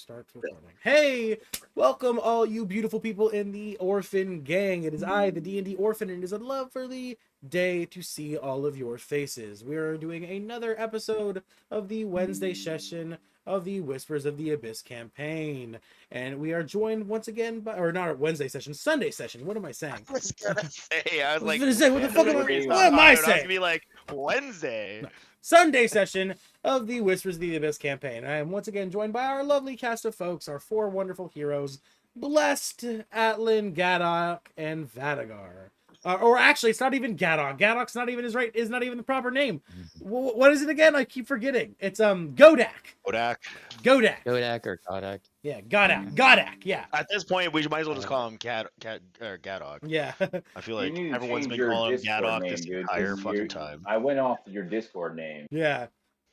Start recording. Hey, welcome all you beautiful people in the Orphan Gang. It is I, the D&D Orphan, and it is a lovely day to see all of your faces. We are doing another episode of the Wednesday session of the Whispers of the Abyss campaign. And we are joined once again by, or not our Wednesday session, Sunday session. What am I saying? I was gonna say, I was I was like, gonna say, what the fuck am I, what am I I was saying? gonna be like, Wednesday. No. Sunday session of the Whispers of the Abyss campaign. I am once again joined by our lovely cast of folks, our four wonderful heroes, Blessed, Atlin, Gadok, and Vadagar. Or actually, it's not even Gadok. Gadok's not even is not even the proper name. What is it again? I keep forgetting. It's Godak. Kodak. Kodak or Kodak. Yeah, Godak. Yeah. At this point, we might as well just call him Gadok. Yeah. I feel You like need to everyone's change been your calling him Discord Gadok name, this dude, entire 'cause fucking time. I went off your Discord name. Yeah.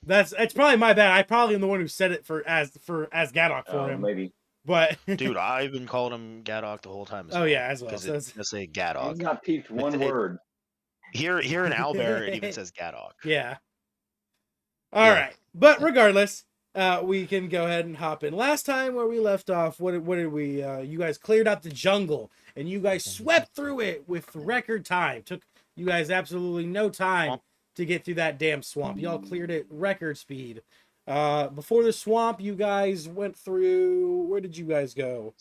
It's probably my bad. I probably am the one who said it as Gadok for him. Maybe. But Dude, I've been calling him Gadok the whole time. oh yeah, as well. Because So it's gonna say You've Gadok. not peeped one word. Here in Owlbear, it even says Gadok. yeah. All right. But regardless, we can go ahead and hop in. Last time where we left off, what did we? You guys cleared out the jungle and you guys swept through it with record time. Took you guys absolutely no time to get through that damn swamp. Y'all cleared it record speed. Before the swamp, you guys went through. Where did you guys go?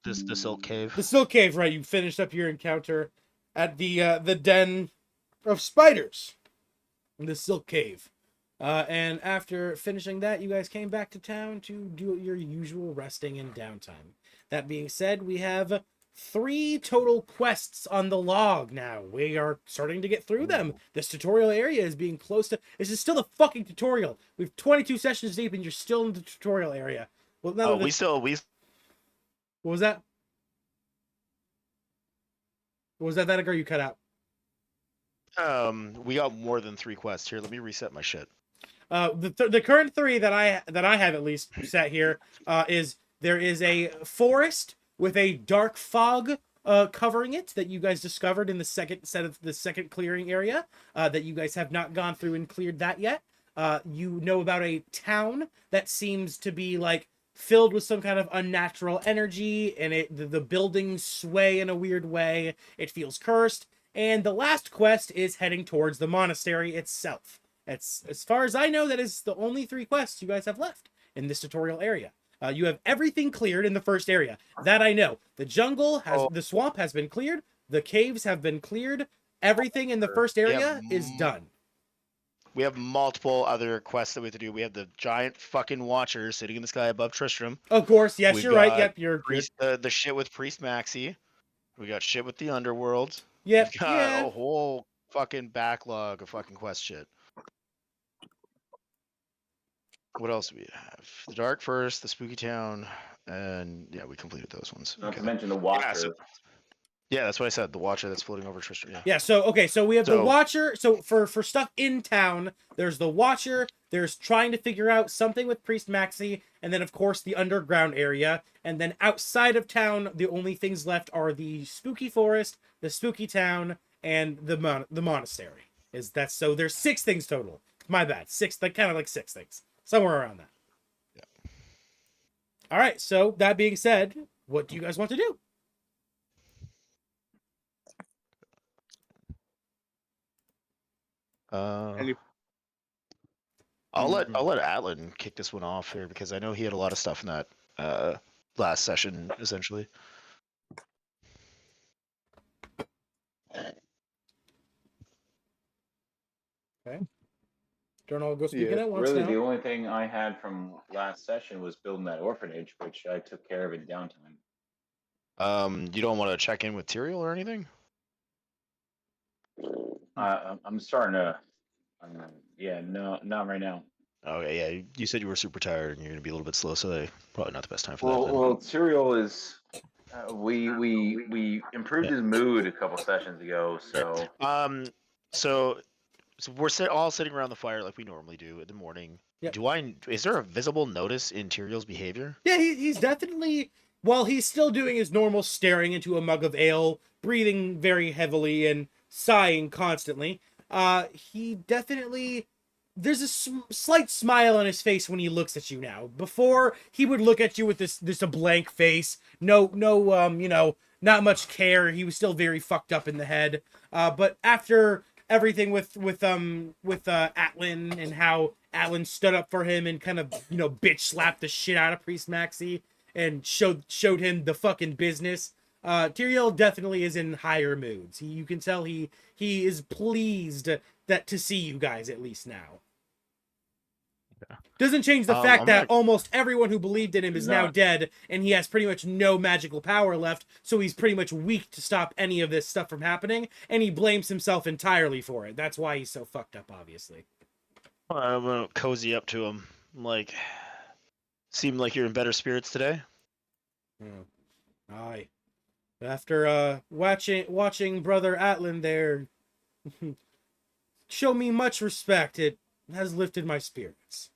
The Silk Cave. The Silk Cave, right? You finished up your encounter at the den of spiders in the Silk Cave. And after finishing that, you guys came back to town to do your usual resting and downtime. That being said, we have 3 total quests on the log now. We are starting to get through them. This tutorial area is being close to... This is still the fucking tutorial. We've 22 sessions deep and you're still in the tutorial area. Well, Oh, we What was that? What was that, Vadagar? You cut out. we got more than 3 quests here. Let me reset my shit. The current 3 that I have at least set here is there is a forest with a dark fog covering it that you guys discovered in the second clearing area that you guys have not gone through and cleared that yet. You know about a town that seems to be like filled with some kind of unnatural energy, and the buildings sway in a weird way. It feels cursed. And the last quest is heading towards the monastery itself. It's, as far as I know, that is the only 3 quests you guys have left in this tutorial area. You have everything cleared in the first area. That I know. The jungle has, the swamp has been cleared. The caves have been cleared. Everything in the first area is done. We have multiple other quests that we have to do. We have the giant fucking watcher sitting in the sky above Tristram. Of course, yes, We've you're right. got Yep, you're Priest, the shit with Priest Maxi. We got shit with the Underworld. Yep, We've got a whole fucking backlog of fucking quest shit. What else do we have? The Dark First, the Spooky Town, and yeah, we completed those ones. Not to mention the Watcher. Yeah, that's what I said. The Watcher that's floating over Tristram. Yeah. Yeah. So okay. So we have the Watcher. So for stuff in town, there's the Watcher. There's trying to figure out something with Priest Maxi, and then of course the underground area. And then outside of town, the only things left are the Spooky Forest, the Spooky Town, and the monastery. So there's 6 things total. My bad. 6. Like kind of like 6 things. Somewhere around that. Yeah. All right. So that being said, what do you guys want to do? I'll let Atlin kick this one off here because I know he had a lot of stuff in that last session, essentially. Okay. Don't all go speaking at once really, now. the only thing I had from last session was building that orphanage, which I took care of in downtime. You don't want to check in with Tyrael or anything? I'm starting to. No, not right now. Okay, yeah. You said you were super tired and you're gonna be a little bit slow, so probably not the best time for Well, that. well, Tyrael is. We improved his mood a couple sessions ago, so. So we're all sitting around the fire like we normally do in the morning. Yep. Is there a visible notice in Tyrael's behavior? Yeah, he's definitely, while he's still doing his normal staring into a mug of ale, breathing very heavily and sighing constantly, he definitely there's a slight smile on his face when he looks at you now. Before, he would look at you with this a blank face, no not much care. He was still very fucked up in the head. But after everything with Atlan and how Atlan stood up for him and kind of bitch slapped the shit out of Priest Maxi and showed him the fucking business. Tyrael definitely is in higher moods. You can tell he is pleased that to see you guys at least now. Doesn't change the fact that almost everyone who believed in him is now dead, and he has pretty much no magical power left, so he's pretty much weak to stop any of this stuff from happening, and he blames himself entirely for it. That's why he's so fucked up, obviously. I'm gonna cozy up to him. Like, seem like you're in better spirits today? Aye. After watching Brother Atlan there show me much respect, it has lifted my spirits.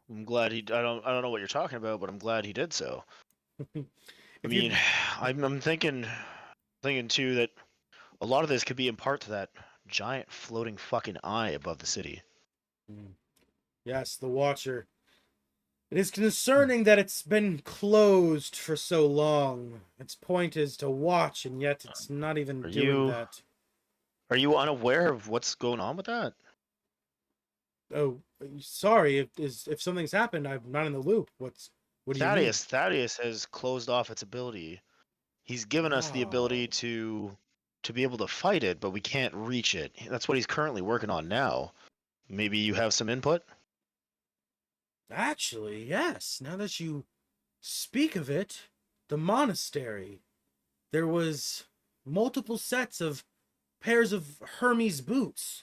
I'm glad I don't know what you're talking about, but I'm glad he did so. I mean, I'm thinking too that a lot of this could be in part to that giant floating fucking eye above the city. Yes, the Watcher. It is concerning that it's been closed for so long. Its point is to watch, and yet it's not even doing that. Are you unaware of what's going on with that? Oh, sorry. If something's happened, I'm not in the loop. What do you mean? Thaddeus has closed off its ability. He's given us the ability to be able to fight it, but we can't reach it. That's what he's currently working on now. Maybe you have some input? Actually, yes. Now that you speak of it, the monastery. There was multiple sets of pairs of Hermes boots,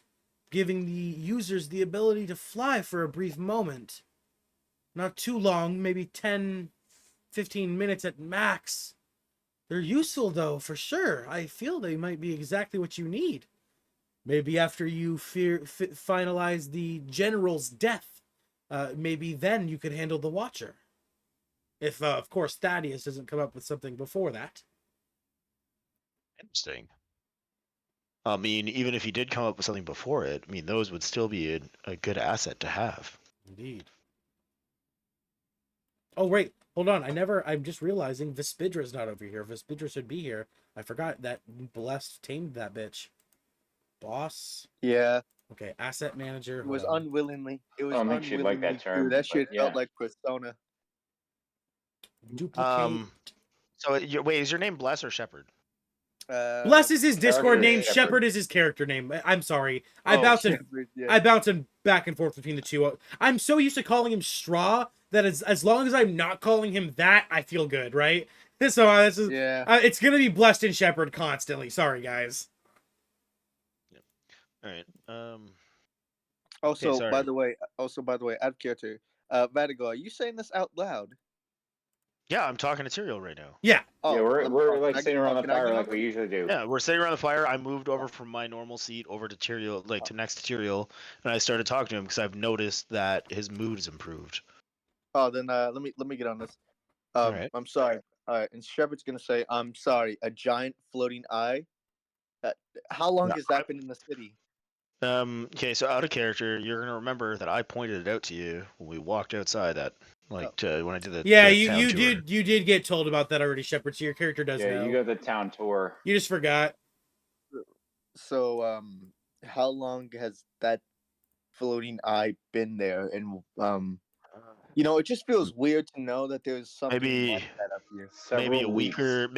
giving the users the ability to fly for a brief moment. Not too long, maybe 10, 15 minutes at max. They're useful, though, for sure. I feel they might be exactly what you need. Maybe after you finalize the general's death, maybe then you could handle the Watcher. If, of course, Thaddeus doesn't come up with something before that. Interesting. I mean, even if he did come up with something before it, I mean, those would still be a good asset to have. Indeed. Oh, wait. Hold on. I'm just realizing Vespidra's not over here. Vespidra should be here. I forgot that Blessed tamed that bitch. Boss? Yeah. Okay, asset manager. It was unwillingly. It was I don't think she'd like that term. That shit but yeah. felt like Persona. Duplicate. So, wait, is your name Bless or Shepherd? Bless is his Discord name. Shepherd is his character name. I'm sorry. I bounce him back and forth between the two. I'm so used to calling him Straw that as long as I'm not calling him that, I feel good, right? So it's gonna be Blessed and Shepherd constantly. Sorry, guys. Yep. All right. Also, okay, by the way, out of character, Vatigo, are you saying this out loud? Yeah, I'm talking to Tyrael right now. Yeah. Yeah, we're like sitting around the fire like we usually do. Yeah, we're sitting around the fire. I moved over from my normal seat over to Tyrael, like to next to Tyrael, and I started talking to him because I've noticed that his mood has improved. Oh, then let me get on this. Right. I'm sorry. All right, and Shepard's gonna say, "I'm sorry." A giant floating eye. How long has that been in the city? Okay, so out of character, you're gonna remember that I pointed it out to you when we walked outside. That when I did the you did get told about that already, Shepard. So your character does know. Yeah, you got the town tour. You just forgot. So how long has that floating eye been there? And it just feels weird to know that there's something like that up here. Maybe a week or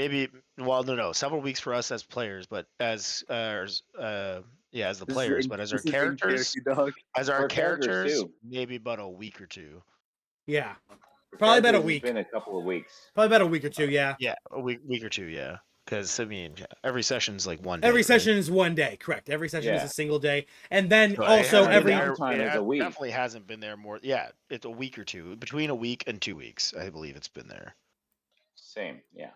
several weeks for us as players, but as the players, but as our characters, maybe about a week or two. Yeah, probably about a week. It's been a couple of weeks. Probably about a week or two. Yeah. Yeah, a week or two. Yeah, because I mean, every session's like one day. Every session is one day, correct? Every session is a single day, and then also every downtime is a week. Definitely hasn't been there more. Yeah, it's a week or two, between a week and 2 weeks. I believe it's been there. Same. Yeah.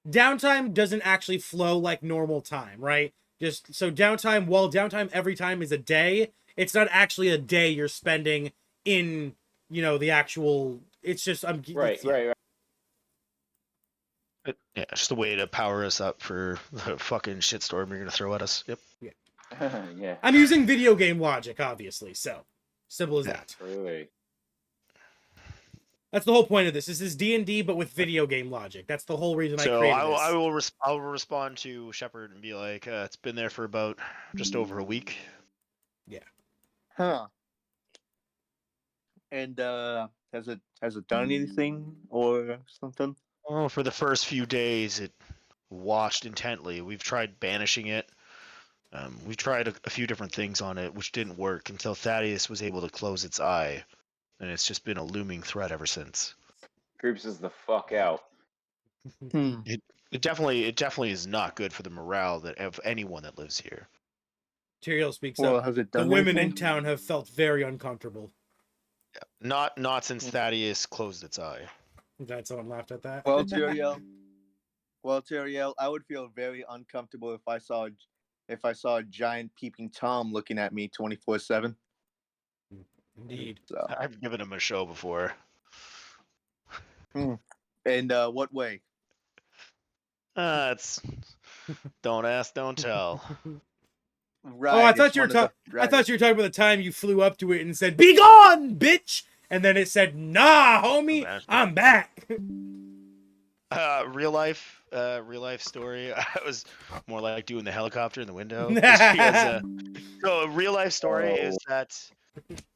Downtime doesn't actually flow like normal time, right? Just so downtime, while downtime every time is a day, it's not actually a day you're spending in, the actual. It's just right. Yeah, just a way to power us up for the fucking shitstorm you're gonna throw at us. Yep. Yeah. Yeah. I'm using video game logic, obviously. So simple as Yeah. that. Truly. That's the whole point of this. This is D&D, but with video game logic. That's the whole reason I So created I this. will I will respond to Shepard and be like, it's been there for about just over a week. Huh. And has it done anything or something? Oh, for the first few days, it watched intently. We've tried banishing it. We tried a few different things on it, which didn't work until Thaddeus was able to close its eye, and it's just been a looming threat ever since. Creeps us the fuck out. Hmm. It definitely is not good for the morale of anyone that lives here. Tyrael speaks Well, up. has it The done women in anything? town have felt very uncomfortable. Not since Thaddeus closed its eye. I'm glad someone laughed at that. Well, Tyrael, I would feel very uncomfortable if I saw a giant peeping Tom looking at me 24/7. Indeed. So, I've given him a show before. and what way? It's don't ask, don't tell. Right. Oh, I it's thought you were one of talking. I thought you were talking about the time you flew up to it and said, "Be gone, bitch," and then it said, "Nah, homie, I'm back." Real life story. I was more like doing the helicopter in the window. So a real life story is that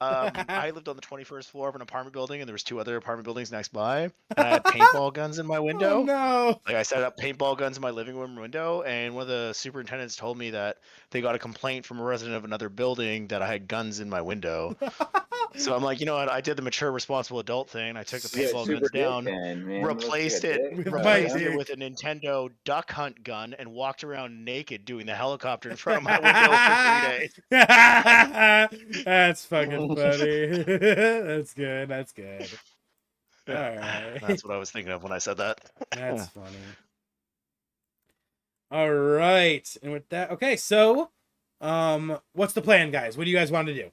I lived on the 21st floor of an apartment building, and there was 2 other apartment buildings next by, and I had paintball guns in my Oh window. no! Like I set up paintball guns in my living room window, and one of the superintendents told me that they got a complaint from a resident of another building that I had guns in my window. So I'm like, you know what? I did the mature, responsible adult thing. I took the Yeah, paintball super guns dick down, then, man. replaced Looks like a it, dick. With Oh, my replaced dick. it with a Nintendo duck hunt gun, and walked around naked doing the helicopter in front of my window for 3 days. That's fucking funny. That's good. That's good. All Yeah, right. that's what I was thinking of when I said that. That's funny. All right. And with that, okay, so what's the plan, guys? What do you guys want to do?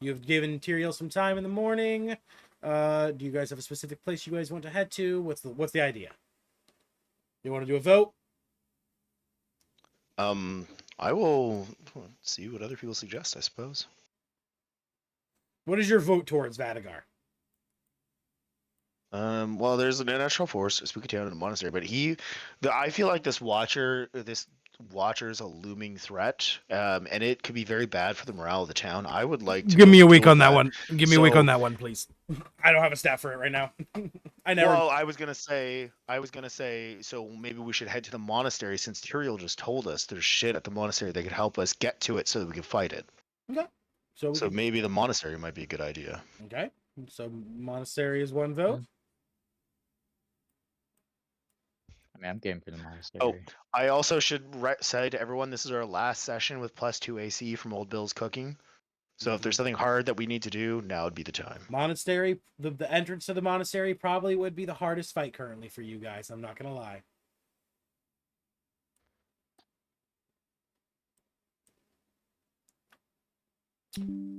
You've given Tyrael some time in the morning. Do you guys have a specific place you guys want to head to? What's the idea? You want to do a vote? I will see what other people suggest, I suppose. What is your vote towards Vadagar? Well, there's an natural force, a spooky town, and a monastery, but I feel like this watcher is a looming threat, and it could be very bad for the morale of the town. I would like to Give me a week deal on with that one. Give me a week So- on that one, please. I don't have a stat for it right now. I never. Well, I was gonna say, so maybe we should head to the monastery since Tyrael just told us there's shit at the monastery that could help us get to it so that we can fight it. Okay. So So maybe the monastery might be a good idea. okay. So monastery is one vote. I mean, I'm game for the monastery. I also should say to everyone, this is our last session with +2 AC from Old Bill's cooking. So if there's something hard that we need to do, now would be the time. Monastery, the entrance to the monastery probably would be the hardest fight currently for you guys. I'm not gonna lie.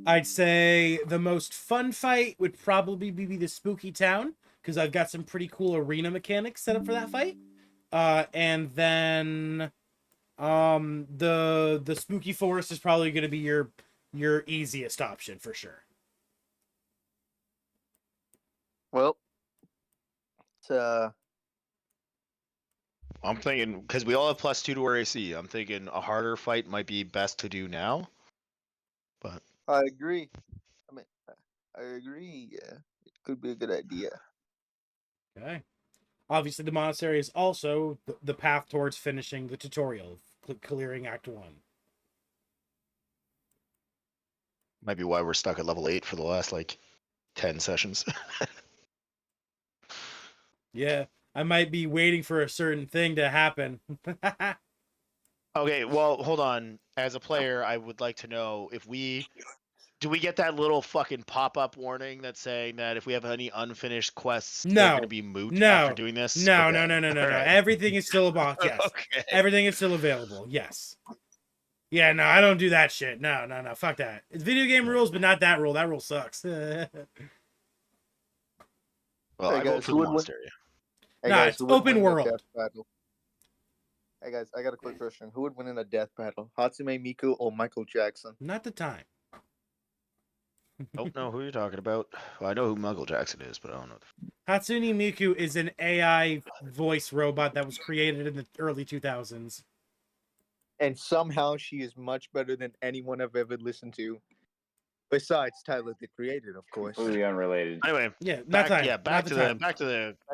I'd say the most fun fight would probably be the spooky town because I've got some pretty cool arena mechanics set up for that fight. And then the spooky forest is probably going to be your easiest option for sure. Well, I'm thinking, because we all have +2 to our AC, I'm thinking a harder fight might be best to do now. But I agree. I agree. Yeah, it could be a good idea. Okay. Obviously, the monastery is also the path towards finishing the tutorial, clearing Act 1. might be why we're stuck at level 8 for the last, 10 sessions. Yeah, I might be waiting for a certain thing to happen. Okay, well, hold on. As a player, I would like to know do we get that little fucking pop-up warning that's saying that if we have any unfinished quests, they're No. going to be moot No. after doing this? No, Okay. no. All right. Everything is still a boss. Yes. Okay. Everything is still available. Yes. Yeah, no, I don't do that shit. No. Fuck that. It's video game rules, but not that rule. That rule sucks. Well, Hey, I vote guys, for who the would win? monastery. Nah, it's who would open win the world. death battle? Hey guys, I got a quick question. Who would win in a death battle? Hatsume Miku or Michael Jackson? Not the time. Don't know who you're talking about. Well, I know who Michael Jackson is, but I don't know. Hatsune Miku is an AI voice robot that was created in the early 2000s. And somehow she is much better than anyone I've ever listened to. Besides Tyler the Creator, of course. Completely unrelated. Anyway, Yeah, not back time. yeah, not back the to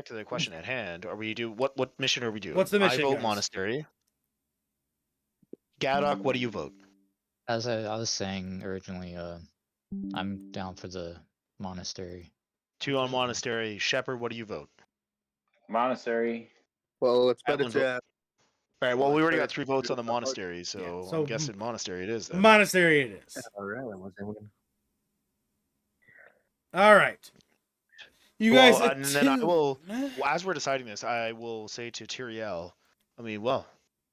time. the question at hand. Are we do what mission are we doing? What's the mission, I vote guys? monastery. Gadok, what do you vote? As I was saying originally, I'm down for the monastery. 2 on monastery. Shepherd, what do you vote? Monastery. Well, it's better Atlan to vote- have. All right. Well, Well, we it's already better got 3 to votes do on the the hard- monastery, so, so I'm guessing monastery it is then. Monastery it is. Alright, I wasn't even- All right. You guys. Well, and then I will, well, as we're deciding this, I will say to Tyriel, I mean, well,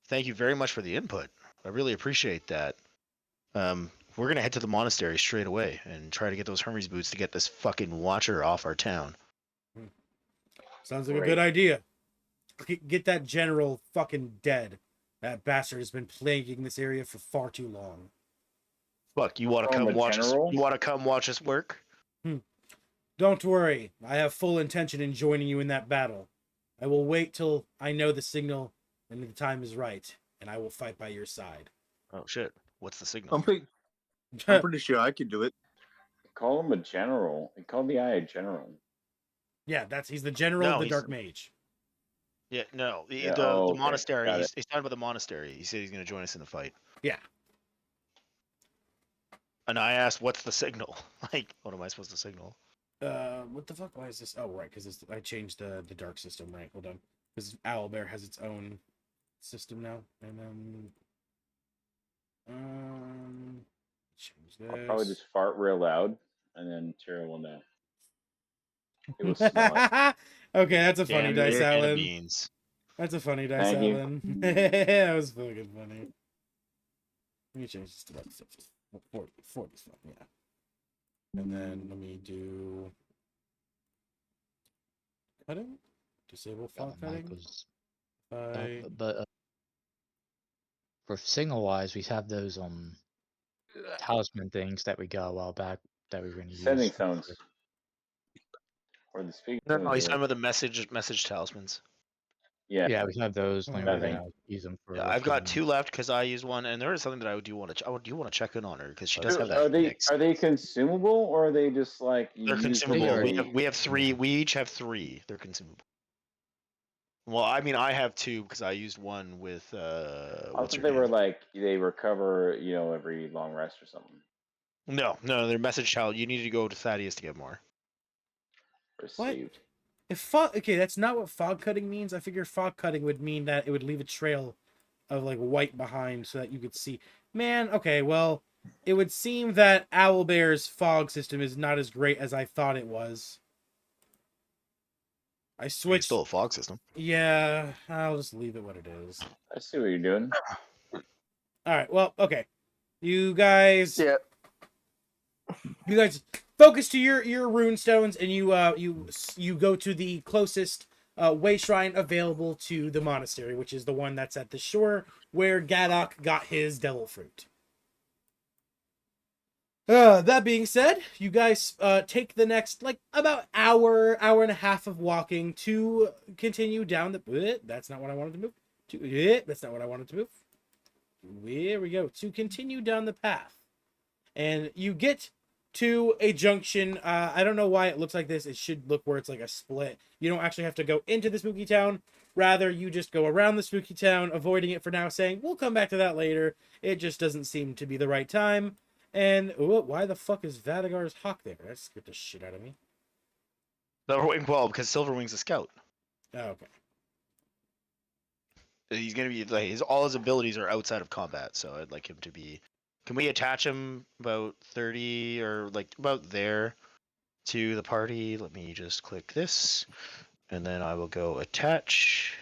thank you very much for the input. I really appreciate that. We're gonna head to the monastery straight away and try to get those Hermes boots to get this fucking watcher off our town. Sounds like a Great. good idea. Get that general fucking dead. That bastard has been plaguing this area for far too long. Fuck, you want to From come a watch us? general? You want to come watch us work? Don't worry. I have full intention in joining you in that battle. I will wait till I know the signal and the time is right, and I will fight by your side. Oh shit! What's the signal? I'm pretty sure I could do it. Call him a general. He called the eye a general. Yeah, he's the general of No, the he's- Dark Mage. Yeah, no, Yeah, the okay, monastery. got He's talking about the monastery. He said he's gonna join us in the fight. Yeah. And I asked, "What's the signal?" Like, what am I supposed to signal? What the fuck? Why is this? Oh, right, because I changed the dark system. Right, hold on. Because Owlbear has its own system now, and change this. I'll probably just fart real loud, and then Tira will know. It will smell it. Okay, that's a funny Damn, dice, can of Alan. beans. That's a funny dice, Thank you. Alan. That was fucking funny. Let me change this to about 40. 40 is fine, yeah. And then let me do cutting. Disable fog cutting. Michael's, By... but for signal wise, we have those talisman things that we got a while back that we were going to use. Sending tones. Or the speaking No, tones. he's or- talking about the message talismans. Yeah. Yeah, we have those. And we were Nothing. going to use them for. Yeah, I've got killing- 2 left because I used one, and there is something that I do want to. I do want to check in on her because she Are- does have that. Are they Phoenix. are they consumable or are they just like you They're use them consumable. They every- We have 3. We each have 3. They're consumable. Well, I mean, I have 2 because I used one with I what's thought her they were name? like they recover, every long rest or something. No, they're message child. You need to go to Thaddeus to get more. Received. If fog, okay, that's not what fog cutting means. I figure fog cutting would mean that it would leave a trail of like white behind so that you could see. Man, okay, well, it would seem that Owlbear's fog system is not as great as I thought it was. I It's switched. still a fog system. Yeah, I'll just leave it what it is. I see what you're doing. All right, well, okay. You guys Yeah. focus to your rune stones, and you go to the closest way shrine available to the monastery, which is the one that's at the shore where Gadok got his devil fruit. That being said, you guys take the next about hour and a half of walking to continue down the. That's not what I wanted to move. That's not what I wanted to move. There we go. To continue down the path, and you get to a junction. I don't know why it looks like this. It should look where it's like a split. You don't actually have to go into the spooky town. Rather, you just go around the spooky town, avoiding it for now, saying, we'll come back to that later. It just doesn't seem to be the right time. And, why the fuck is Vadagar's hawk there? That scared the shit out of me. Well, because Silverwing's a scout. Oh, okay. He's gonna be like all his abilities are outside of combat, so I'd like him to be. Can we attach him about 30 or about there to the party? Let me just click this, and then I will go attach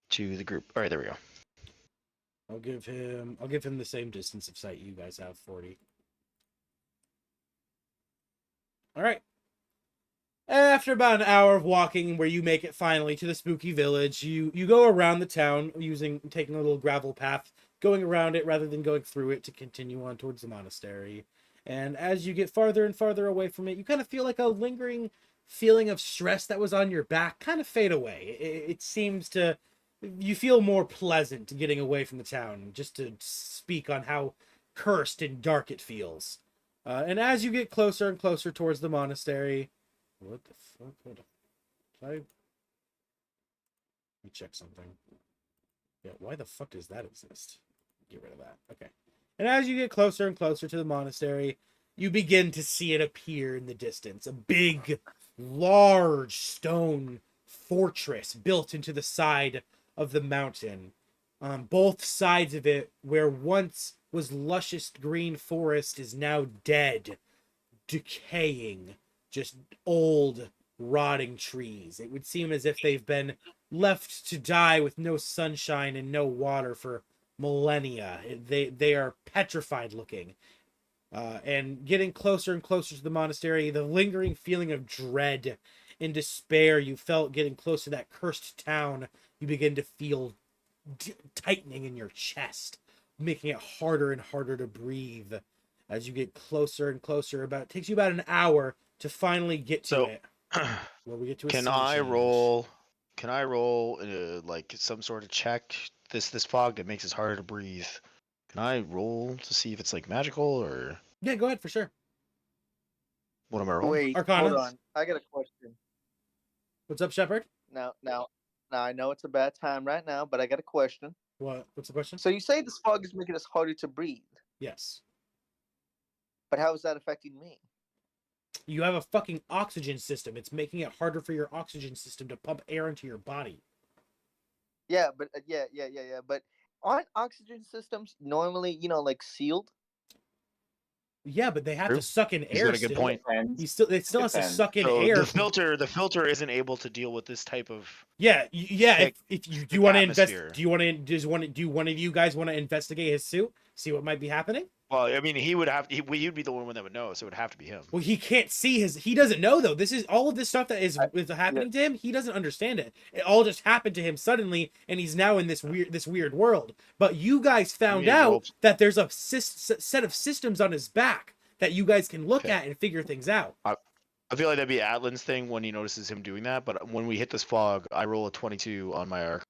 to the group. All right, there we go. I'll give him the same distance of sight you guys have, 40. All right. After about an hour of walking, where you make it finally to the spooky village, you go around the town taking a little gravel path, going around it rather than going through it to continue on towards the monastery. And as you get farther and farther away from it, you kind of feel like a lingering feeling of stress that was on your back kind of fade away. It seems to, you feel more pleasant getting away from the town, just to speak on how cursed and dark it feels. And as you get closer and closer towards the monastery, what the fuck? Hold on. Let me check something. Yeah, why the fuck does that exist? Get rid of that. Okay. And as you get closer and closer to the monastery, you begin to see it appear in the distance. A big, large stone fortress built into the side of the mountain. On both sides of it, where once was luscious green forest, is now dead, decaying, just old, rotting trees. It would seem as if they've been left to die with no sunshine and no water for millennia. They are petrified looking. And getting closer and closer to the monastery, the lingering feeling of dread and despair you felt getting close to that cursed town, you begin to feel tightening in your chest, making it harder and harder to breathe as you get closer and closer. It takes you about an hour to finally get to it. Where we get to a Can scene I change. roll? Can I roll like some sort of check? This fog that makes it harder to breathe. Can I roll to see if it's like magical or Yeah, go ahead for sure. what am I rolling? Wait, Arcana. hold on. I got a question. What's up, Shepard? Now, I know it's a bad time right now, but I got a question. What's the question? So you say this fog is making us harder to breathe, Yes. but how is that affecting me? You have a fucking oxygen system. It's making it harder for your oxygen system to pump air into your body. Yeah, but yeah. But aren't oxygen systems normally, like sealed? Yeah, but they have True. to suck in He's air got a good still. point. It still has to Depends. suck in So air. the filter isn't able to deal with this type of. Yeah. thick- If you thick do want to invest, atmosphere. do one of you guys want to investigate his suit? See what might be happening? Well, I mean, he'd be the one that would know, so it would have to be him. Well, he can't see he doesn't know though. This is all of this stuff that is happening to him. He doesn't understand it. It all just happened to him suddenly, and he's now in this weird world. But you guys found out that there's a set of systems on his back that you guys can look at and figure things out. I feel like that'd be Atlan's thing when he notices him doing that. But when we hit this fog, I roll a 22 on my arc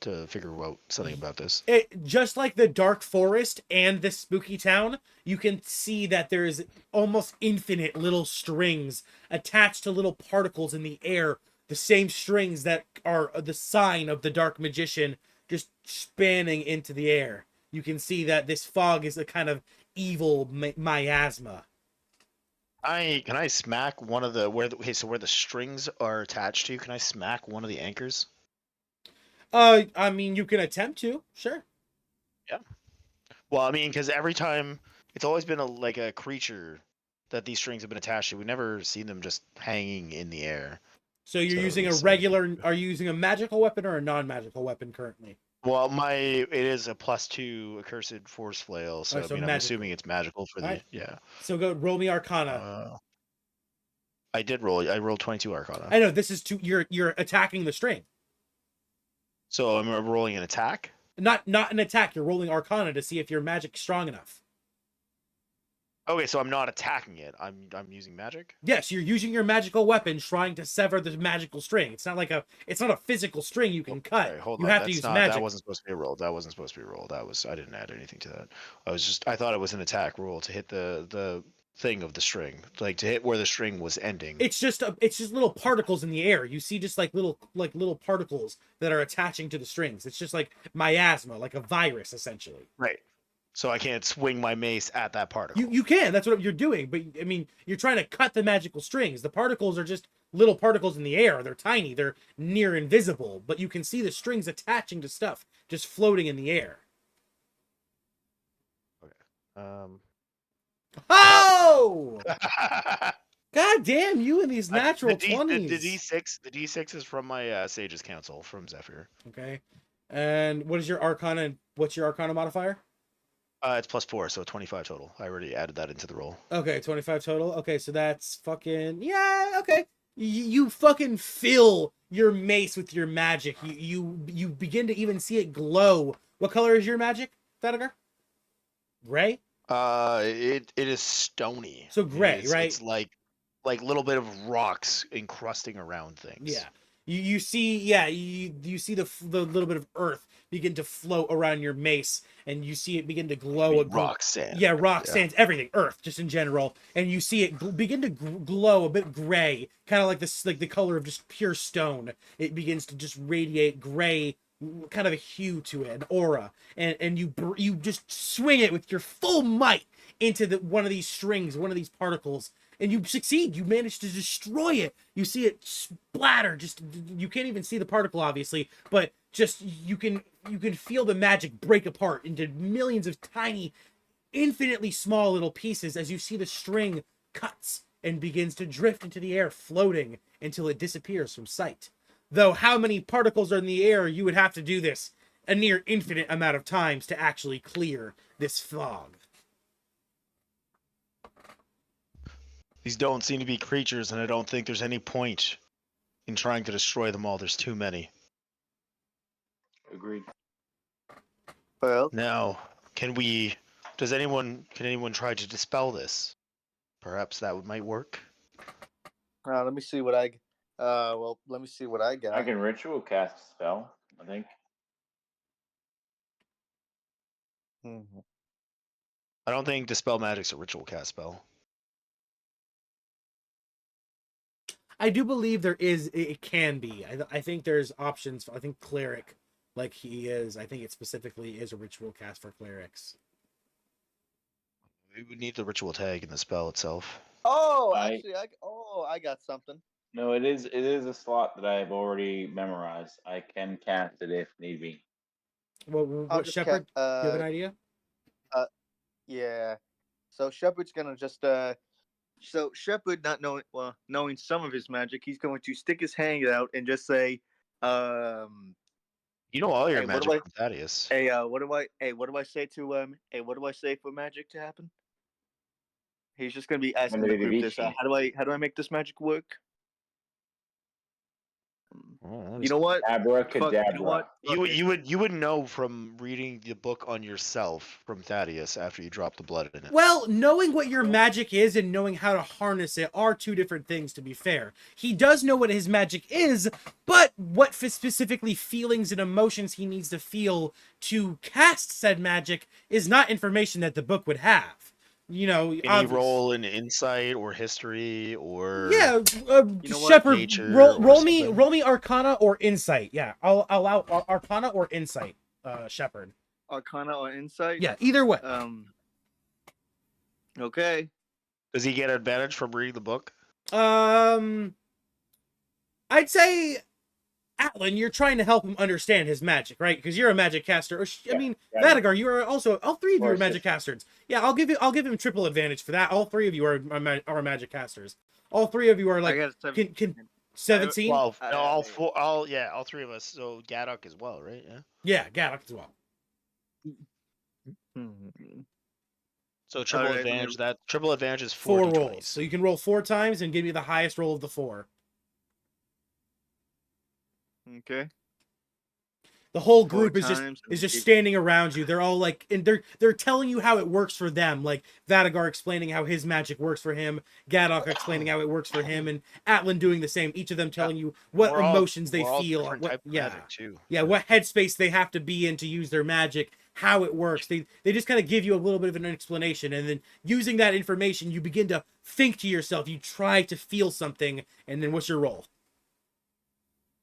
to figure out something about this. It just like the dark forest and this spooky town, you can see that there's almost infinite little strings attached to little particles in the air, the same strings that are the sign of the dark magician, just spanning into the air. You can see that this fog is a kind of evil miasma. Can I smack one of the where the strings are attached to? Can I smack one of the anchors? I mean, you can attempt to, sure. Yeah. Well, I mean, because every time it's always been like a creature that these strings have been attached to. We've never seen them just hanging in the air. So you're using a regular? Are you using a magical weapon or a non-magical weapon currently? Well, it is a +2 accursed force flail, so, so I mean, I'm magical. assuming it's magical for Alright. yeah. So go roll me Arcana. I did roll. I rolled 22 Arcana. I know this is you're attacking the string. So I'm rolling an attack. Not an attack. You're rolling Arcana to see if your magic's strong enough. Okay, so I'm not attacking it. I'm using magic. Yes, you're using your magical weapon, trying to sever the magical string. It's not a physical string you can cut. Okay, hold you on. have to use magic. That wasn't supposed to be a roll. I didn't add anything to that. I thought it was an attack roll to hit the thing of the string, like to hit where the string was ending. It's just little particles in the air. You see just like little particles that are attaching to the strings. It's just like miasma, like a virus essentially. Right. So I can't swing my mace at that particle. You can. That's what you're doing. But I mean, you're trying to cut the magical strings. The particles are just little particles in the air. They're tiny. They're near invisible. But you can see the strings attaching to stuff just floating in the air. Okay. Oh! God damn you and these natural 20s. The D6 is from my Sage's Council from Zephyr. Okay. And what is your Arcana? What's your Arcana modifier? It's +4, so 25 total. I already added that into the roll. Okay, 25 total. Okay, so that's fucking... Yeah, okay. You fucking fill your mace with your magic. You begin to even see it glow. What color is your magic, Thanagar? Gray? It is stony. So gray, right? It's like little bit of rocks encrusting around things. Yeah. You see, yeah, you see the little bit of earth begin to float around your mace, and you see it begin to glow. Rock sand. Yeah, rock, Yeah. sands, everything, earth, just in general, and you see it begin to glow a bit gray, kind of like this, like the color of just pure stone. It begins to just radiate gray, kind of a hue to it, an aura, and you just swing it with your full might into one of these strings, one of these particles, and you succeed. You manage to destroy it. You see it splatter. Just you can't even see the particle, obviously, but just you can feel the magic break apart into millions of tiny, infinitely small little pieces as you see the string cuts and begins to drift into the air, floating until it disappears from sight. Though how many particles are in the air, you would have to do this a near infinite amount of times to actually clear this fog. These don't seem to be creatures, and I don't think there's any point in trying to destroy them all. There's too many. Agreed. Well, Now, can anyone try to dispel this? Perhaps that might work. let me see what I. Let me see what I got. I can ritual cast a spell, I think. Mhm. I don't think dispel magic's a ritual cast spell. I do believe there is. It can be. I think there's options. I think cleric, like he is. I think it specifically is a ritual cast for clerics. We would need the ritual tag in the spell itself. Oh, I- actually, I got something. No, it is a slot that I've already memorized. I can cast it if need be. I'll What just Shepherd? ca- Do you have an idea? Yeah. So Shepard's gonna just So Shepard, not knowing some of his magic, he's going to stick his hand out and just say, You know all your Hey, what do magic I- from Thaddeus. "Hey, what do I say to Hey, what do I say for magic to happen?" He's just gonna be asking the group this. Vici. How do I make this magic work? Oh, You know what? Abracadabra. You know what? Fuck it. you would know from reading the book on yourself from Thaddeus after you drop the blood in it. Well, knowing what your magic is and knowing how to harness it are two different things, to be fair. He does know what his magic is, but what specifically feelings and emotions he needs to feel to cast said magic is not information that the book would have. You know, Any roll in insight or history or Yeah, You know what? Shepard, Nature roll or me something? Arcana or Insight. Yeah, I'll allow Arcana or Insight, Shepard. Arcana or insight? Yeah, either way. Okay. Does he get advantage from reading the book? I'd say, Atlan, you're trying to help him understand his magic, right? Because you're a magic caster. Or I Yeah, mean, yeah. Vadagar, you are also. All three of you are Or magic sister. casters. Yeah, I'll give him triple advantage for that. All three of you are magic casters. All three of you are I like got a 17. can 17. Well, no, all I- four, all three of us. So Gadok as well, right? Yeah. Yeah, Gadok as well. So triple Alright, let me- advantage. That triple advantage is Four 4 rolls. d20s. So you can roll 4 times and give me the highest roll of the 4. Okay. The whole 4 group is times, just standing around you. They're all like, and they're telling you how it works for them. Like Vadagar explaining how his magic works for him, Gadok explaining how it works for him, and Atlan doing the same. Each of them telling you what We're all- emotions they we're all feel, different what type of yeah, magic too. what headspace they have to be in to use their magic, how it works. They just kind of give you a little bit of an explanation, and then using that information, you begin to think to yourself. You try to feel something, and then what's your roll?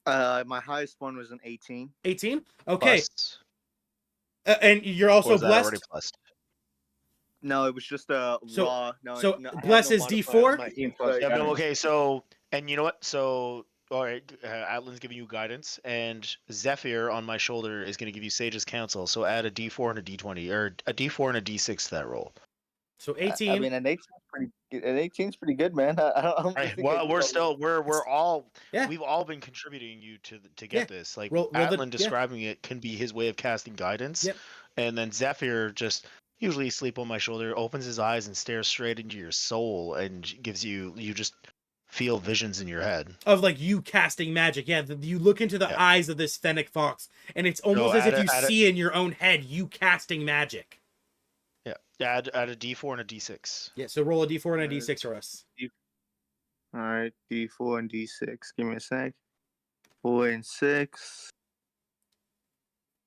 My highest one was an 18. 18. Okay, Plus, and you're or also is that blessed. already plus? No, it was just So- raw. No, so no, I have bless no is modifier D4? on my insight. Yeah, no, okay, so and you know what? So all right, Atlan's giving you guidance, and Zephyr on my shoulder is going to give you Sage's counsel. So add a D4 and a D20, or a D4 and a D6 to that roll. So 18. I mean, an 18's pretty good, man. I don't Right. think I Well, did we're all still we're all Yeah. we've all been contributing you to get Yeah. this. Like Roll the- Atlan yeah. describing it can be his way of casting guidance, Yep. and then Zephyr just usually asleep on my shoulder, opens his eyes and stares straight into your soul, and gives you just feel visions in your head. Of like you casting magic. Yeah, you look into the Yeah. eyes of this fennec fox, and it's almost So as if add you a- add a- see in your own head you casting magic. Yeah. Add a D4 and a D6. Yeah, so roll a d4 and a d6 for us. All right, D4 and D6. Give me a sec. 4 and 6.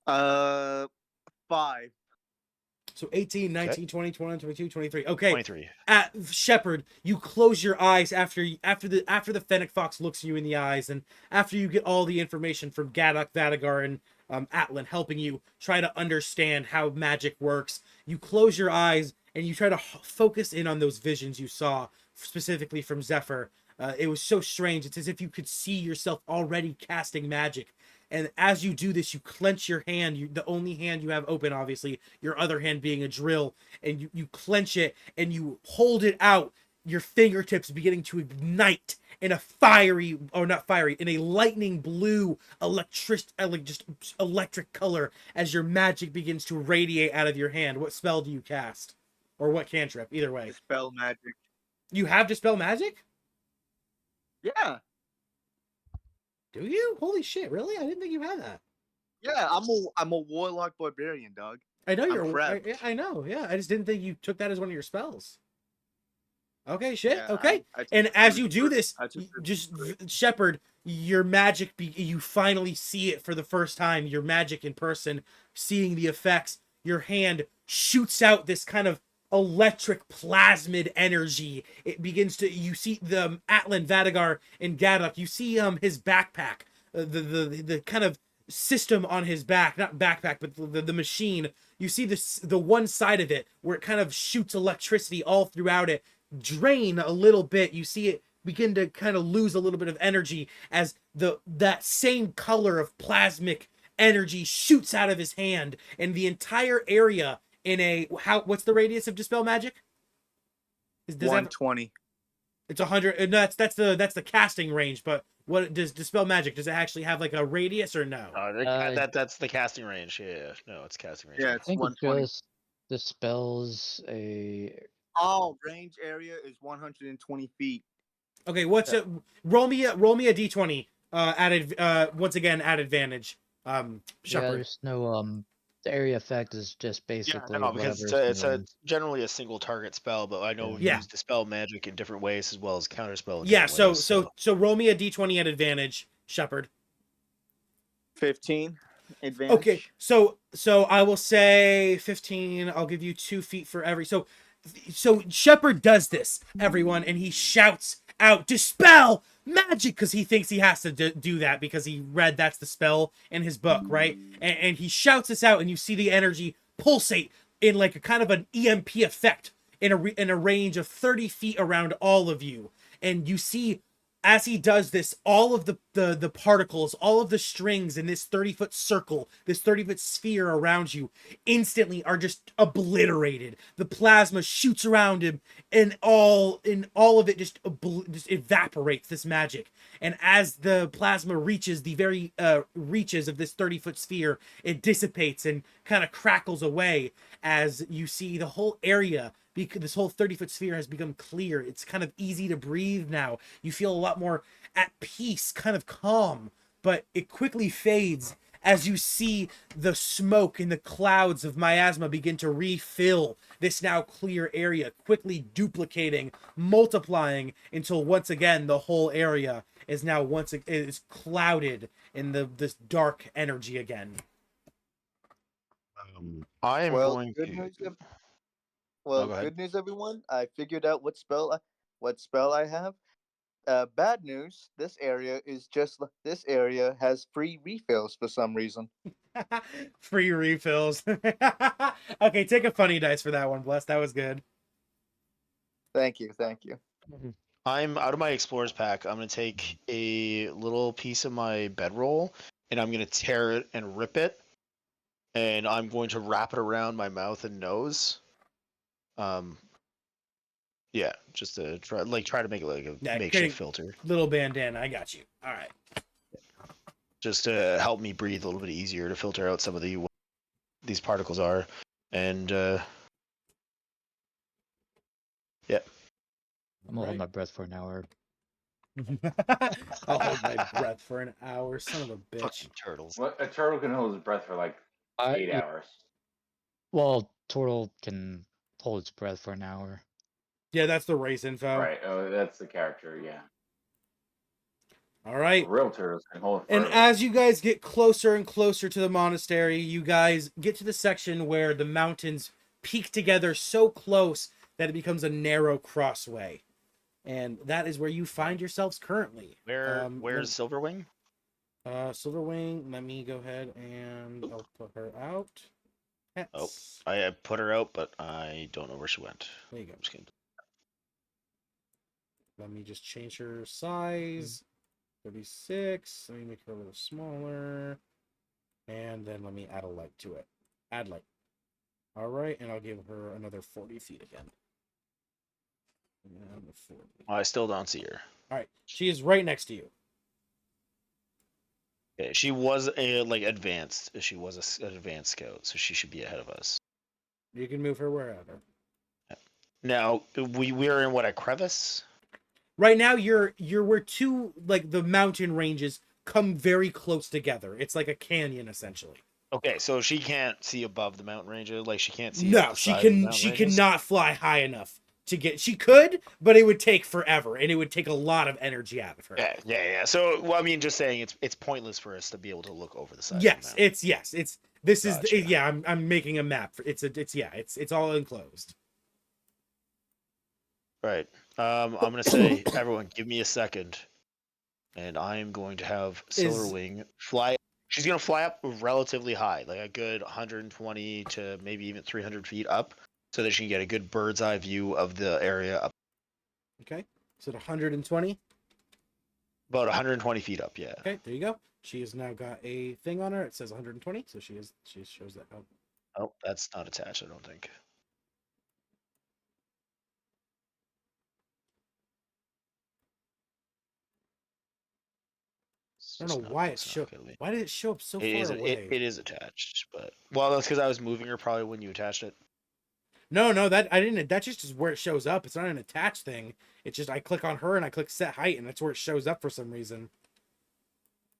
5. So 18, 19, 20, 21, 22, 23. Okay. 23. At Shepard, you close your eyes after the fennec fox looks you in the eyes, and after you get all the information from Gadok, Vadagar, and Atlan helping you try to understand how magic works. You close your eyes and you try to focus in on those visions you saw, specifically from Zephyr. It was so strange. It's as if you could see yourself already casting magic. And as you do this, you clench your hand, the only hand you have open, obviously, your other hand being a drill, and you clench it and you hold it out, your fingertips beginning to ignite in a fiery, or not fiery, in a lightning blue electric color as your magic begins to radiate out of your hand. What spell do you cast? Or what cantrip? Either way. Dispel magic. You have Dispel Magic? Yeah. Do you? Holy shit, really? I didn't think you had that. Yeah, I'm a warlock barbarian, dog. I know I'm you're. prepped. I know. Yeah, I just didn't think you took that as one of your spells. Okay, shit. Yeah, okay. I took And it as for- you do this, I took it just for- Shepard, your magic. You finally see it for the first time. Your magic in person, seeing the effects. Your hand shoots out this kind of electric plasmid energy. It begins to. You see the Atlan, Vadagar, and Gadok. You see his backpack. The kind of system on his back, not backpack, but the machine. You see the one side of it where it kind of shoots electricity all throughout it, drain a little bit. You see it begin to kind of lose a little bit of energy as that same color of plasmic energy shoots out of his hand, and the entire area in a what's the radius of Dispel Magic? Does that have- 120. it's 100. No, that's the casting range, but what does Dispel Magic? Does it actually have like a radius or no? That's the casting range. Yeah. No, it's casting range. Yeah, I it's think it 120. just dispels a. Oh, range area is 120 feet. Okay, what's it? Roll me a d20. Added once again at advantage. Yeah, Shepard. there's no. The area effect is just basically No, because whatever. it's a generally a single target spell, but I know Yeah. you use Dispel Magic in different ways as well as Counterspell. In Yeah. different So ways, roll me a d20 at advantage, Shepard. 15 advantage. Okay, so I will say 15. I'll give you 2 feet for every. So Shepard does this, everyone, and he shouts out, "Dispel magic," because he thinks he has to do that because he read that's the spell in his book, right? And he shouts this out, and you see the energy pulsate in like a kind of an EMP effect in a range of 30 feet around all of you, and you see. As he does this, all of the particles, all of the strings in this 30-foot circle, this 30-foot sphere around you, instantly are just obliterated. The plasma shoots around him, and all of it just evaporates this magic. And as the plasma reaches the very reaches of this 30-foot sphere, it dissipates and kind of crackles away as you see the whole area. Because this whole 30-foot sphere has become clear. It's kind of easy to breathe now. You feel a lot more at peace, kind of calm, but it quickly fades as you see the smoke and the clouds of miasma begin to refill this now clear area, quickly duplicating, multiplying until once again the whole area is now is clouded in this dark energy again. I am Well, going good to. news. Well, go ahead. good news, everyone. I figured out what spell I have. Bad news. This area has free refills for some reason. Free refills. Okay, take a funny dice for that one, Bless. That was good. Thank you. I'm out of my explorer's pack. I'm gonna take a little piece of my bedroll and I'm gonna tear it and rip it, and I'm going to wrap it around my mouth and nose. Yeah, just to try to make it like a Yeah, makeshift filter, Little bandana. I got you. All right. just to help me breathe a little bit easier to filter out some of these particles are, and yeah. I'm gonna hold my breath for an hour. I'll hold my breath for an hour, son of a bitch. Fucking turtles. What, a turtle can hold his breath for like 8 Yeah, hours. well, turtle can hold its breath for an hour. Yeah, that's the race info. Right. Oh, that's the character. Yeah. All right. Real turtles can hold it And forever. as you guys get closer and closer to the monastery, you guys get to the section where the mountains peak together so close that it becomes a narrow crossway. And that is where you find yourselves currently. Where's Silverwing? Silverwing, let me go ahead and I'll put her out. Oh, Pets. I put her out, but I don't know where she went. There you go. I'm just kidding. Let me just change her size. 36. Let me make her a little smaller. And then let me add a light to it. Add light. All right, and I'll give her another 40 feet again. And 40. I still don't see her. All right, she is right next to you. Okay, she was a advanced. She was an advanced scout, so she should be ahead of us. You can move her wherever. Now we're in what, a crevice? Right now, you're where two the mountain ranges come very close together. It's like a canyon essentially. Okay, so she can't see above the mountain ranges. Like she can't see. No, up the she side of the can. mountain She ranges? cannot fly high enough to get. She could, but it would take forever, and it would take a lot of energy out of her. Yeah. So, well, I mean, just saying, it's pointless for us to be able to look over the side. Of the Yes, mountain. it's this is Gotcha. yeah. I'm making a map. It's all enclosed. Right. I'm gonna say, everyone, give me a second, and I am going to have Silverwing fly. She's gonna fly up relatively high, like a good 120 to maybe even 300 feet up, so that she can get a good bird's eye view of the area up. Okay, so 120. About 120 feet up, yeah. Okay, there you go. She has now got a thing on her. It says 120, so she shows that. Oh, that's not attached, I don't think. I don't know why it showed. Why did it show up so far away? It is attached, but well, that's because I was moving her probably when you attached it. No, that I didn't. That's just where it shows up. It's not an attached thing. It's just I click on her and I click set height, and that's where it shows up for some reason.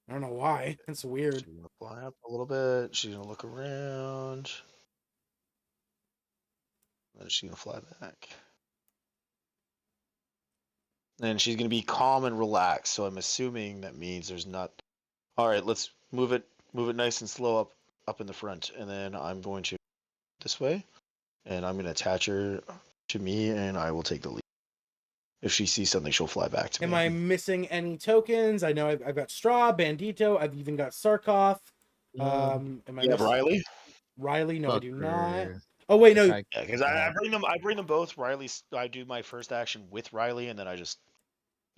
I don't know why. That's weird. She's gonna fly up a little bit. She's gonna look around. Then she's gonna fly back. And she's gonna be calm and relaxed. So I'm assuming that means there's not. All right, let's move it nice and slow up in the front, and then I'm going to this way, and I'm gonna attach her to me, and I will take the lead. If she sees something, she'll fly back to Am me. I missing any tokens? I know I've got Straw, Bandito. I've even got Sarkoff. Am I You have missing Riley? Riley? No, I do not. Fucker. Oh wait, no. Which Yeah, because I bring them both. Riley, I do my first action with Riley, and then I just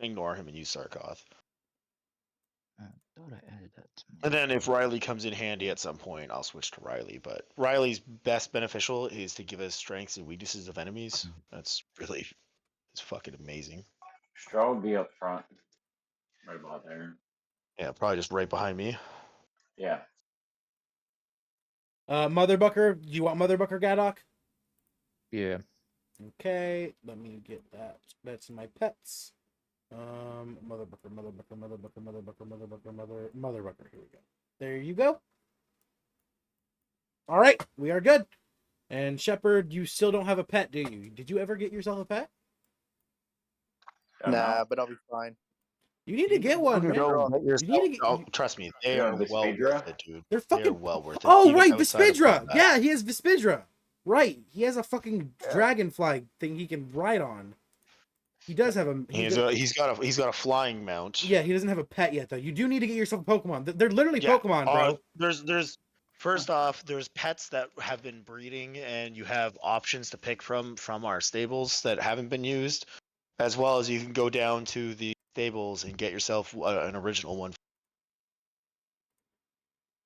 ignore him and use Sarkoth. I thought I added that to And then if Riley comes in handy at some point, I'll switch to Riley. But Riley's best beneficial is to give us strengths and weaknesses of enemies. That's really, it's fucking amazing. Straw would be up front. Right about there. Yeah, probably just right behind me. Yeah. Motherbucker. Do you want Motherbucker, Gaddock? Yeah. Okay, let me get that. That's my pets. Motherbucker. Here we go. There you go. All right, we are good. And Shepard, you still don't have a pet, do you? Did you ever get yourself a pet? Nah, but I'll be fine. You need to get one, man. You need to get. Oh, trust me, they Yeah, are well Vespidra? worth it, dude. They're They are fucking. well worth it. Oh even right, outside of Vespidra. combat. Yeah, he has Vespidra. Right, he has a fucking dragonfly thing he can ride on. He does have a. He's got a flying mount. Yeah, he doesn't have a pet yet though. You do need to get yourself a Pokemon. They're literally Pokemon, bro. There's first off, there's pets that have been breeding, and you have options to pick from our stables that haven't been used, as well as you can go down to the stables and get yourself an original one.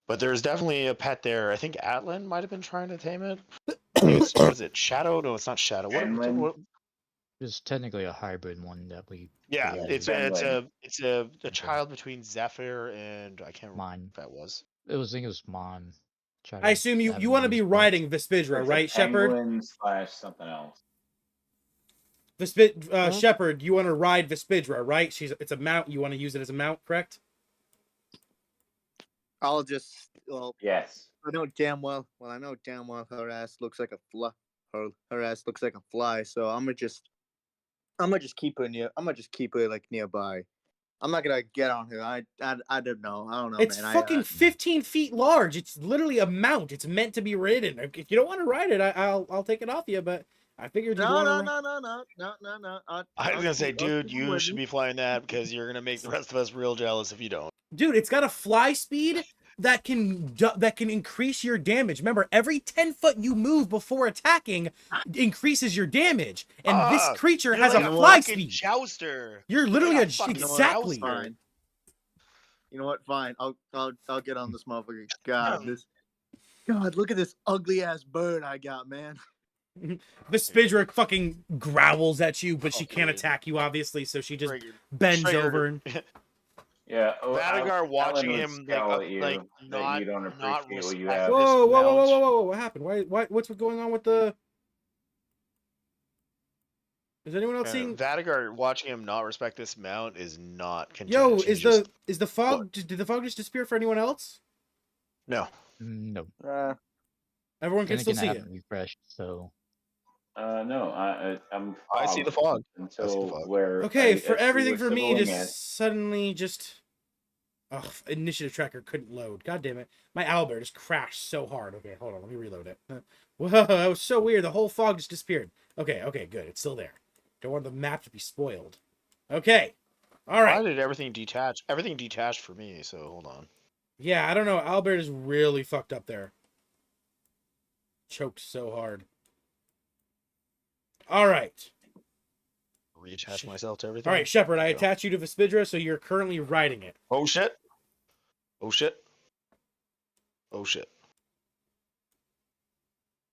But there's definitely a pet there. I think Atlan might have been trying to tame it. Was it Shadow? No, it's not Shadow. What? It's technically a hybrid one that we. Yeah, Yeah, it's a child between Zephyr and I can't remember Mine. what that was. I think it was Mon. I assume you want to be riding Vespidra, right, Shepard? Penguin / something else. Huh? Shepherd, you want to ride Vespidra, right? It's a mount. You want to use it as a mount, correct? I'll just Yes. I know damn well. Well, I know damn well her ass looks like a fly. Her ass looks like a fly. So I'm gonna just keep her near. I'm gonna just keep her like nearby. I'm not gonna get on her. I don't know. I don't know, It's man. fucking 15 feet large. It's literally a mount. It's meant to be ridden. If you don't want to ride it, I'll take it off you. But I figured you'd no, want no, to. no, no, no, no, no, no. I was gonna say, I'll dude, keep her you with should me. be flying that because you're gonna make the rest of us real jealous if you don't. Dude, it's got a fly speed that can increase your damage. Remember, every 10 foot you move before attacking increases your damage. And this creature You're has like a a fly fucking speed. jouster. You're You're literally like a fucking exactly. jouster. Fine. You know what? Fine. I'll get on this motherfucker. God, look at this ugly ass bird I got, man. Vespidra fucking growls at you, but she can't Fucking attack you, obviously, so she just friggin- bends Triggered. over and Yeah. Vadagar watching Alan would him scowl at you like that you don't not appreciate what you respect have. this whoa, whoa, whoa, whoa, mount. whoa, whoa, what happened? What's going on with the? Is anyone else seeing? Vadagar watching him not respect this mount is not content. Yo, She's is the fog? Did the fog just disappear for anyone else? no. No. Everyone can Then still again, see I it. haven't refreshed, so No, I'm. I see the fog. I see the until fog. where. Okay, I for see everything where for me, Sybil just is. suddenly just. Oh, initiative tracker couldn't load. God damn it. My Albert just crashed so hard. Okay, hold on. Let me reload it. Whoa, that was so weird. The whole fog just disappeared. Okay, good. It's still there. Don't want the map to be spoiled. Okay. All Why right. did everything detach? Everything detached for me, so hold on. Yeah, I don't know. Albert is really fucked up there. Choked so hard. All right. Reattach myself to everything. All right, Shepard, I There you go. attach you to Vespidra, so you're currently riding it. Oh shit. Oh shit. Oh shit.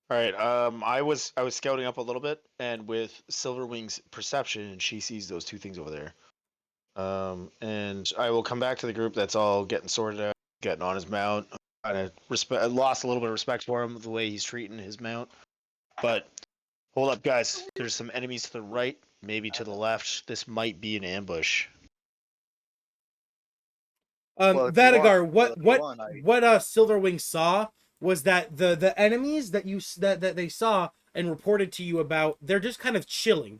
All right. I was scouting up a little bit, and with Silverwing's perception, she sees those two things over there. And I will come back to the group that's all getting sorted out, getting on his mount. I lost a little bit of respect for him, the way he's treating his mount. But hold up, guys. There's some enemies to the right, maybe to the left. This might be an ambush. Well, if you Vadagar, want- what Silverwing saw was that the enemies that that they saw and reported to you about, they're just kind of chilling.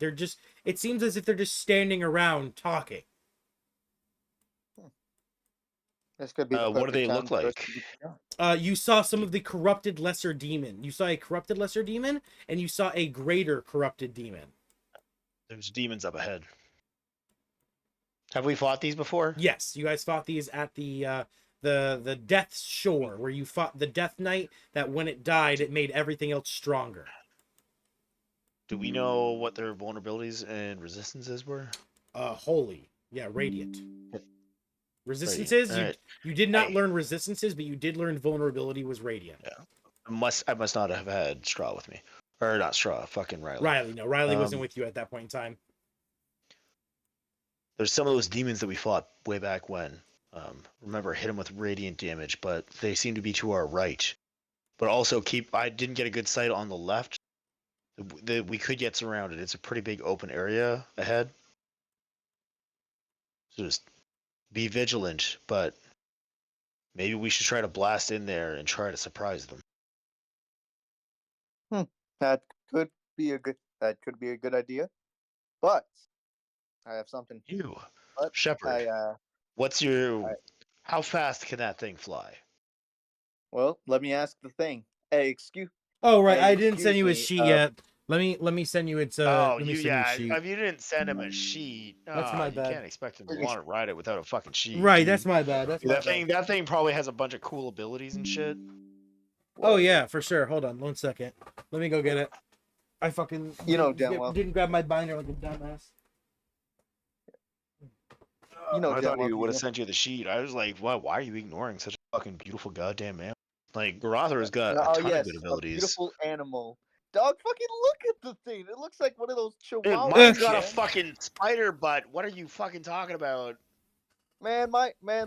It seems as if they're just standing around talking. This could be. What do they look like? You saw some of the corrupted lesser demon. You saw a corrupted lesser demon, and you saw a greater corrupted demon. There's demons up ahead. Have we fought these before? Yes, you guys fought these at the Death's Shore, where you fought the Death Knight. That when it died, it made everything else stronger. Do we know what their vulnerabilities and resistances were? Holy, yeah, radiant. Resistances, Radiant. All right. you did not Hey. learn resistances, but you did learn vulnerability was radiant. Yeah. I must not have had Straw with me. Or not Straw, fucking Riley. Riley wasn't with you at that point in time. There's some of those demons that we fought way back when. Remember, hit them with radiant damage, but they seem to be to our right. But also I didn't get a good sight on the left. We could get surrounded. It's a pretty big open area ahead. So just be vigilant, but maybe we should try to blast in there and try to surprise them. That could be a good idea. But I have something. But Shepard, what's your... How fast can that thing fly? Well, let me ask the thing. Hey, excuse. Oh right, Hey, I didn't send you a excuse me, sheet yet. Let me send you its. Oh, let me send you a sheet. if you didn't send him a sheet, That's my you bad. can't expect him to want to ride it without a fucking sheet. Right, dude. that's my bad. That thing probably has a bunch of cool abilities and shit. Oh yeah, for sure. Hold on, 1 second. Let me go get it. I fucking didn't grab my binder like a dumbass. You know, I damn thought well he would have you- sent you the sheet. I was like, why are you ignoring such a fucking beautiful goddamn man? Like, Garothar's got a ton of good a abilities. beautiful animal. Dog, fucking look at the thing. It looks like one of those Dude, chihuahuas. mine's got a man. fucking spider butt. What are you fucking talking about? Man,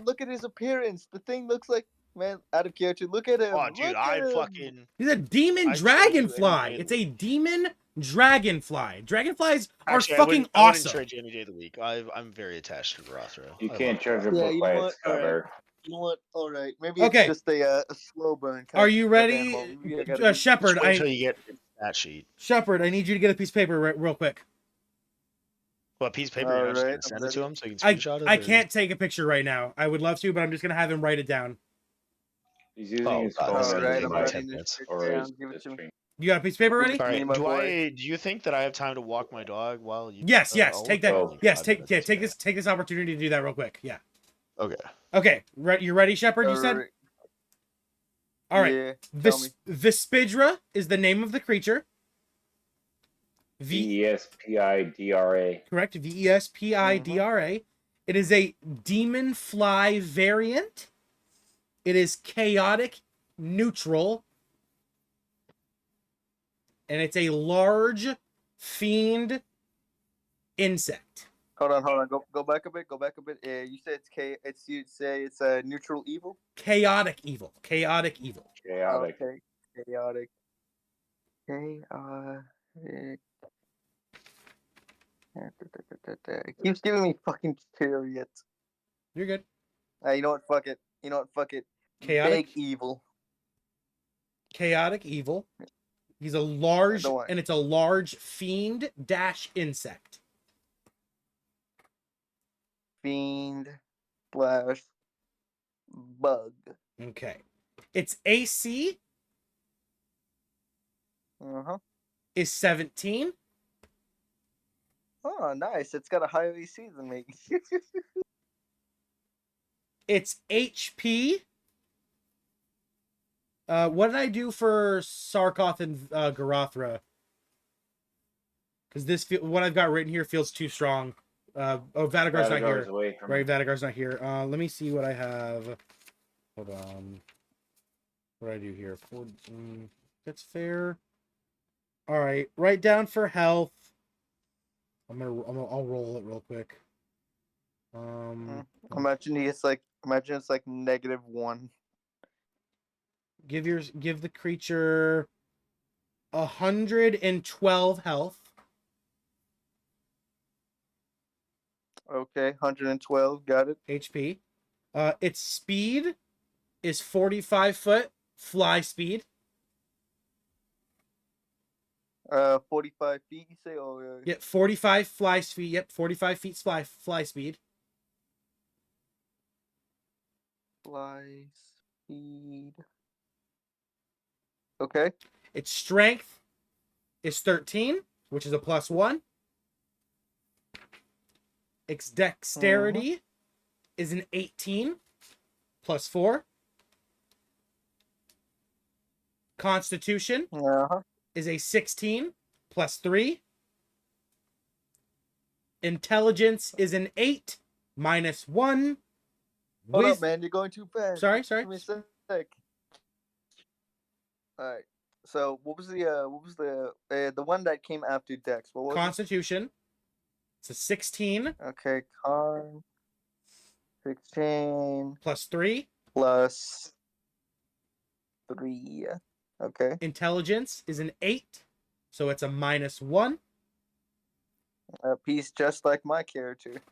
look at his appearance. The thing looks like, man, out of character. Look at him. Oh, dude, Look at him. He's a demon I'd show you dragonfly. in- It's a demon dragonfly. Dragonflies are Actually, fucking I wouldn't awesome. trade you any day of the week. I'm very attached to Rothro. You I can't love judge a Rothro. Yeah, book you by know its what? All right. cover. You know what? All right. Maybe it's Okay. just a slow burn. Are you ready, Shepard? Just wait until you get that sheet. Shepard, I need you to get a piece of paper real quick. What piece of paper? You're not just Alright, gonna I'm send it to ready. him so you can screenshot it? I or- can't take a picture right now. I would love to, but I'm just gonna have him write it down. He's using Oh, his God, phone this is as gonna Alright, a take I'm like mic 10 writing this minutes. shit or his, down. Give it his to me. stream. You got a piece of paper ready? Give All me right. my boy. Do you think that I have time to walk my dog while you? Yes, yes. I'll Take look that. at it in Yes, 5 take minutes, okay. this opportunity to do that real quick. Yeah. Okay. Okay. You ready, Shepard? You said. Alright. All right. Yeah, tell me. Vespidra is the name of the creature. Vespidra. Correct. Vespidra. It is a demon fly variant. It is chaotic neutral. And it's a large fiend insect. Hold on. Go back a bit. You said it's you say it's a neutral evil. Chaotic evil. Chaotic. Okay. Chaotic. It keeps giving me fucking chariots. You're good. You know what? Fuck it. Chaotic. Big evil. Chaotic evil. He's a large, Don't worry. and it's a large fiend dash insect. Fiend slash bug. Okay. Its AC is 17. Oh, nice. It's got a higher AC than me. Its HP. What did I do for Sarkoth and Garathra? Because what I've got written here feels too strong. Vadagar's not here. Away from Right, Vadagar's not here. Let me see what I have. Hold on. What do I do here? That's fair. All right, write down for health. I'll roll it real quick. Imagine it's like -1. Give the creature 112 health. Okay, 112. Got it. HP. Its speed is 45 foot fly speed. 45 feet. You say? Oh, Yep, 45 fly speed. Yep, 45 feet fly speed. Fly speed. Okay. Its strength is 13, which is a +1. Its dexterity is an 18, +4. Constitution is a 16, +3. Intelligence is an 8, -1. Hold up, man. You're going too fast. Sorry. Give me a sec. All right. So what was the one that came after Dex? What was Constitution. It's a 16. Okay, con 16 +3. plus 3. Okay. Intelligence is an 8, so it's a -1. A piece just like my character.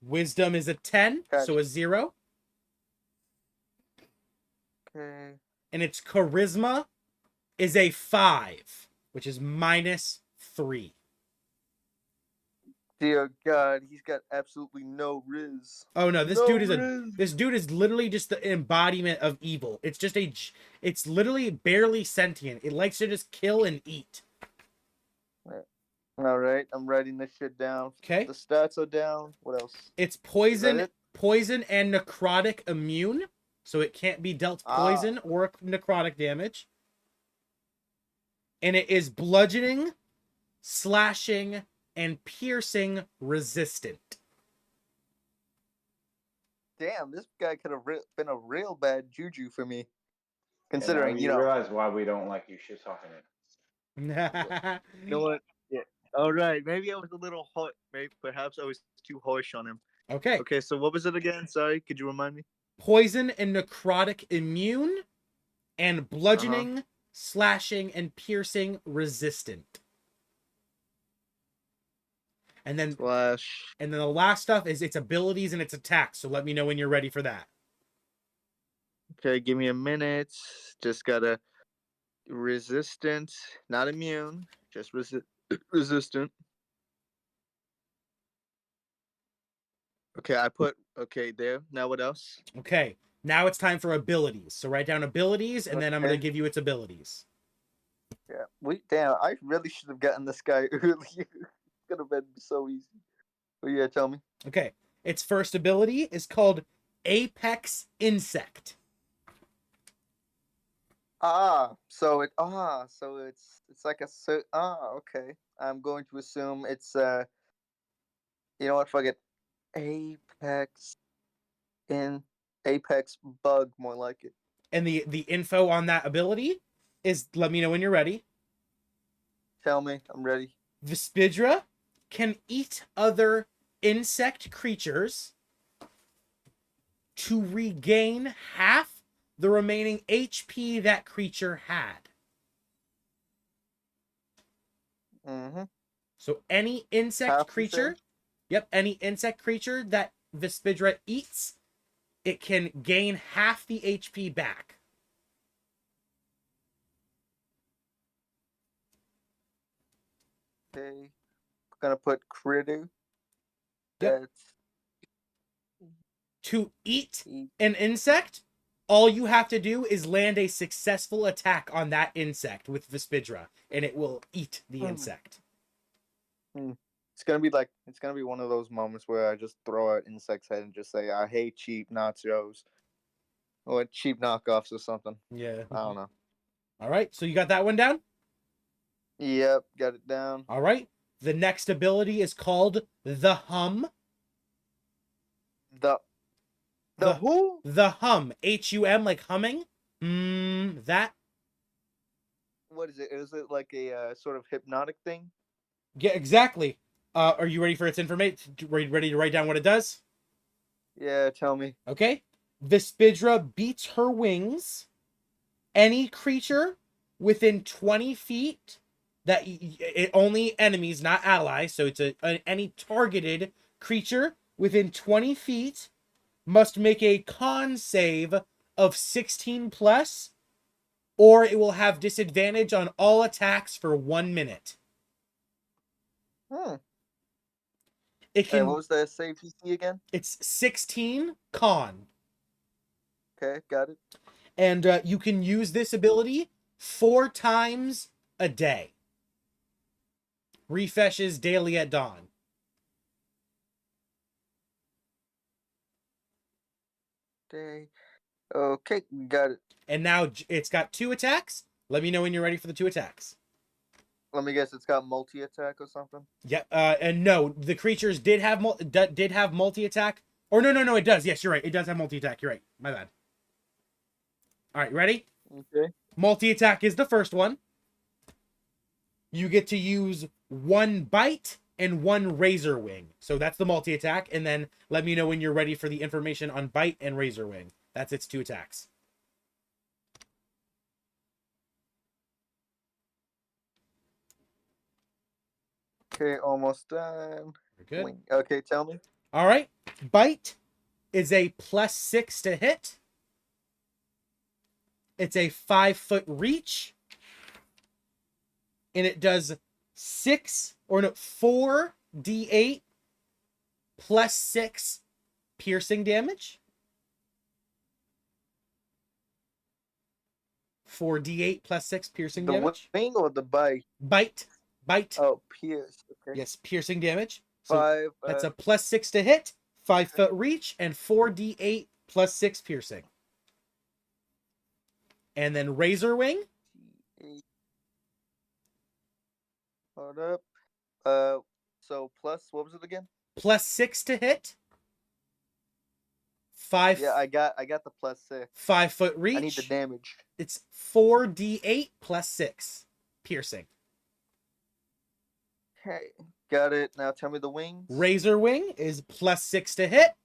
Wisdom is a 10, so a 0. Okay. And its charisma is a 5, which is -3. Dear God, he's got absolutely no riz. Oh no, this No dude riz. this dude is literally just the embodiment of evil. It's just it's literally barely sentient. It likes to just kill and eat. All right, I'm writing this shit down. Okay. The stats are down. What else? It's poison, it? poison and necrotic immune, so it can't be dealt poison or necrotic damage. And it is bludgeoning, slashing, and piercing resistant. Damn, this guy could have been a real bad juju for me. And Considering, now you know. realize why we don't like you shit talking it. You know what? Yeah. All right. Maybe I was a little hot. Maybe perhaps I was too harsh on him. Okay. Okay. So what was it again? Sorry. Could you remind me? Poison and necrotic immune, and bludgeoning, slashing, and piercing resistant. And then Slash. and then the last stuff is its abilities and its attacks. So let me know when you're ready for that. Okay, give me a minute. Just gotta resistant, not immune, just resistant. Okay, I put okay there. Now what else? Okay. Now it's time for abilities. So write down abilities, and then I'm going to Okay. give you its abilities. Yeah. Damn, I really should have gotten this guy earlier. Could have been so easy. But yeah, tell me. Okay. Its first ability is called Apex Insect. So it's like okay. I'm going to assume it's you know what, fuck it. Apex in Apex bug, more like it. And the info on that ability is, let me know when you're ready. Tell me, I'm ready. Vespidra can eat other insect creatures to regain half the remaining HP that creature had. Mm-hmm. So any insect Half, you creature, any insect creature that Vespidra eats, it can gain half the HP back. Okay. Gonna put critter. Yep. That's To eat an insect, all you have to do is land a successful attack on that insect with Vespidra, and it will eat the insect. It's gonna be one of those moments where I just throw out insect's head and just say, I hate cheap nachos. Or cheap knockoffs or something. Yeah. I don't know. All right, so you got that one down? Yep, got it down. All right. The next ability is called the Hum. The who? The Hum. Hum, like humming. That. What is it? Is it like a sort of hypnotic thing? Yeah, exactly. Are you ready for its information? Ready to write down what it does? Yeah, tell me. Okay. Vespidra beats her wings. Any creature within 20 feet only enemies, not allies. So it's any targeted creature within 20 feet must make a con save of 16 plus, or it will have disadvantage on all attacks for 1 minute. It Hey, can. what was the save PC again? It's 16 con. Okay, got it. And you can use this ability 4 times a day. Refreshes daily at dawn. Day. Okay, got it. And now it's got 2 attacks. Let me know when you're ready for the 2 attacks. Let me guess, it's got multi attack or something. Yeah. And no, the creatures did have multi attack. Or no, it does. Yes, you're right. It does have multi attack. You're right. My bad. All right, ready? Okay. Multi attack is the first one. You get to use 1 bite and 1 razor wing. So that's the multi attack. And then let me know when you're ready for the information on bite and razor wing. That's its 2 attacks. Okay, almost done. Very good. Okay, tell me. All right. Bite is a +6 to hit. It's a 5-foot reach. And it does 4d8 +6 piercing damage. 4d8 +6 piercing damage. The wing or the bite? Bite. Oh, pierce. Okay. Yes, piercing damage. So 5. that's a +6 to hit, 5-foot reach, and 4d8 +6 piercing. And then razor wing. Hold up. So plus, what was it again? +6 to hit. 5. Yeah, I got the +6. 5-foot reach. I need the damage. It's 4d8 +6 piercing. Okay, got it. Now tell me the wings. Razor wing is +6 to hit.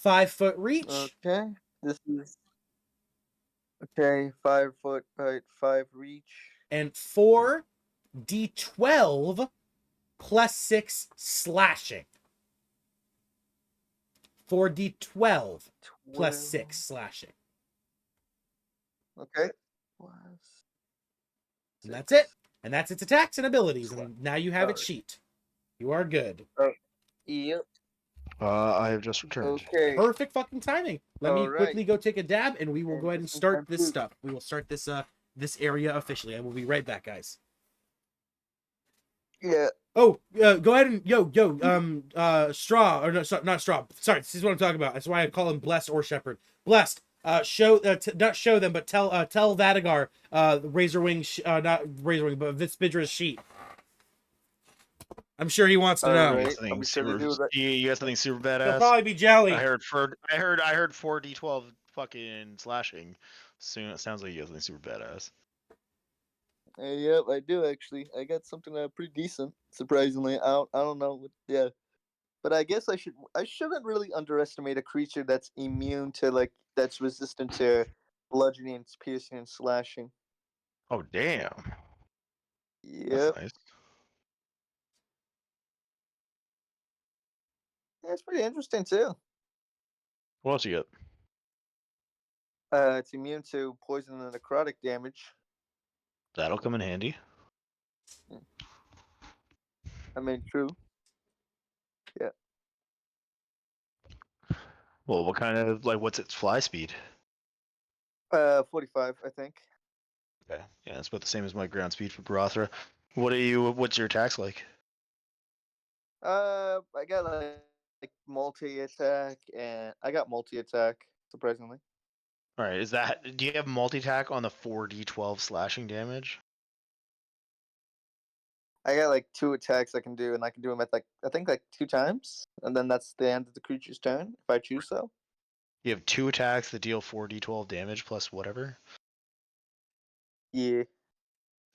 5-foot reach. Okay, this is okay. 5-foot, right? 5 reach. And 4d12 plus 6 slashing. 4d12 plus 6 slashing. Okay. And that's it. And that's its attacks and abilities. And now you have its sheet. You are good. Yep. I have just returned. Okay. Perfect fucking timing. Let me All quickly right. go take a dab, and we will And go ahead and just in start time, this too. stuff. We will start this this area officially. I will be right back, guys. Yeah. Oh, go ahead and Straw, or no, not Straw. Sorry, this is what I'm talking about. That's why I call him Blessed or Shepherd. Blessed. Show not show them, but tell Vadagar not Razorwing, but Vitspidra's sheet. I'm sure he wants to All know. right. I'll be sure to do that. You got something super He'll badass? probably be jelly. I heard 4d12 fucking slashing. Soon it sounds like you got something super badass. Yep, I do actually. I got something pretty decent, surprisingly. I don't know. Yeah. But I guess I shouldn't really underestimate a creature that's immune to that's resistant to bludgeoning, piercing, and slashing. Oh damn. Yep. That's nice. Yeah, it's pretty interesting too. What else you got? It's immune to poison and necrotic damage. That'll come in handy. I mean, true. Yeah. Well, what kind of what's its fly speed? 45, I think. Okay. Yeah, it's about the same as my ground speed for Brothra. What's your attacks like? I got like multi attack, and I got multi attack. Surprisingly. Alright, do you have multi-attack on the 4d12 slashing damage? I got like 2 attacks I can do, and I can do them at I think 2 times, and then that's the end of the creature's turn if I choose so. You have 2 attacks that deal 4d12 damage plus whatever? Yeah.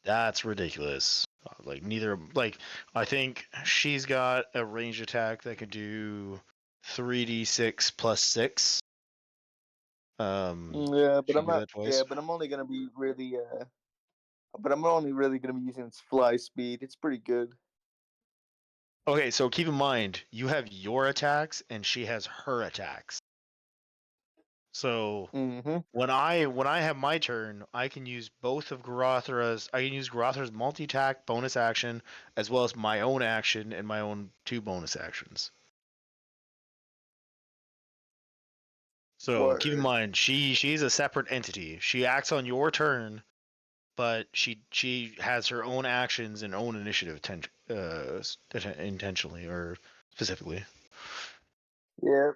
That's ridiculous. I think she's got a ranged attack that could do 3d6 plus 6. Yeah, but she can I'm do not. that twice. Yeah, but I'm only gonna be really. But I'm only really gonna be using its fly speed. It's pretty good. Okay, so keep in mind, you have your attacks and she has her attacks. So Mm-hmm. when I have my turn, I can use both of Garathra's. I can use Garathra's multi-attack bonus action as well as my own action and my own 2 bonus actions. So keep in mind, she's a separate entity. She acts on your turn, but she has her own actions and own initiative intentionally or specifically. Yeah.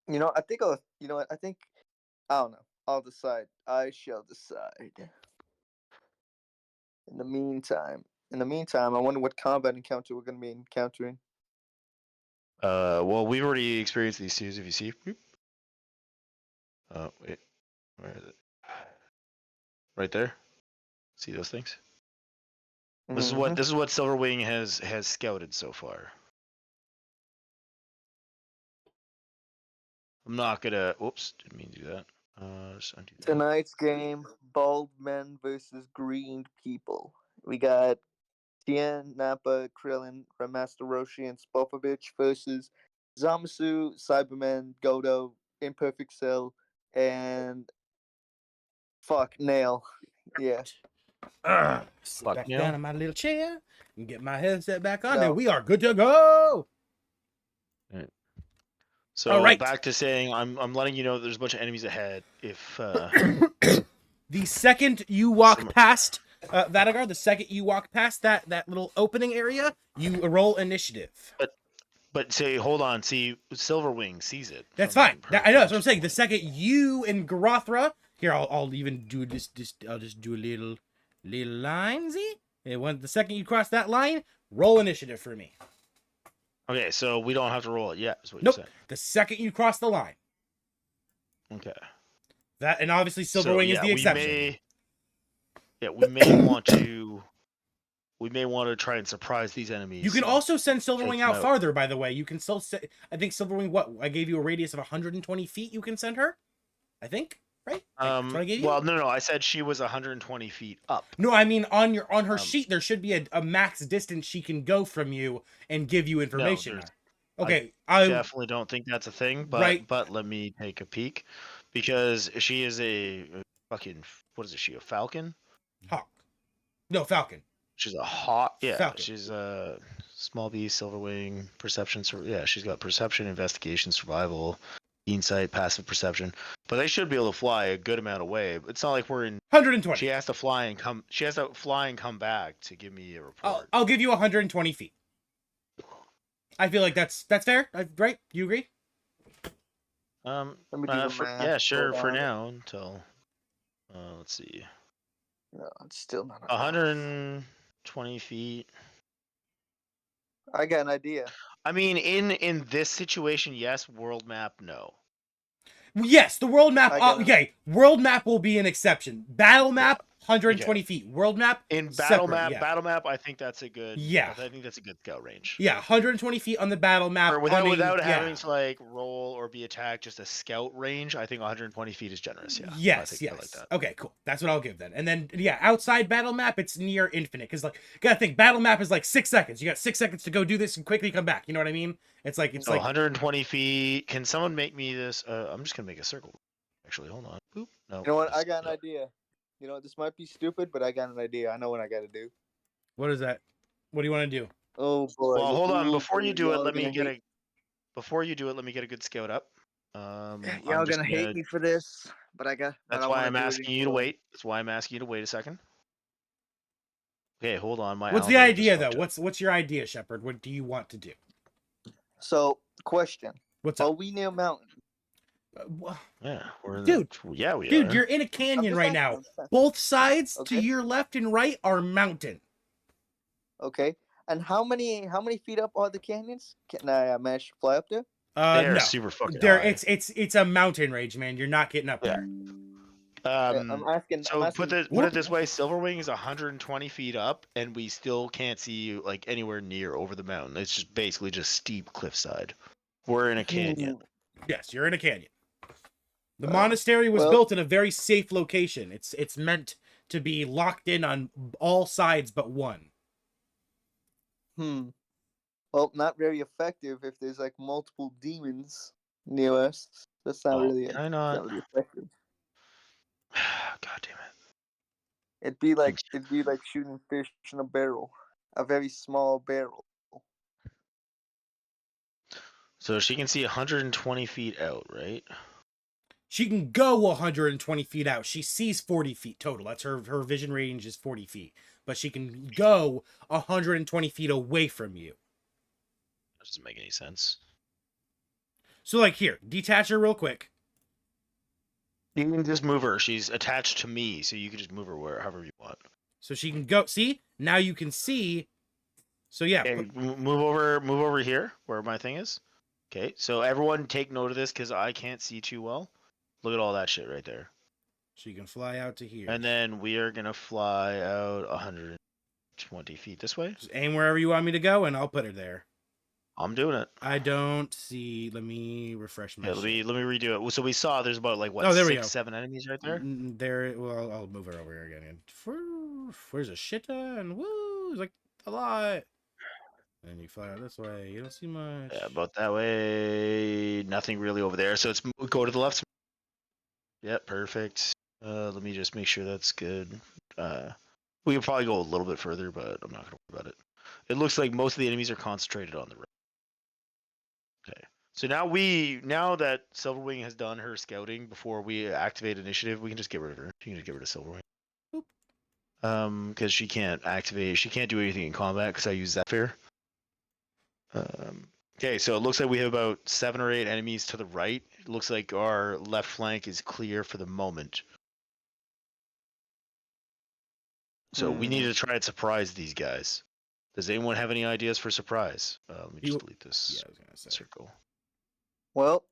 I think I'll. You know what? I think. I don't know. I'll decide. I shall decide. In the meantime, I wonder what combat encounter we're gonna be encountering. Well, we've already experienced these twos. If you see, wait, where is it? Right there. See those things? This is what Silverwing has scouted so far. I'm not gonna. Whoops, didn't mean to do that. Just undo that. Tonight's game: bald men versus green people. We got Tien, Nappa, Krillin, Grandmaster Roshi, and Spopovich versus Zamasu, Cyberman, Godo, Imperfect Cell, and Nail. Yeah. Sit Fuck back Neil. down in my little chair and get my headset back on, No. and we are good to go. So All right. back to saying, I'm letting you know there's a bunch of enemies ahead. If The second you walk past Vadagar, the second you walk past that little opening area, you roll initiative. but say, hold on, see, Silverwing sees it. That's from fine. her I know. That's what I'm vantage saying. The point. second you and Garothra, here, I'll even do this. I'll just do a little line. See, and when the second you cross that line, roll initiative for me. Okay, so we don't have to roll it yet. Is what Nope. you're saying? The second you cross the line. Okay. That, and obviously So, Silverwing is yeah, the exception. we may want to. We may want to try and surprise these enemies. You can also send take Silverwing them out farther, by the way. You can still I think Silverwing, what? I gave you a radius of 120 feet you can send her? I think, right? That's what I gave you. Well, no, I said she was 120 feet up. No, I mean on her Um, sheet there should be a max distance she can go from you and give you information. there's- Okay, I Definitely don't think that's a thing, Right. but let me take a peek, because she is a fucking, what is it? She a falcon? Hawk. No, Falcon. She's a hawk. Yeah, Falcon. she's a small bee, silver wing, perception. Yeah, she's got perception, investigation, survival, insight, passive perception. But they should be able to fly a good amount away. It's not like we're in. 120. She has to fly and come. She has to fly and come back to give me a report. I'll give you 120 feet. I feel like that's fair, right? You agree? Let me do the math. Yeah, sure. Hold For on. now, until let's see, No, it's still not. 120 feet. I got an idea. I mean, in this situation, yes. World map, no. Yes, the world map. I get it. Okay, world map will be an exception. Battle map, 120 feet. World map, In battle separate, map, yeah. battle map, I think that's a good. Yeah. I think that's a good scout range. Yeah, 120 feet on the battle map. Or without yeah. having to like roll or be attacked, just a scout range. I think 120 feet is generous. Yeah. I Yes, think yes. I like that. Okay, cool. That's what I'll give then. And then yeah, outside battle map, it's near infinite because like gotta think battle map is like 6 seconds. You got 6 seconds to go do this and quickly come back. You know what I mean? It's like So 120 feet. Can someone make me this? I'm just gonna make a circle. Actually, hold on. Boop. No. You know what? I got an idea. You know, this might be stupid, but I got an idea. I know what I got to do. What is that? What do you want to do? Oh boy. Well, hold on. Before you do it, Y'all let me gonna get hate- Before you do it, let me get a good scout up. Y'all I'm just gonna hate me for this, but I got. That's why I'm asking you to wait. That's why I'm asking you to wait a second. Okay, hold on. What's the idea though? What's your idea, Shepard? What do you want to do? So, question: What's Are up? we near mountain? Yeah, we're in Dude, yeah, we Dude, are. you're in a canyon right now. Okay. Both sides to Okay. your left and right are mountain. Okay. And how many feet up are the canyons? Can I manage to fly up there? They're No. super fucking There, high. it's a mountain range, man. You're not getting up Yeah. there. I'm asking. So I'm asking, put it this way: Silverwing is 120 feet up, and we still can't see you like anywhere near over the mountain. It's just basically just steep cliffside. We're in a canyon. Yes, you're in a canyon. The Uh, monastery was well- built in a very safe location. It's meant to be locked in on all sides but one. Well, not very effective if there's like multiple demons near us. That's not really. Can I It's not? not really effective. God damn it! It'd be like shooting fish in a barrel, a very small barrel. So she can see 120 feet out, right? She can go 120 feet out. She sees 40 feet total. That's her vision range is 40 feet. But she can go 120 feet away from you. That doesn't make any sense. So like here, detach her real quick. You can just move her. She's attached to me, so you can just move her wherever you want. So she can go. See? Now you can see. So yeah. Okay, move over here where my thing is. Okay, so everyone take note of this because I can't see too well. Look at all that shit right there. She can fly out to here. And then we are gonna fly out 120 feet this way. Just aim wherever you want me to go, and I'll put her there. I'm doing it. I don't see. Let me refresh my. Yeah, let me redo it. So we saw there's about like what Oh, there we go. 6-7 enemies right there. There. Well, I'll move her over here again. And where's a shit ton? Woo! It's like a lot. And you fly out this way. You don't see much. Yeah, about that way. Nothing really over there. So it's go to the left. Yep, perfect. Let me just make sure that's good. We could probably go a little bit further, but I'm not gonna worry about it. It looks like most of the enemies are concentrated on the right. Okay. So now that Silverwing has done her scouting before we activate initiative, we can just get rid of her. You can just get rid of Silverwing. Boop. Because she can't do anything in combat because I use Zephyr. Okay, so it looks like we have about 7 or 8 enemies to the right. It looks like our left flank is clear for the moment. So we need to try and surprise these guys. Does anyone have any ideas for surprise? Let me just delete this Yeah, I was gonna say. circle. Well,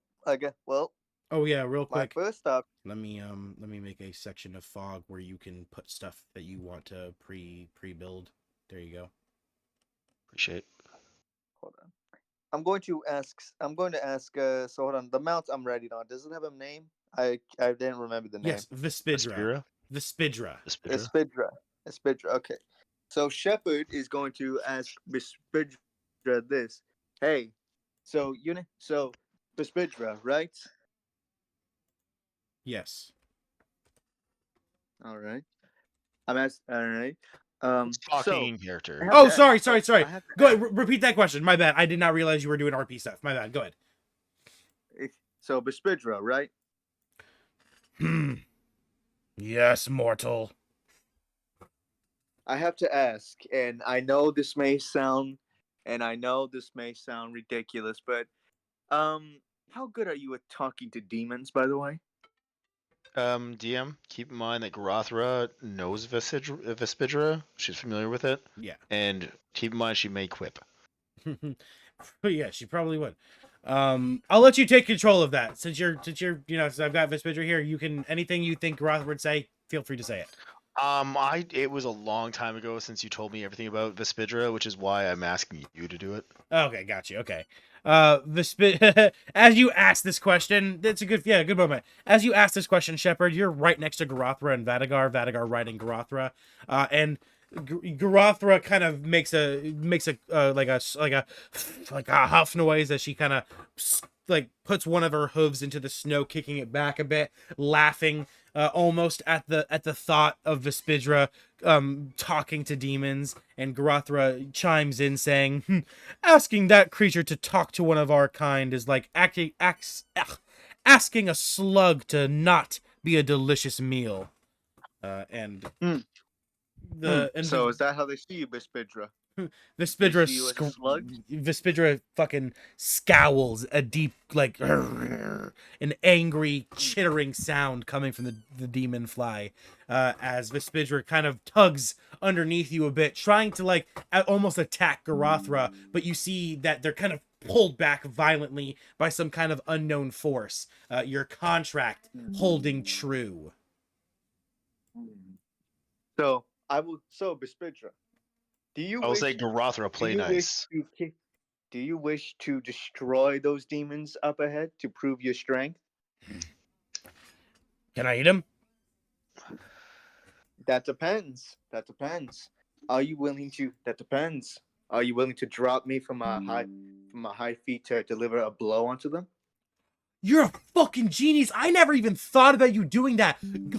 Oh yeah, real my quick. first stop. Let me make a section of fog where you can put stuff that you want to pre-build. There you go. Appreciate. Hold on. I'm going to ask. I'm going to ask. So hold on. The mount I'm riding on, does it have a name? I didn't remember the name. Yes, Vespidra. Vespidra? Vespidra. Vespidra? Espidra. Espidra. Okay. So Shepard is going to ask Espidra this. Hey, so Espidra, right? Yes. All right. I'm asked. All right. It's talking in I character. have Oh, to sorry. I have to Go ahead, ask. repeat that question. My bad. I did not realize you were doing RP stuff. My bad. Go ahead. So Espidra, right? Hmm. Yes, mortal. I have to ask, and I know this may sound ridiculous, but how good are you at talking to demons, by the way? DM, keep in mind that Garathra knows Vespidra. She's familiar with it. Yeah. And keep in mind she may quip. But yeah, she probably would. I'll let you take control of that since you're since I've got Vespidra here. You can anything you think Groth would say, feel free to say it. It was a long time ago since you told me everything about Vespidra, which is why I'm asking you to do it. Okay, got you. Okay. As you ask this question, it's a good moment. As you ask this question, Shepard, you're right next to Garathra and Vadagar. Vadagar riding Garathra, and Garathra kind of makes a like a huff noise as she kind of like puts one of her hooves into the snow, kicking it back a bit, laughing almost at the thought of Vespidra talking to demons. And Garathra chimes in saying, asking that creature to talk to one of our kind is like asking a slug to not be a delicious meal. And So is that how they see you, Espidra? Vespidra see you as a slug? Vespidra fucking scowls, a deep like an angry chittering sound coming from the demon fly, as Vespidra kind of tugs underneath you a bit, trying to like almost attack Garathra, but you see that they're kind of pulled back violently by some kind of unknown force. Your contract holding true. So I will. So Bespidra, do you I will wish? say Garathra, Do play you nice. wish to? Do you wish to destroy those demons up ahead to prove your strength? Can I eat him? That depends. That depends. Are you willing to? That depends. Are you willing to drop me from a high feet to deliver a blow onto them? You're a fucking genius. I never even thought about you doing that.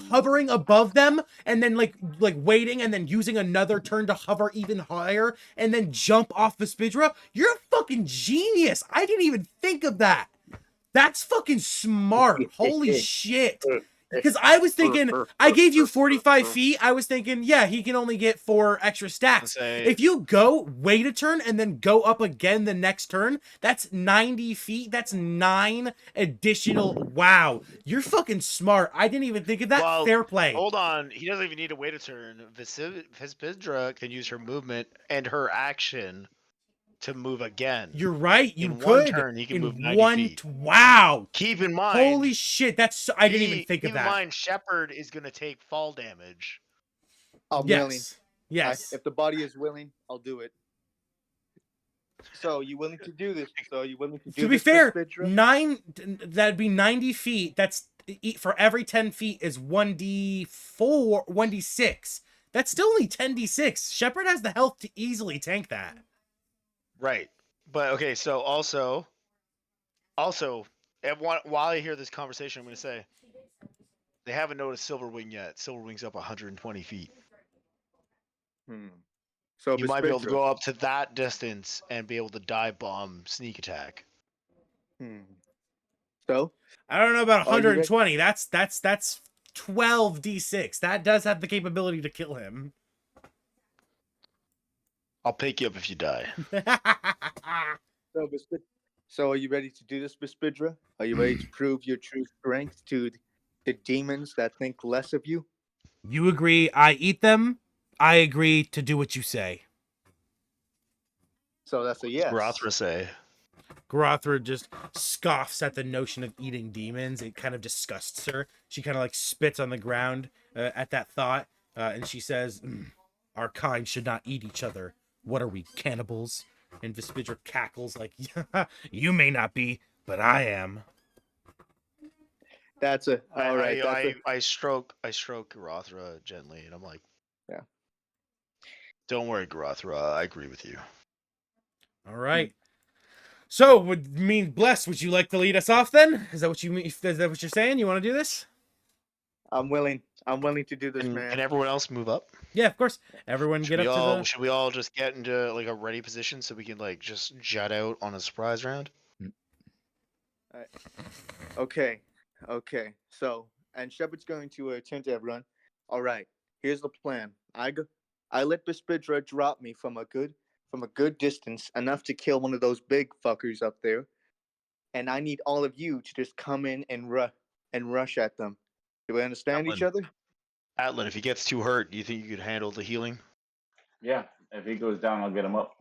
Hovering above them and then like waiting and then using another turn to hover even higher and then jump off Vespidra. You're a fucking genius. I didn't even think of that. That's fucking smart. Holy shit. Because I was thinking, I gave you 45 feet. I was thinking, yeah, he can only get 4 extra stacks. If you go, wait a turn, and then go up again the next turn, that's 90 feet. That's 9 additional. Wow. You're fucking smart. I didn't even think of that. Well, Fair play. Hold on. He doesn't even need to wait a turn. Vespidra can use her movement and her action to move again. You're right. You in could. one turn, he can in move 90 one feet. Wow. Keep in mind. Holy shit. That's. I didn't even think of that. Keep in mind, Shepard is going to take fall damage. I'm yes. willing. Yes. If the body is willing, I'll do it. So you willing to do this? So you willing to do this? To be fair, Vespidra? that'd be 90 feet. That's for every 10 feet is 1d4, 1d6. That's still only 10d6. Shepard has the health to easily tank that. Right. But okay, so also, while I hear this conversation, I'm going to say they haven't noticed Silverwing yet. Silverwing's up 120 feet. So You might be able to go up to that distance and be able to dive bomb sneak attack. So I don't know about 120. That's 12d6. That does have the capability to kill him. I'll pick you up if you die. So are you ready to do this, Vespidra? Are you ready to prove your true strength to the demons that think less of you? You agree, I eat them. I agree to do what you say. So that's a yes. Garathra say. Garathra just scoffs at the notion of eating demons. It kind of disgusts her. She kind of like spits on the ground at that thought. And she says, our kind should not eat each other. What are we, cannibals? And Vespidra cackles like, "You may not be, but I am." That's a all right. I stroke Garothra gently, and I'm like, Yeah. Don't worry, Garothra. I agree with you. All right. So, Bless, would you like to lead us off then? Is that what you mean? Is that what you're saying? You want to do this? I'm willing to do this, Can man. everyone else move up? Yeah, of course. Everyone get up to the. Should we all just get into like a ready position so we can like just jut out on a surprise round? Okay. So, and Shepard's going to turn to everyone. All right. Here's the plan. I let Vespidra drop me from a good distance, enough to kill one of those big fuckers up there. And I need all of you to just come in and rush at them. Do we understand each other? Atlan, if he gets too hurt, do you think you could handle the healing? Yeah, if he goes down, I'll get him up.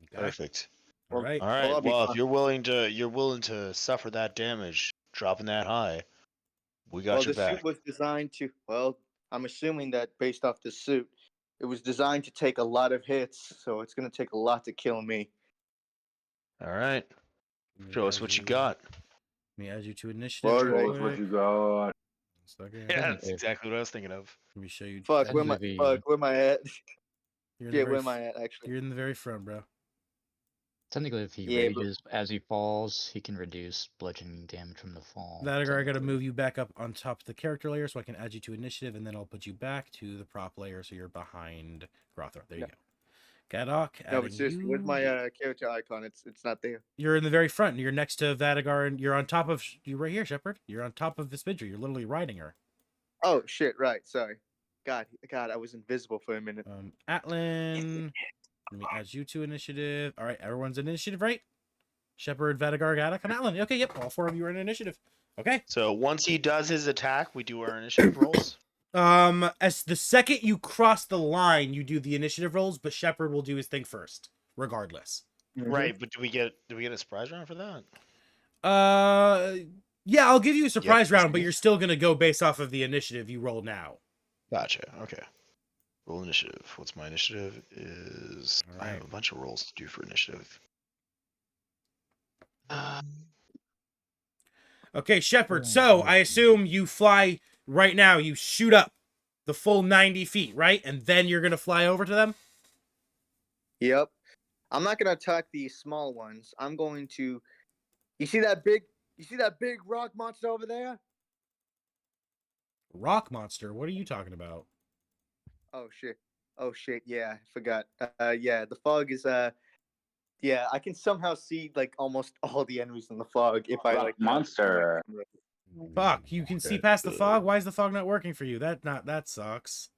Okay. Perfect. All right. All right. I'll be Well, if fine. you're willing to suffer that damage, dropping that high, we got Well, your the back. suit was designed to. Well, I'm assuming that based off the suit, it was designed to take a lot of hits, so it's going to take a lot to kill me. All right. Let me Show us add what you you- got. Let me add you to initiative. All real right. Show us what quick. you got. Second. Yeah, Doesn't that's it- exactly what I was thinking of. Let me show you. Fuck, Depends if he- where am I at? You're in the Yeah, very where am I at actually? You're in the very front, bro. Technically, if he Yeah, but- rages as he falls, he can reduce bludgeoning damage from the fall. Vadagar, I gotta technically. move you back up on top of the character layer so I can add you to initiative, and then I'll put you back to the prop layer so you're behind Grothar. There you go. Gadok, No, adding but seriously, you. where's my character icon? It's not there. You're in the very front. You're next to Vadagar, and you're on top of. You're right here, Shepard. You're on top of Vespidra. You're literally riding her. Oh shit! Right, sorry. God, I was invisible for a minute. Atlan. Let me add you to initiative. All right, everyone's in initiative, right? Shepard, Vadagar, Gadok, and Atlan. Okay, yep, all 4 of you are in initiative. Okay. So once he does his attack, we do our initiative rolls. As the second you cross the line, you do the initiative rolls, but Shepard will do his thing first, regardless. Right, but do we get a surprise round for that? Yeah, I'll give you a surprise round, but cool. you're still gonna go based off of the initiative you roll now. Gotcha. Okay. Roll initiative. What's my initiative? Is I have a bunch of rolls to do for initiative. Okay, Shepard. So I assume you fly right now. You shoot up the full 90 feet, right? And then you're gonna fly over to them. Yep. I'm not gonna attack the small ones. I'm going to. You see that big rock monster over there? Rock monster. What are you talking about? Oh shit! Yeah, I forgot. Yeah, the fog is. Yeah, I can somehow see like almost all the enemies in the fog if I Rock like. monster. Fuck, you can see past the fog. Why is the fog not working for you? That sucks.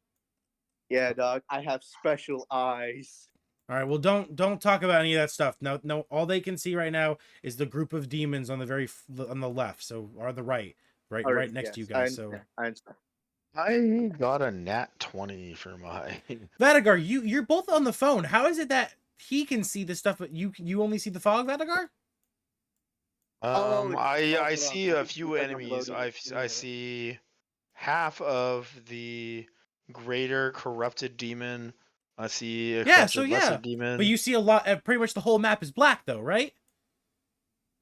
Yeah, dog. I have special eyes. All right, well, don't talk about any of that stuff. No, all they can see right now is the group of demons on the left, so or the right Alright, next to you yes, guys. So I understand. I got a nat 20 for my. Vadagar, you're both on the phone. How is it that he can see the stuff, but you only see the fog, Vadagar? I on. see I a can see few like I'm enemies. loading it. I see half of the greater corrupted demon. I see a corrupted lesser demon. But you see a lot. Pretty much the whole map is black, though, right?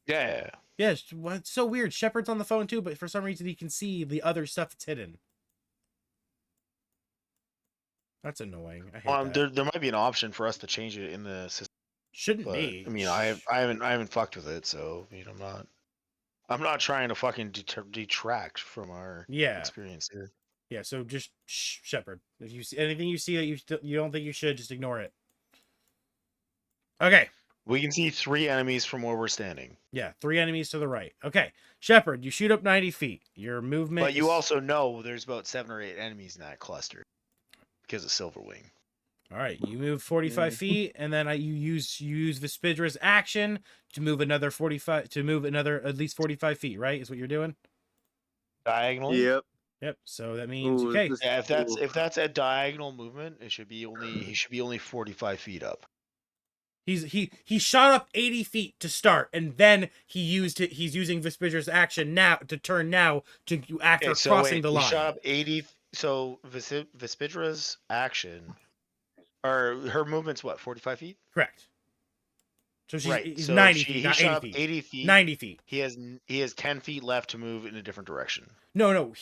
Yeah. Yeah, it's so weird. Shepard's on the phone too, but for some reason he can see the other stuff that's hidden. That's annoying. I hate that. There might be an option for us to change it in the system. Shouldn't But be. I mean, I haven't fucked with it, so I mean, I'm not trying to fucking detract from our experience here. Yeah, so just Shepard. If you see anything you see that you don't think you should, just ignore it. Okay. We can see 3 enemies from where we're standing. Yeah, 3 enemies to the right. Okay, Shepard, you shoot up 90 feet. Your movement. But you also know there's about 7 or 8 enemies in that cluster because of Silverwing. All right, you move 45 feet, and then you use Vespidra's action to move another 45 to move another at least 45 feet. Right, is what you're doing. Diagonally. Yep. So that means Ooh, okay. Yeah, if that's a diagonal movement, he should be only 45 feet up. He shot up 80 feet to start, and then he's using Vespidra's action now to turn now to after crossing the line. He shot up 80. So Vespidra's action, or her movement's what, 45 feet? Correct. So Right. he's So 90 he feet, not shot 80 up feet. 80 feet. 90 feet. He has 10 feet left to move in a different direction. No.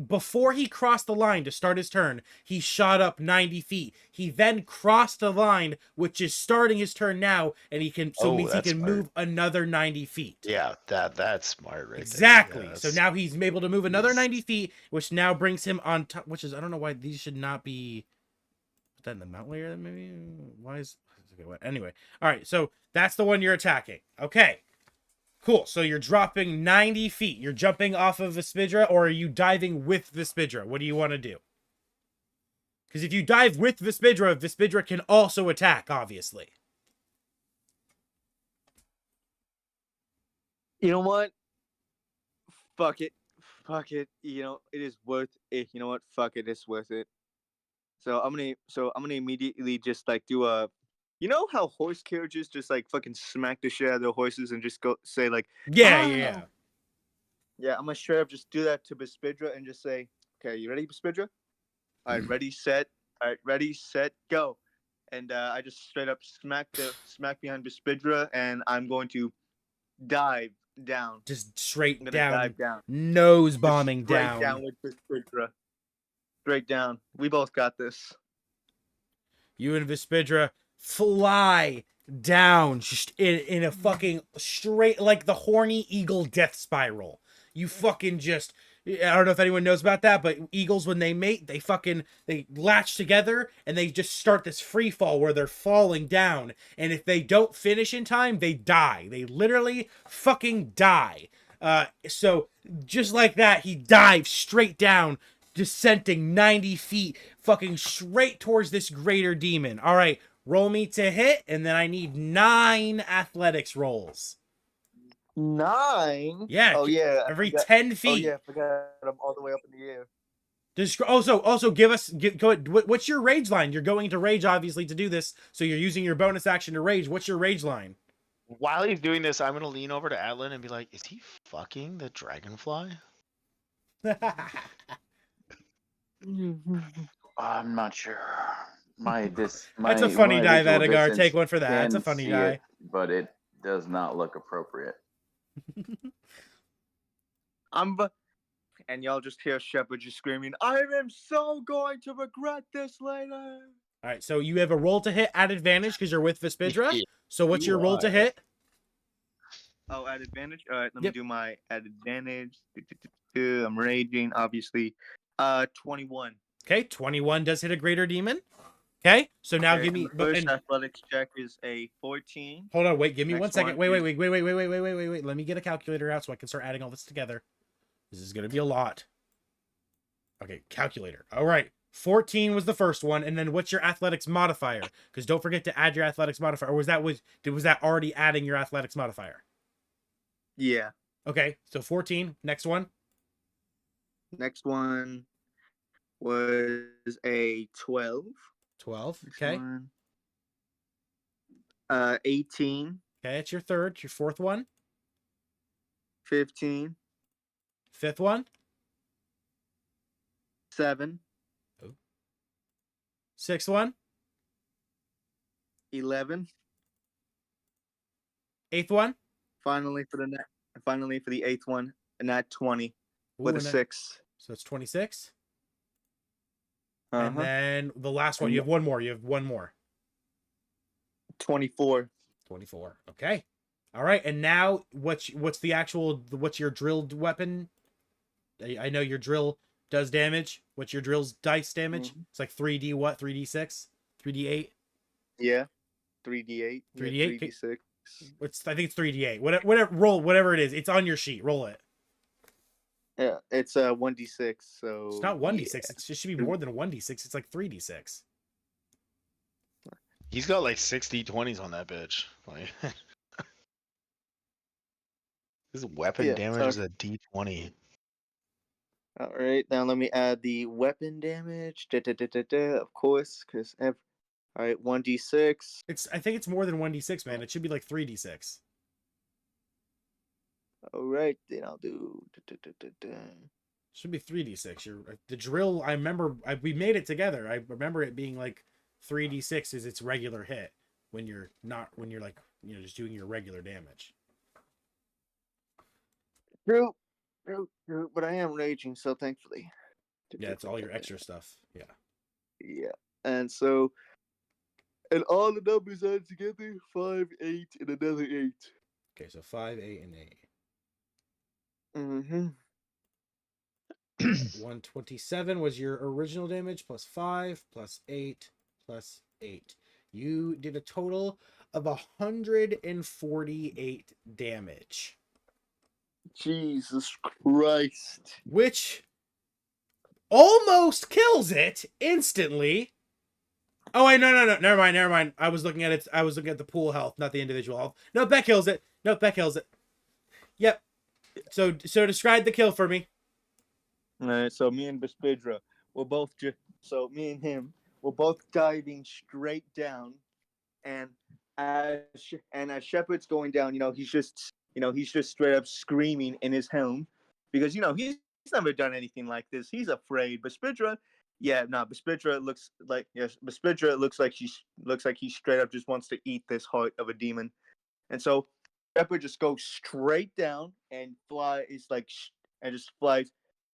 Before he crossed the line to start his turn, he shot up 90 feet. He then crossed the line, which is starting his turn now, and he can means he that's can smart. move another 90 feet. Yeah, that's smart right Exactly. there. Yeah, so now he's able to move another he's- 90 feet, which now brings him on top. Which is I don't know why these should not be. Put that in the mount layer. Maybe why is okay? What? Anyway, all right. So that's the one you're attacking. Okay. Cool. So you're dropping 90 feet. You're jumping off of Vespidra, or are you diving with Vespidra? What do you want to do? Because if you dive with Vespidra, Vespidra can also attack, obviously. You know what? Fuck it. Fuck it. You know, it is worth it. You know what? Fuck it. It's worth it. So I'm gonna immediately just like do a, you know how horse carriages just like fucking smack the shit out of their horses and just go say like, Yeah. yeah. I'm gonna straight up just do that to Bespidra and just say, okay, you ready, Bespidra? All right, ready, set. All right, ready, set, go. And I just straight up smack behind Bespidra, and I'm going to dive down. Just straight I'm gonna down. dive down. Nose bombing Straight down. down with Bespidra. Straight down. We both got this. You and Vespidra fly down just in a fucking straight, like the horny eagle death spiral. You fucking just, I don't know if anyone knows about that, but eagles, when they mate, they latch together and they just start this free fall where they're falling down. And if they don't finish in time, they die. They literally fucking die. So just like that, he dives straight down, descending 90 feet, fucking straight towards this greater demon. All right, roll me to hit, and then I need 9 athletics rolls. 9. Yeah. Oh yeah. I Every forgot- 10 Oh feet. yeah. I forgot. I'm all the way up in the air. Also give us what's your rage line? You're going to rage obviously to do this, so you're using your bonus action to rage. What's your rage line? While he's doing this, I'm gonna lean over to Atlan and be like, "Is he fucking the dragonfly?" I'm not sure. That's a funny die, Vanagar. Take one for that. That's a funny die. But it does not look appropriate. And y'all just hear Shepard just screaming, "I am so going to regret this later." All right, so you have a roll to hit at advantage because you're with Vespidra. Yeah, So what's your roll to hit? Oh, at advantage. All right, let Yep. me do my at advantage. I'm raging, obviously. 21. Okay, 21 does hit a greater demon. Okay, so now Okay, give me. and the first athletics check is a 14. Hold on, wait, give me one Next second. one Wait. Let me get a calculator out so I can start adding all this together. This is gonna be a lot. Okay, calculator. All right, 14 was the first one, and then what's your athletics modifier? Because don't forget to add your athletics modifier. Or was that already adding your athletics modifier? Yeah. Okay, so 14. Next one. Next one was a 12. 12. Next Okay. one, 18, Okay, it's your third. Your fourth one. 15, Fifth one. 7, Sixth one. 11. Eighth one. Finally for the 8th one, and that 20 with Ooh, a and 6. So it's 26. Uh-huh. And then the last one. You have one more. 24. 24. Okay. All right. And now what's your drilled weapon? I know your drill does damage. What's your drill's dice damage? It's like 3D what? 3D6? 3D8? Yeah. 3d8. 3d8? 3d6. I think it's 3D8. Whatever it is. It's on your sheet. Roll it. Yeah, it's 1d6. So It's not 1d6. yeah. It should be more than 1d6. It's like 3d6. He's got like 60 20s on that bitch. Like, his weapon damage is a D20. All right, now let me add the weapon damage. Of course, because all right, 1d6. I think it's more than 1d6, man. It should be like 3d6. All right, then I'll do. Should be 3d6. The drill. We made it together. I remember it being like 3d6 is its regular hit, when you're like just doing your regular damage. True. But I am raging, so thankfully. Yeah, it's all your extra stuff. Yeah. Yeah. And so, and all the numbers add together, 5, 8, and another 8. Okay, so 5, 8, and 8. Mm-hmm. 127 was your original damage plus 5 plus 8 plus 8. You did a total of 148 damage, Jesus Christ. which almost kills it instantly. Oh wait, no, never mind. I was looking at it. I was looking at the pool health, not the individual health. No, that kills it. Nope, that kills it. Yep. So describe the kill for me. Alright, so me and Bespidra, so me and him, we're both diving straight down, and as Shepard's going down, he's just straight up screaming in his helm, because he's never done anything like this. He's afraid. Bespidra, Bespidra looks like he straight up just wants to eat this heart of a demon, and so Shepard just goes straight down and just flies.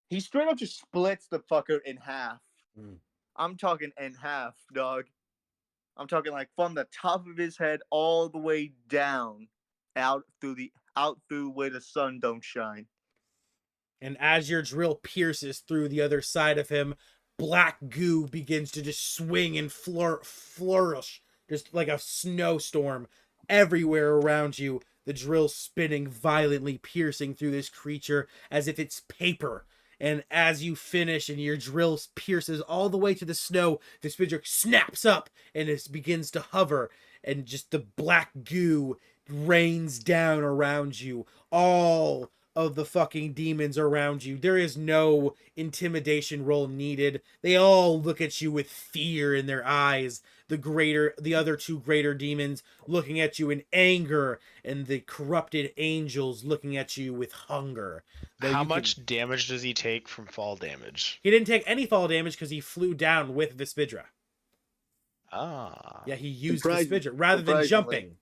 He straight up just splits the fucker in half. Mm. I'm talking in half, dog. I'm talking like from the top of his head all the way down, out through where the sun don't shine. And as your drill pierces through the other side of him, black goo begins to just swing and flourish, just like a snowstorm everywhere around you. The drill spinning violently, piercing through this creature as if it's paper. And as you finish and your drill pierces all the way to the snow, the Spidger snaps up and it begins to hover. And just the black goo rains down around you. All of the fucking demons around you. There is no intimidation roll needed. They all look at you with fear in their eyes. The other two greater demons looking at you in anger, and the corrupted angels looking at you with hunger. How much damage does he take from fall damage? He didn't take any fall damage because he flew down with Vespidra. Ah. Yeah, he used Vespidra rather than jumping.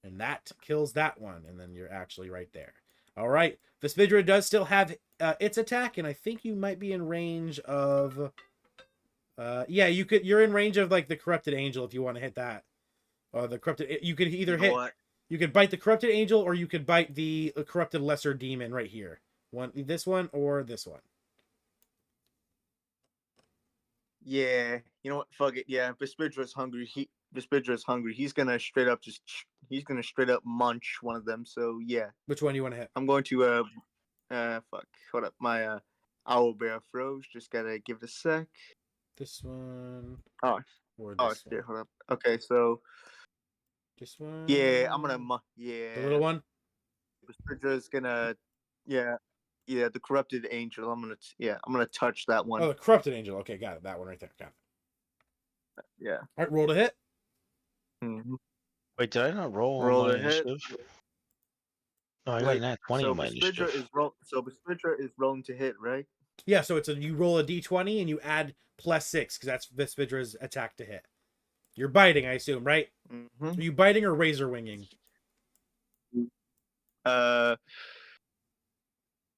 And that kills that one, and then you're actually right there. All right, Vespidra does still have its attack, and I think you might be in range of. You're in range of like the corrupted angel if you want to hit that. The corrupted. You could either hit. What? You could bite the corrupted angel, or you could bite the corrupted lesser demon right here. This one or this one. Yeah, you know what? Fuck it. Yeah, Vespidra's hungry. Vespidra's hungry. He's gonna straight up munch one of them. So yeah. Which one do you want to hit? I'm going to fuck. Hold up, my owl bear froze. Just gotta give it a sec. This one. Or this one. Hold up. Okay, so. This one. Yeah, I'm gonna. Yeah. The little one. Vespidra's gonna. Yeah. Yeah, the corrupted angel. I'm gonna touch that one. Oh, the corrupted angel. Okay, got it. That one right there. Got it. Yeah. All right, roll to hit. Mm-hmm. Wait, did I not roll Roll on to my hit. initiative? No, I got an at 20 on my initiative. So Vespidra is rolling to hit, right? Yeah, so you roll a d20 and you add +6 because that's Vespidra's attack to hit. You're biting, I assume, right? Mm-hmm. Are you biting or razor winging?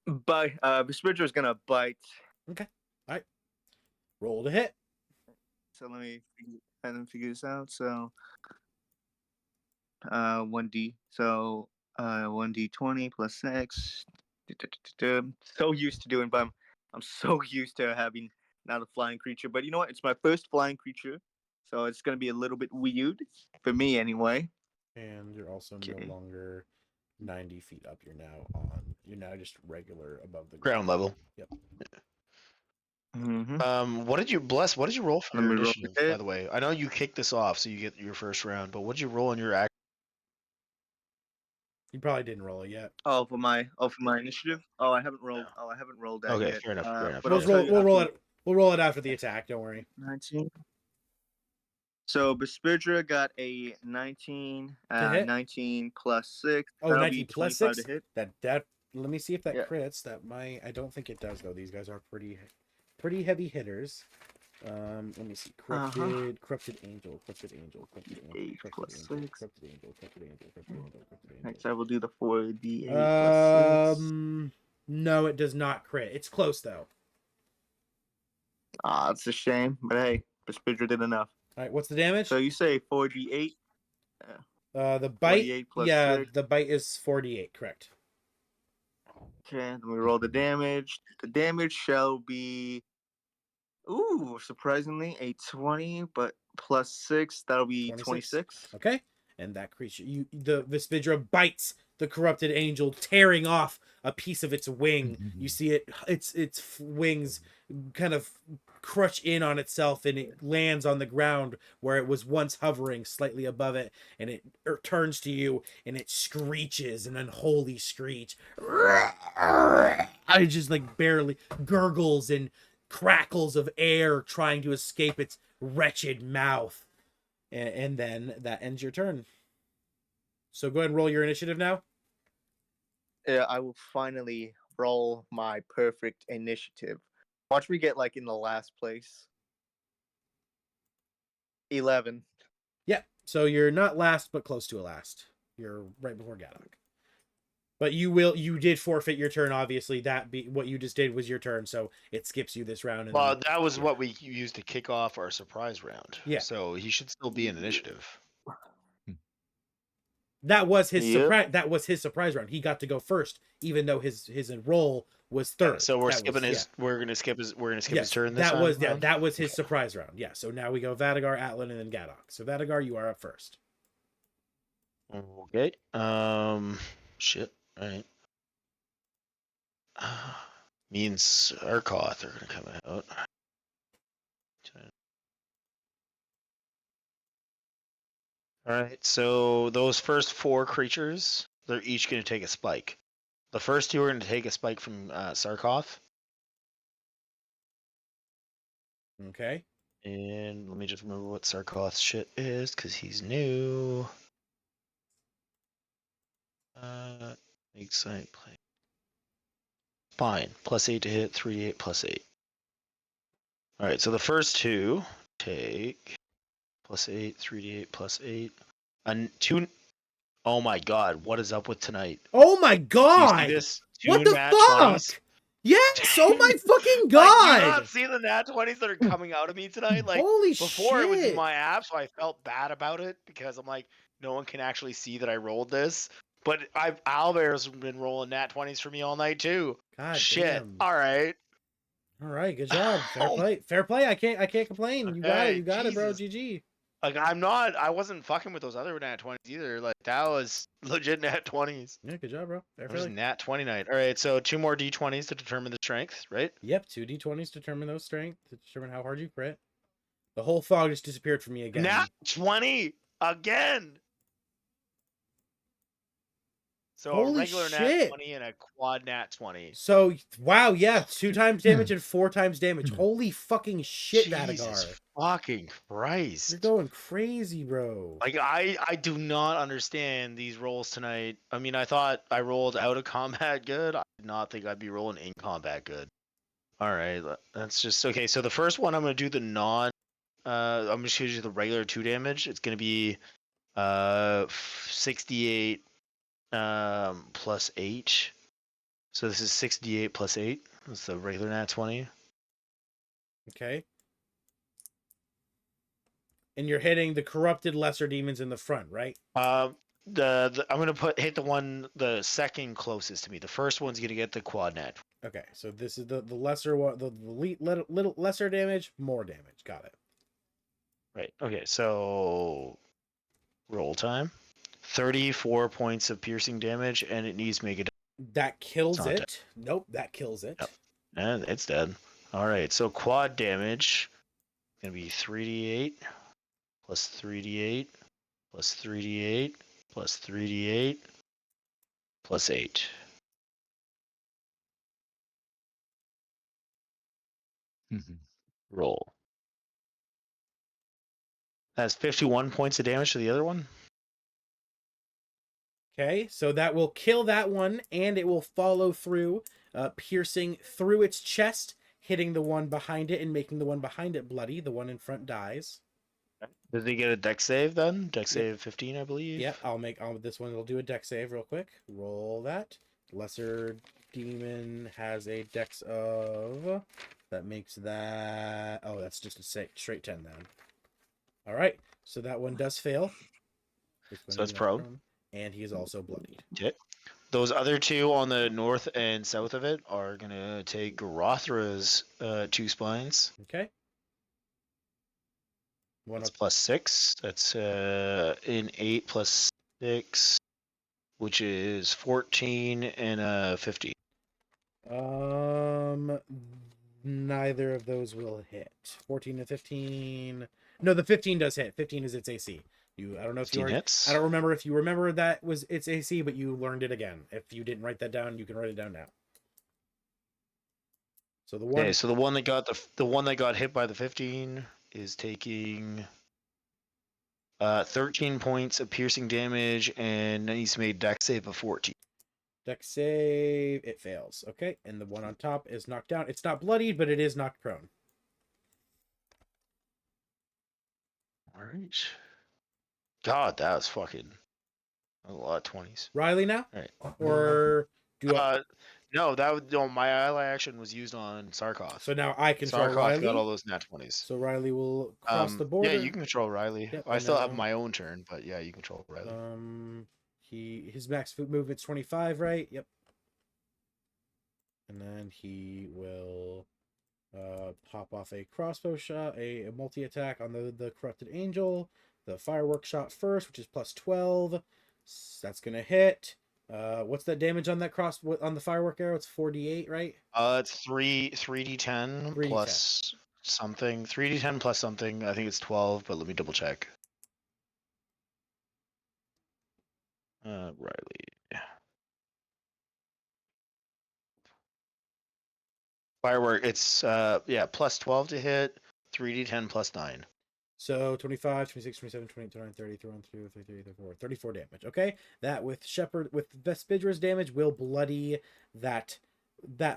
Vespidra's gonna bite. Okay. All right. Roll to hit. So let me figure this out. So 1d. So 1d20 plus 6. So used to doing, but I'm so used to having not a flying creature. But you know what? It's my first flying creature, so it's gonna be a little bit weird for me anyway. And you're also no longer 90 feet up. You're now just regular above the ground level. Yep. Mm-hmm. What did you roll for your initiative, by the way? I know you kicked this off, so you get your first round, but what did you roll on your act? You probably didn't roll it yet. Oh, for my initiative. Oh, I haven't rolled. Oh, I haven't rolled that yet. Okay, fair enough. Fair enough. But we'll roll it after the attack. Don't worry. 19. So Bespidra got a 19. 19 plus 6. Oh, 19 plus 6. To hit. That. Let me see if that crits. I don't think it does though. These guys are pretty heavy hitters. Let me see. Corrupted angel, corrupted angel, corrupted angel, D8 corrupted plus angel, 6. corrupted angel, corrupted angel, corrupted angel, corrupted angel. Next, I will do the 4d8 plus 6. No, it does not crit. It's close though. Ah, it's a shame, but hey, Bespidra did enough. All right, what's the damage? So you say 4d8? The bite. 48 plus Yeah, 6. the bite is 48. Correct. Okay, then we roll the damage. The damage shall be, ooh, surprisingly, a 20, but plus 6, that'll be 26. Okay, and that creature, the Visvidra bites the corrupted angel, tearing off a piece of its wing. You see its wings kind of crush in on itself, and it lands on the ground where it was once hovering slightly above it, and it turns to you and it screeches an unholy screech. I just like barely gurgles and crackles of air trying to escape its wretched mouth. And then that ends your turn. So go ahead and roll your initiative now. Yeah, I will finally roll my perfect initiative. Watch me get like in the last place. 11. Yeah. So you're not last, but close to a last. You're right before Gadok. But you did forfeit your turn, obviously. What you just did was your turn, so it skips you this round. And Well, that was what we used to kick off our surprise round. Yeah. So he should still be in initiative. That was his Yep. surprise. That was his surprise round. He got to go first, even though his roll was third. So we're That skipping was- his. We're gonna skip his. We're gonna skip Yes, his turn. This that was round? that was his surprise round. Yeah. So now we go Vadagar, Atlan, and then Gadok. So Vadagar, you are up first. Okay. Shit. All right. Me and Sarkoth are gonna come out. All right. So those first 4 creatures, they're each gonna take a spike. The first 2 are gonna take a spike from Sarkoth. Okay. And let me just remember what Sarkoth's shit is, because he's new. Excite play. Fine. +8 to hit, 3d8 +8. Alright, so the first 2 take +8, 3d8 +8. And 2. Oh my god, what is up with tonight? Oh my Do you god! see this? What 2 the nat fuck? 20s. Yes! Oh my fucking Like, do god! you not see the nat 20s that are coming out of me tonight? Like, Holy before it was in shit! my app, so I felt bad about it because I'm like, no one can actually see that I rolled this. But Owlbear's been rolling nat 20s for me all night too. God Shit. damn. All right. All right, good job. Fair play. Fair play. I can't complain. You got it. Okay, You got it, bro. Jesus. GG. Like, I wasn't fucking with those other nat 20s either. Like, that was legit nat 20s. Yeah, good job, bro. Fair It was play. nat 20 night. All right, so 2 more d20s to determine the strength, right? Yep, 2d20s determine those strength to determine how hard you crit. The whole fog just disappeared from me again. Nat 20 again. So a Holy regular nat shit. 20 and a quad nat 20. So wow, yeah, 2 times damage and 4 times damage. Holy fucking shit, Jesus Vadagar. fucking Christ. You're going crazy, bro. Like, I do not understand these rolls tonight. I mean, I thought I rolled out of combat good. I did not think I'd be rolling in combat good. All right, that's just okay. So the first one, I'm gonna do the I'm just gonna do the regular 2 damage. It's gonna be 68 plus 8. So this is 68 plus 8. That's the regular nat 20. Okay. And you're hitting the corrupted lesser demons in the front, right? I'm gonna hit the second closest to me. The first one's gonna get the quad nat. Okay, so this is the lesser one, the little lesser damage, more damage. Got it. Right. Okay. So roll time. 34 points of piercing damage, and it needs to make it. That kills It's not dead. it. Nope, that kills it. Yep. And it's dead. All right. So quad damage gonna be 3d8 plus 3d8 plus 3d8 plus 3d8 plus 8. Roll. That's 51 points of damage to the other one. Okay, so that will kill that one, and it will follow through, piercing through its chest, hitting the one behind it and making the one behind it bloody. The one in front dies. Does he get a dex save then? Dex save 15, I believe. Yep, this one will do a dex save real quick. Roll that. Lesser demon has a dex of, that makes that, oh, that's just a straight 10 then. All right, so that one does fail. So it's prone. And he is also bloodied. Okay. Those other two on the north and south of it are gonna take Rothra's 2 spines. Okay. That's +6. That's in 8 plus 6, which is 14 and 15. Neither of those will hit. 14 and 15. No, the 15 does hit. 15 is its AC. I don't know if you hits. I don't remember if you remember that was its AC, but you learned it again. If you didn't write that down, you can write it down now. So the one. Okay, so the one that got hit by the 15 is taking 13 points of piercing damage, and he's made dex save of 14. Dex save, it fails. Okay, and the one on top is knocked down. It's not bloodied, but it is knocked prone. All right. God, that was fucking a lot of 20s. Riley now? All right. Or do no, my ally action was used on Sarkoth. So now I control Sarkoth Riley. got all those nat 20s. So Riley will cross the border. Yeah, you can control Riley. Yep, I still have my own turn, but yeah, you control Riley. His max movement's 25, right? Yep. And then he will pop off a crossbow shot, a multi-attack on the corrupted angel. The firework shot first, which is +12. That's gonna hit. What's that damage on that on the firework arrow? It's 4d8, right? It's 3d10 plus something. 3d10 plus something. I think it's 12, but let me double check. Riley. Firework, it's plus 12 to hit, 3d10 plus 9. So 25, 26, 27, 28, 29, 30, 31, 32, 33, 34, 34 damage. Okay, that with Vespidra's damage will bloody that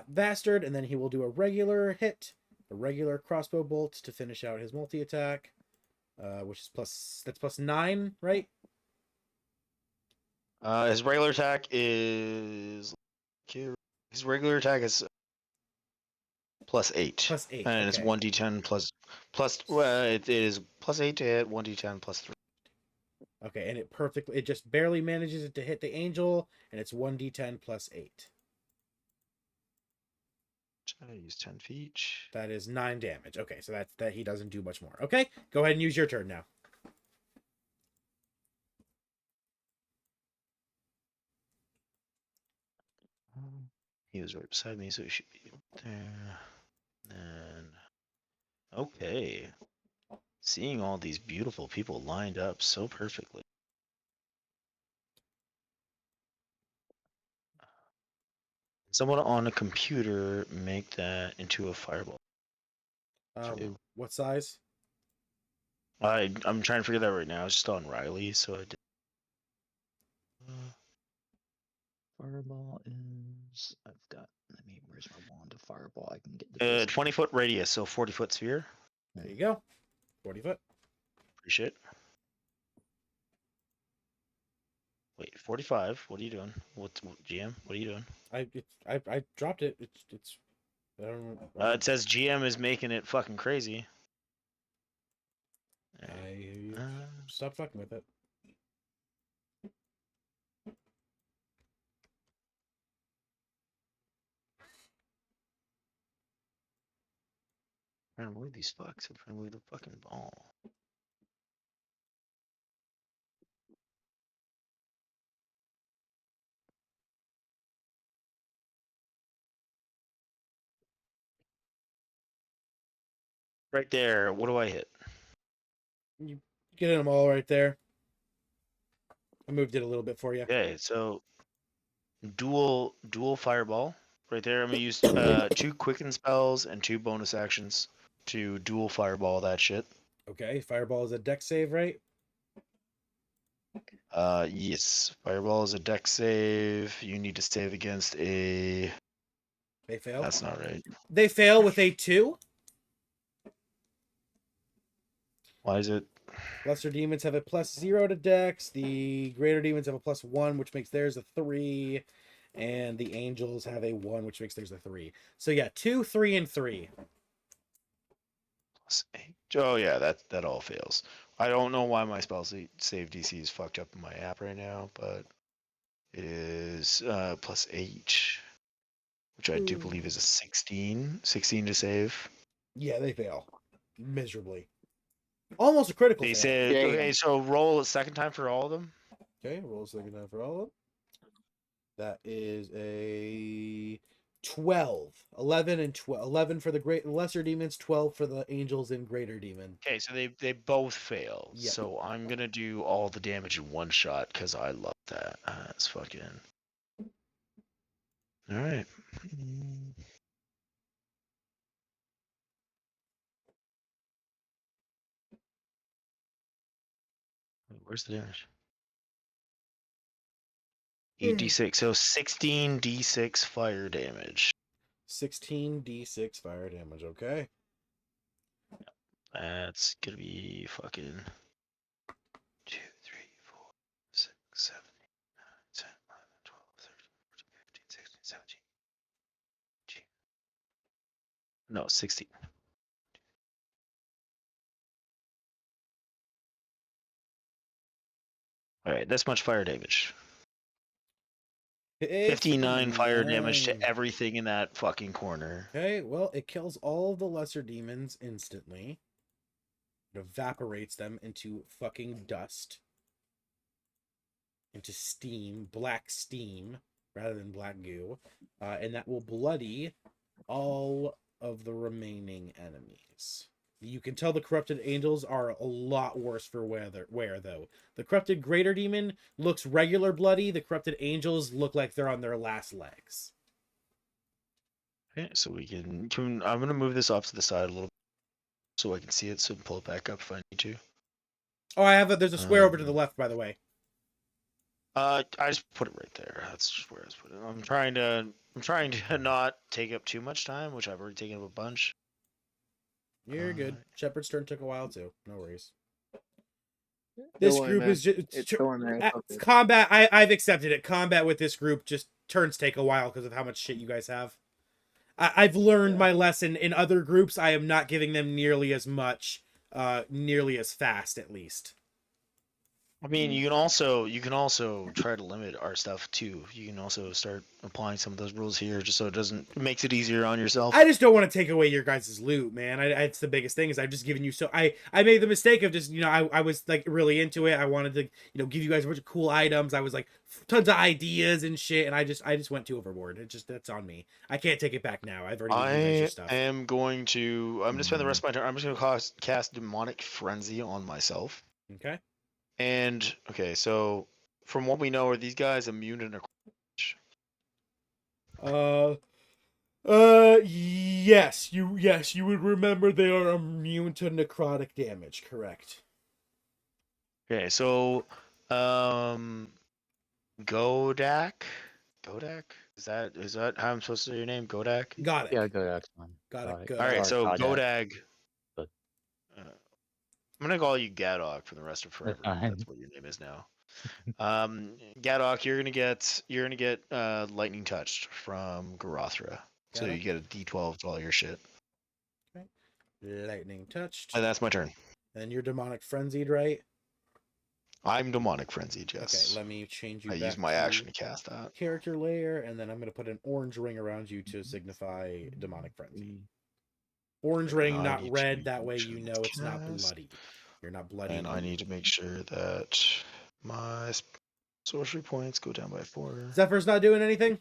bastard, and then he will do a regular hit, a regular crossbow bolt to finish out his multi attack, which is +9, right? His regular attack is +8. +8. And it's 1d10 it is +8 to hit, 1d10 +3. Okay, and it just barely manages it to hit the angel, and it's 1d10 +8. I use 10 feet. That is 9 damage. Okay, so that he doesn't do much more. Okay, go ahead and use your turn now. He was right beside me, so he should be there. And okay, seeing all these beautiful people lined up so perfectly. Someone on a computer make that into a fireball. What size? I'm trying to figure that right now. It's just on Riley, so I did. Fireball is. Where's my wand of fireball? I can get the 20-foot radius, so 40-foot sphere. There you go. 40 foot. Appreciate it. Wait, 45. What are you doing? What GM? What are you doing? I dropped it. It's I don't know. It says GM is making it fucking crazy. Stop fucking with it. I'm trying to move these fucks. I'm trying to move the fucking ball. Right there. What do I hit? You get them all right there. I moved it a little bit for you. Okay, so dual fireball. Right there, I'm gonna use 2 quicken spells and 2 bonus actions to dual fireball that shit. Okay, fireball is a dex save, right? Yes. Fireball is a dex save. You need to save against a They fail. That's not right. They fail with a 2. Why is it? Lesser demons have a +0 to dex. The greater demons have a +1, which makes theirs a 3. And the angels have a 1, which makes theirs a 3. So yeah, 2, 3, and 3. Oh yeah, that all fails. I don't know why my spell save DC is fucked up in my app right now, but it is +8, which I do believe is a 16. 16 to save. Yeah, they fail miserably. Almost a critical They fail. said, Damn. okay, so roll a second time for all of them. Okay, roll second time for all of them. That is a 12. 11 and 12. 11 for the lesser demons, 12 for the angels and greater demon. Okay, so they both fail. Yep. So I'm gonna do all the damage in one shot because I love that. That's fucking. All right. Where's the damage? 8d6. So 16d6 fire damage. 16d6 fire damage, okay? That's gonna be fucking 2, 3, 4, 6, 7, 8, 9, 10, 11, 12, 13, 14, 15, 16, 17. No, 16. Alright, that's much fire damage. 59 fire damage to 59. everything in that fucking corner. Okay, well, it kills all of the lesser demons instantly. It evaporates them into fucking dust. Into steam, black steam, rather than black goo. And that will bloody all of the remaining enemies. You can tell the corrupted angels are a lot worse for wear, though. The corrupted greater demon looks regular bloody. The corrupted angels look like they're on their last legs. Okay, so we can I'm gonna move this off to the side a little bit so I can see it, so I can pull it back up if I need to. Oh, I have there's a square over to the left, by the way. I just put it right there. That's just where I was putting it. I'm trying to not take up too much time, which I've already taken up a bunch. You're good. Shepard's turn took a while too. No worries. Don't This worry, group man. is just It's going there. It's okay. combat. I've accepted it. Combat with this group just turns take a while because of how much shit you guys have. I've learned my lesson. In other groups, I am not giving them nearly as much, nearly as fast, at least. I mean, you can also try to limit our stuff too. You can also start applying some of those rules here, just so it makes it easier on yourself. I just don't want to take away your guys' loot, man. It's the biggest thing is I've just given you so I made the mistake of just I was like really into it. I wanted to give you guys a bunch of cool items. I was like tons of ideas and shit, and I just went too overboard. That's on me. I can't take it back now. I've already given you guys your stuff. I'm gonna spend the rest of my turn. I'm just gonna cast demonic frenzy on myself. Okay. And okay, so from what we know, are these guys immune to necrotic? Yes, you would remember they are immune to necrotic damage, correct? Okay, so Godak? Is that how I'm supposed to say your name? Godak? Got it. Yeah, go next one. Got it. Got Good. All right, Or so Godak. Godag. But- I'm gonna call you Gadok for the rest of forever. fine. That's what your name is now. Gadok, you're gonna get lightning touched from Garothra. So Gadok? you get a D12 to all your shit. Lightning touched. And that's my turn. And you're demonic frenzied, right? I'm demonic frenzied, yes. Okay, let me change you I back use my to action to cast that. character layer, and then I'm going to put an orange ring around you to signify demonic frenzy. Orange ring, I not need red. to That way make you sure know that's it's not cast. bloody. You're not bloody. And I need to make sure that my sorcery points go down by 4. Zephyr's not doing anything?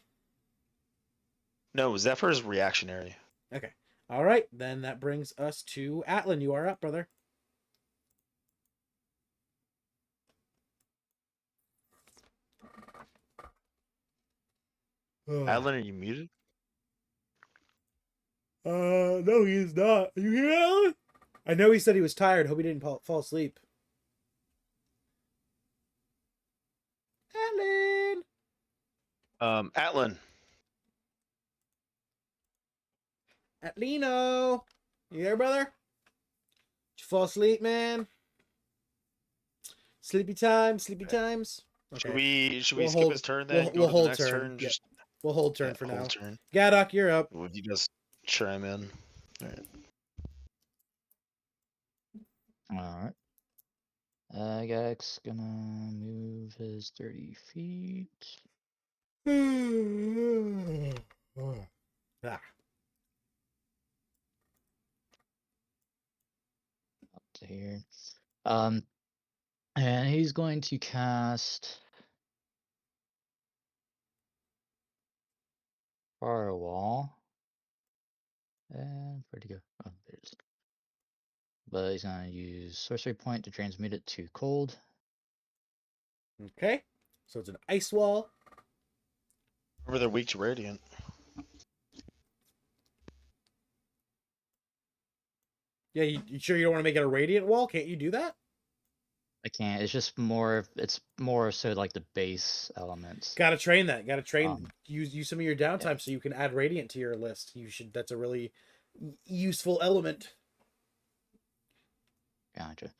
No, Zephyr's reactionary. Okay. All right, then that brings us to Atlan. You are up, brother. Adlin, are you muted? No, he's not. Are you here, Alan? I know he said he was tired. Hope he didn't fall asleep. Alan. Atlan. Atlino, you there, brother? Did you fall asleep, man? Sleepy time, sleepy times. Should we We'll skip hold- his turn we'll- then? we'll Go to hold the next turn, turn. yeah. Just We'll hold turn yeah, for hold now. turn. Gaddock, you're up. Would you just chime in? All right. Alright. Gag's gonna move his 30 feet. Ah. Up to here. And he's going to cast Firewall. And where'd he go? Oh, there it is. But he's gonna use Sorcery Point to transmute it to cold. Okay, so it's an ice wall. Remember they're weak to radiant. Yeah, you sure you don't want to make it a radiant wall? Can't you do that? I can't. It's just more. It's more so like the base elements. Gotta train that. Gotta train. Um, Use some of your downtime so you can add radiant to your list. You should. That's a really useful element. Gotcha.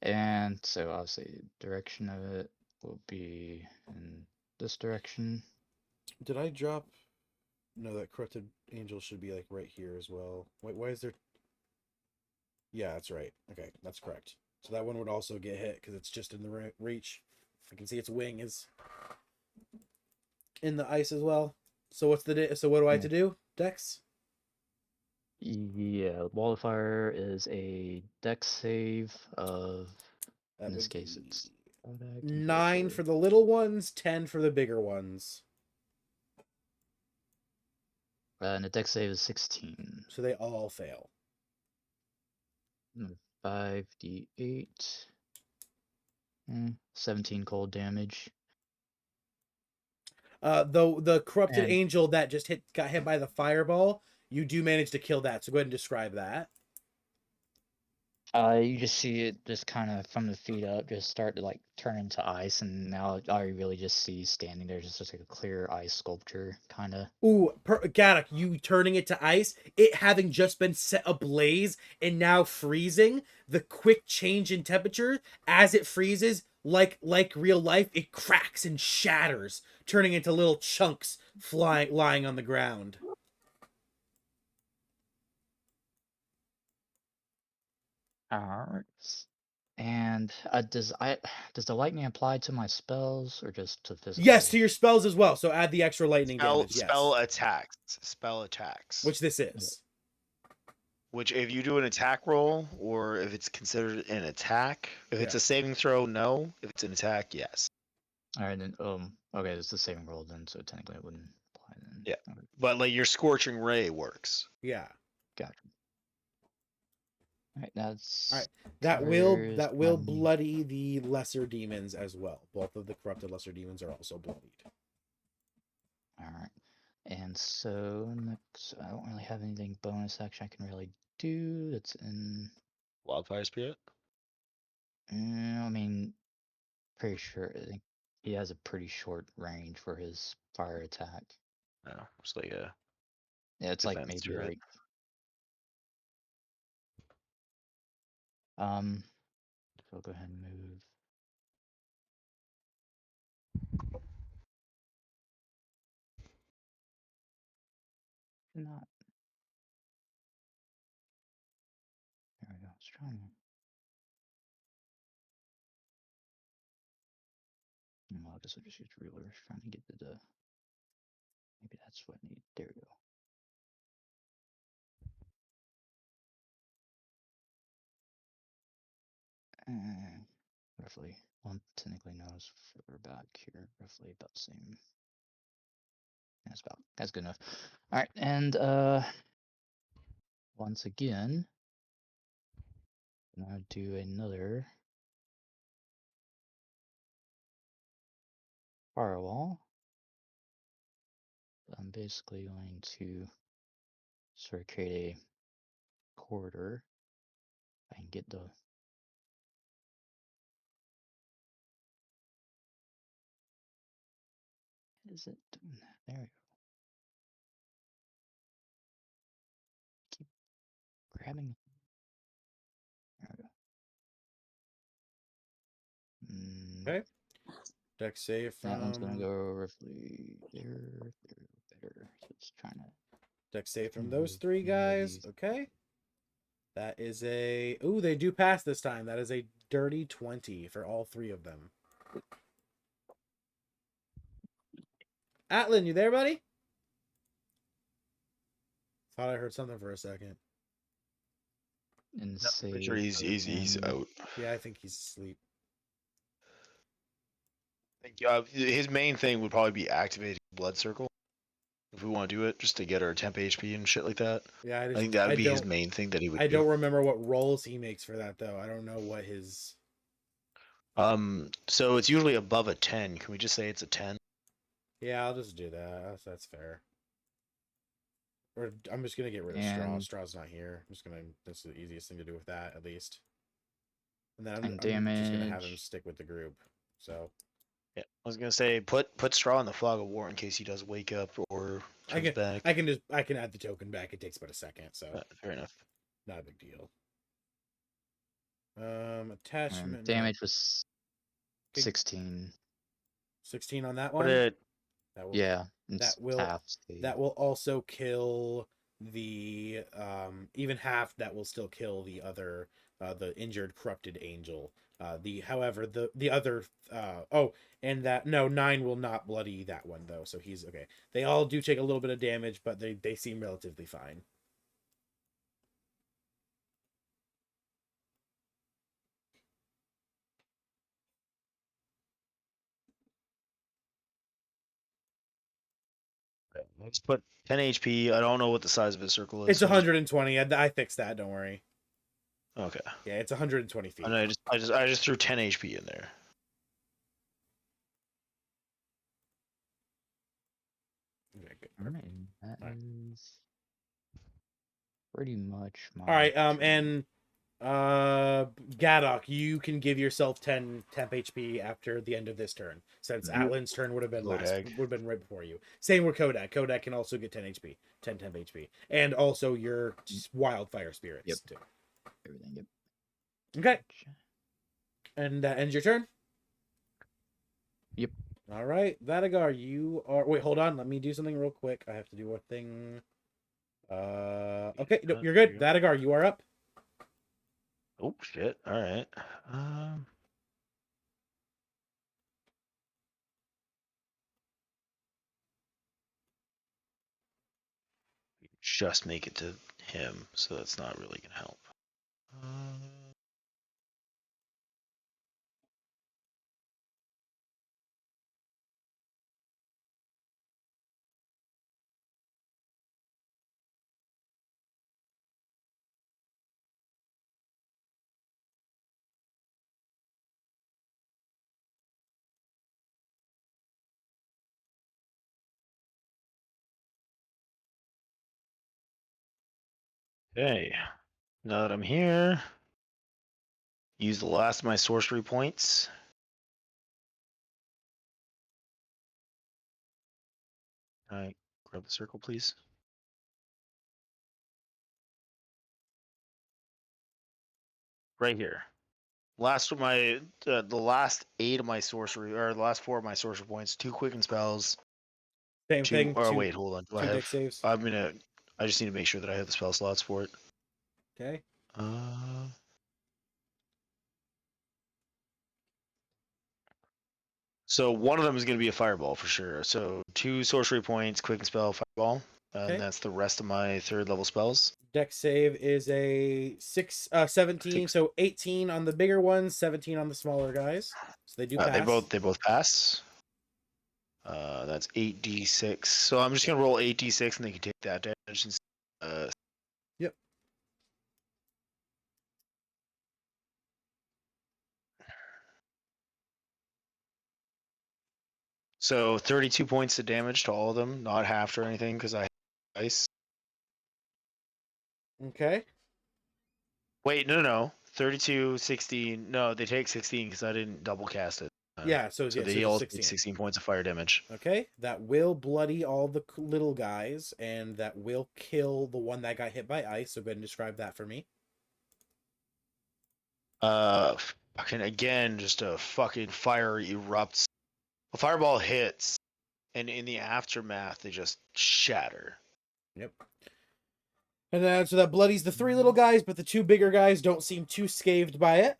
And so obviously direction of it will be in this direction. Did I drop? No, that corrupted angel should be like right here as well. Wait, why is there? Yeah, that's right. Okay, that's correct. So that one would also get hit because it's just in the reach. I can see its wing is in the ice as well. So what's the so what do I have to do? Dex? Yeah, Wall of Fire is a dex save of. That In this would case, be it's 9 for the little ones, 10 for the bigger ones. and the dex save is 16. So they all fail. 5d8. 17 cold damage. The corrupted And angel that just got hit by the fireball, you do manage to kill that. So go ahead and describe that. you just see it just kind of from the feet up just start to like turn into ice, and now all you really just see standing there is just like a clear ice sculpture kind of. Ooh, Gaddock, you turning it to ice, it having just been set ablaze and now freezing, the quick change in temperature as it freezes, like real life, it cracks and shatters, turning into little chunks lying on the ground. Alright. And does the lightning apply to my spells or just to physical? Yes, to your spells as well. So add the extra lightning damage. Yes. Spell attacks. Spell attacks. Which this is. Which, if you do an attack roll, or if it's considered an attack, if it's Yeah. a saving throw, no. If it's an attack, yes. Alright, then okay, it's the saving roll then, so technically it wouldn't apply then. Yeah. Okay, But like your scorching ray works. Yeah. gotcha. Alright, that's All right. That will covers my- bloody the lesser demons as well. Both of the corrupted lesser demons are also bloodied. Alright. And so next I don't really have anything bonus action I can really do that's in Wildfire spirit. I mean pretty sure I think he has a pretty short range for his fire attack. No, it's like a Yeah, it's like defense maybe spirit. like so I'll go ahead and move. Not there we go. Let's try and well, I guess I'll just use rulers trying to get to the maybe that's what I need. There we go. Roughly, well, technically no, it's further back here, roughly about the same. That's good enough. All right, and once again, I'm gonna do another firewall. I'm basically going to sort of create a corridor. I can get the is it doing that? There we go. grabbing. There we go. Okay. Dex save That one's gonna from go roughly there, better. So it's trying to. Dex save from those move three guys. these. Okay. That is a ooh, they do pass this time. That is a dirty 20 for all three of them. Atlan, you there, buddy? Thought I heard something for a second. And Pretty sure save he's him. out. Yeah, I think he's asleep. I think his main thing would probably be activating Blood Circle. If we want to do it, just to get our temp HP and shit like that. Yeah, I think that would be his main thing that he would I do. don't remember what rolls he makes for that though. I don't know what his. So it's usually above a 10. Can we just say it's a 10? Yeah, I'll just do that. That's fair. Or I'm just gonna get rid of Straw. And- Straw's not here. I'm just gonna. That's the easiest thing to do with that, at least. And then I'm And just gonna have him damage. stick with the group. So Yeah, I was gonna say put Straw in the Fog of War in case he does wake up or comes back. I can add the token back. It takes about a second, so Fair enough. not a big deal. Attachment Damage was Okay. 16. 16 on that Put one. it. That will, Yeah. that will- half save. that will also kill the even half. That will still kill the other the injured corrupted angel. However the other and that no 9 will not bloody that one though, so he's okay. They all do take a little bit of damage, but they seem relatively fine. Let's put 10 HP. I don't know what the size of his circle is. It's so 120. I fixed that. Don't worry. Okay. Yeah, it's 120 feet. And I just threw 10 HP in there. Okay, good. Alright, that Alright. is pretty much my All right, turn. and Gadok, you can give yourself 10 temp HP after the end of this turn, since Mhm. Atlan's turn would have been Kodak. would have been right before you. Same with Kodak. Kodak can also get 10 HP, 10 temp HP, and also your wildfire spirits Yep. too. Everything. Yep. Okay, Gotcha. and that ends your turn. Yep. All right, Vadagar, you are. Wait, hold on. Let me do something real quick. I have to do a thing. Okay, no, you're good. Vadagar, you are up. Oh shit! All right. Just make it to him, so that's not really gonna help. Okay. Now that I'm here, use the last of my sorcery points. Can I grab the circle, please? Right here. Last of my the last 8 of my sorcery, or the last 4 of my sorcery points. 2 quicken spells. Same 2. thing. Oh two, wait, hold on. Do I 2 have? dex saves. I just need to make sure that I have the spell slots for it. Okay. So one of them is going to be a fireball for sure. So 2 sorcery points, quicken spell, fireball, Okay. and that's the rest of my 3rd level spells. Dex save is a 17, so 18 on the bigger ones, 17 on the smaller guys. So they do pass. They both pass. That's 8d6. So I'm just gonna roll 8d6, and they can take that damage. Yep. So 32 points of damage to all of them, not halved or anything, because I have ice. Okay. Wait, no. 32, 16. No, they take 16 because I didn't double cast it. Yeah, so So yeah, they so all it's take 16. 16 points of fire damage. Okay, that will bloody all the little guys, and that will kill the one that got hit by ice. So go ahead and describe that for me. Fucking again, just a fucking fire erupts. A fireball hits, and in the aftermath, they just shatter. Yep. And then so that bloodies the 3 little guys, but the 2 bigger guys don't seem too scathed by it.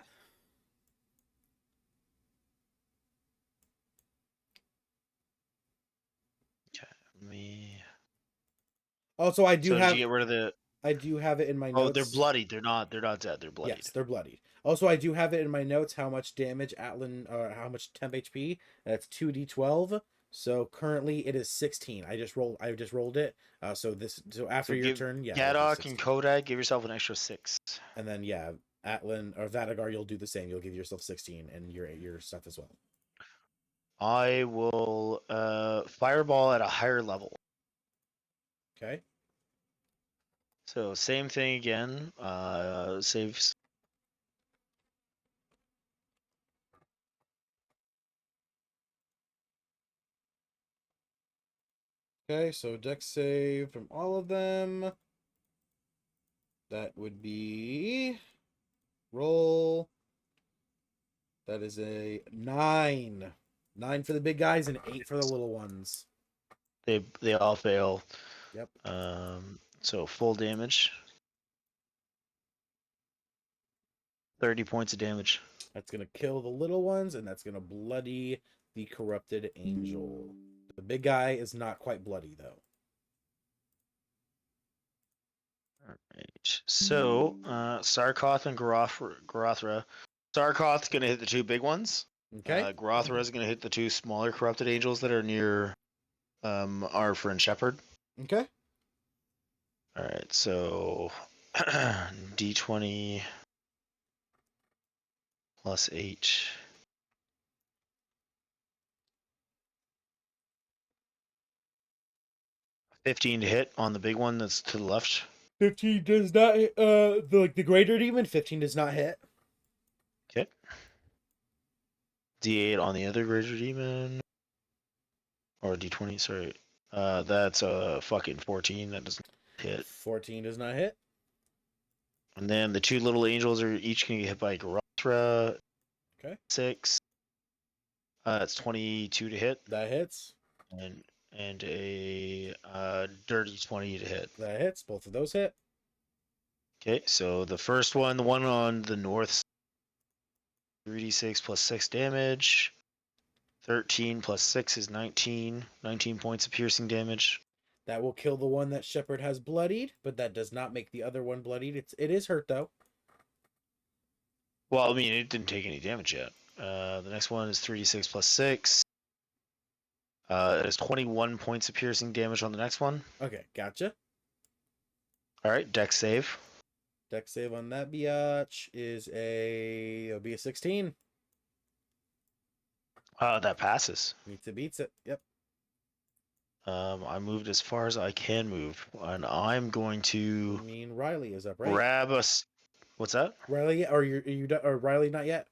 Me. Also, I do So did have you get rid of the? I do have it in my Oh, notes. they're bloodied. They're not dead. They're bloodied. Yes, they're bloodied. Also, I do have it in my notes how much damage Atlan or how much temp HP. That's 2d12. So currently it is 16. I just rolled it. So after your turn, yeah. it'll be Gadok 16. and Kodak, give yourself an extra 6. And then yeah, Atlan or Vadagar, you'll do the same. You'll give yourself 16 and your stuff as well. I will fireball at a higher level. Okay. So same thing again. Saves. Okay, so dex save from all of them. That would be roll. That is a 9. 9 for the big guys and 8 for the little ones. They all fail. Yep. So full damage. 30 points of damage. That's gonna kill the little ones, and that's gonna bloody the corrupted angel. The big guy is not quite bloody though. Alright. So Sarkoth and Gorothra. Sarkoth's gonna hit the 2 big ones. Okay. Gorothra is gonna hit the 2 smaller corrupted angels that are near our friend Shepherd. Okay. Alright, so D20 plus 8. 15 to hit on the big one that's to the left. 15 does not hit, the greater demon. 15 does not hit. Okay. D8 on the other greater demon. Or D20, sorry. That's a fucking 14. That doesn't hit. 14 does not hit. And then the 2 little angels are each going to get hit by Gorothra. Okay. 6. It's 22 to hit. That hits. And a dirty 20 to hit. That hits. Both of those hit. Okay, so the first one, the one on the north, 3d6 plus 6 damage. 13 plus 6 is 19. 19 points of piercing damage. That will kill the one that Shepherd has bloodied, but that does not make the other one bloodied. It is hurt though. Well, I mean, it didn't take any damage yet. The next one is 3d6 plus 6. It is 21 points of piercing damage on the next one. Okay, gotcha. All right, dex save. Dex save on that biatch it'll be a 16. That passes. Beats it. Yep. I moved as far as I can move, and I'm going I to mean, Riley is up, right? grab us. What's that? Riley, or or Riley not yet?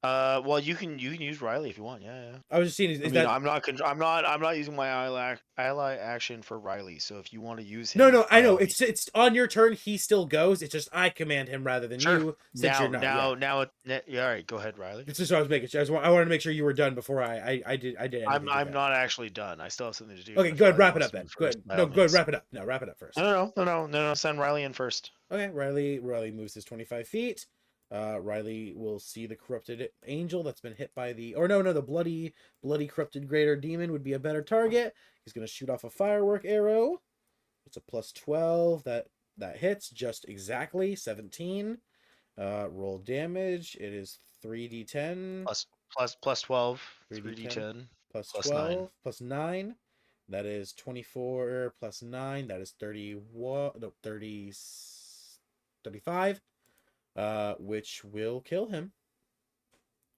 Well, you can use Riley if you want. Yeah. I was just seeing. I'm not using my ally action for Riley. So if you want to use him, No, I know. by all It's on your turn. He still goes. It's just I command him rather than Sure. you. Since you're not. Yeah, all right, go ahead, Riley. It's just what I was making sure. I wanted to make sure you were done before I did. I'm not actually done. I still have something to do. Okay, If go ahead. Riley Wrap it wants up to then. move Go ahead. first, by No, all go ahead. means. Wrap it up. No, wrap it up first. No. Send Riley in first. Okay, Riley moves his 25 feet. Riley will see the corrupted angel that's been hit by the bloody corrupted greater demon would be a better target. He's gonna shoot off a firework arrow. It's a plus 12 that hits just exactly 17. Roll damage. It is 3d10 Plus 12. 3d10 3d10. plus plus 12 9. plus 9. That is 24 plus 9. That is 35. Which will kill him.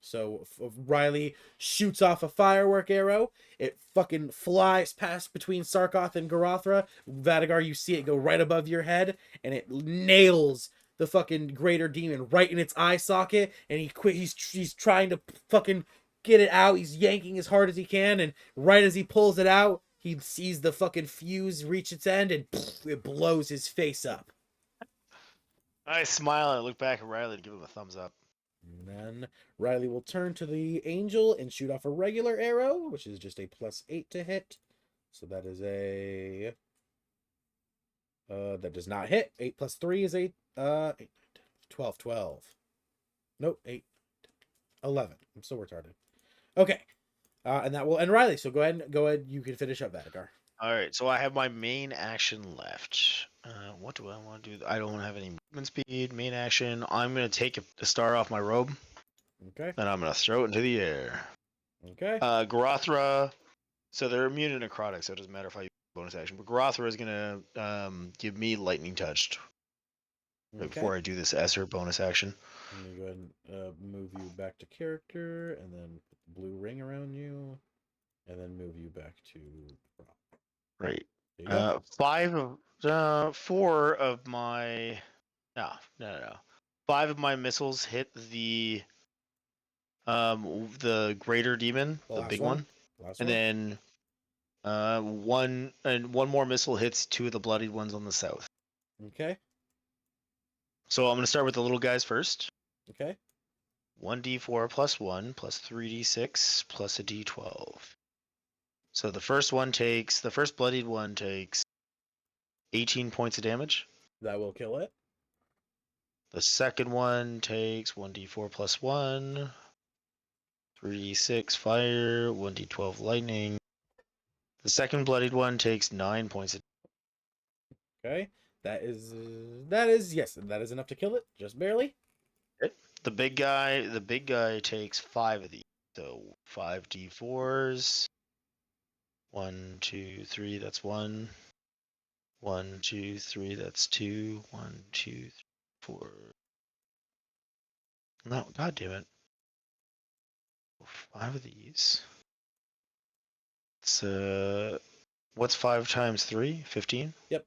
So Riley shoots off a firework arrow. It fucking flies past between Sarkoth and Gorothra. Vadagar, you see it go right above your head, and it nails the fucking greater demon right in its eye socket, and he's trying to fucking get it out. He's yanking as hard as he can, and right as he pulls it out, he sees the fucking fuse reach its end, and it blows his face up. I smile and I look back at Riley to give him a thumbs up. And then Riley will turn to the angel and shoot off a regular arrow, which is just a +8 to hit. So that is a that does not hit. 8 + 3 is 8 12. Nope, 8 11. I'm so retarded. Okay. And that will end Riley. So go ahead. You can finish up Vatigar. All right, so I have my main action left. What do I want to do? I don't have any movement speed. Main action. I'm gonna take a star off my robe, Okay. and I'm gonna throw it into the air. Okay. Gorothra. So they're immune to necrotic, so it doesn't matter if I use bonus action. But Gorothra is gonna give me lightning touched right Okay. before I do this Esser bonus action. Let me go ahead and move you back to character, and then put the blue ring around you, and then move you back to prop. Right. There you go. 4 of my no. 5 of my missiles hit the greater demon, The the last big one? one, Last and one? then one more missile hits 2 of the bloodied ones on the south. Okay. So I'm gonna start with the little guys first. Okay. 1d4 + 1 + 3d6 + a d12. So the first bloodied one takes 18 points of damage. That will kill it. The second one takes 1d4 + 1, 3d6 fire, 1d12 lightning. The second bloodied one takes 9 points of Okay. That is yes, that is enough to kill it, just barely. The big guy takes 5 of these. So 5d4s. 1, 2, 3, that's 1. 1, 2, 3, that's 2. 1, 2, 3, 4. No, god damn it. 5 of these. It's what's 5 times 3? 15? Yep.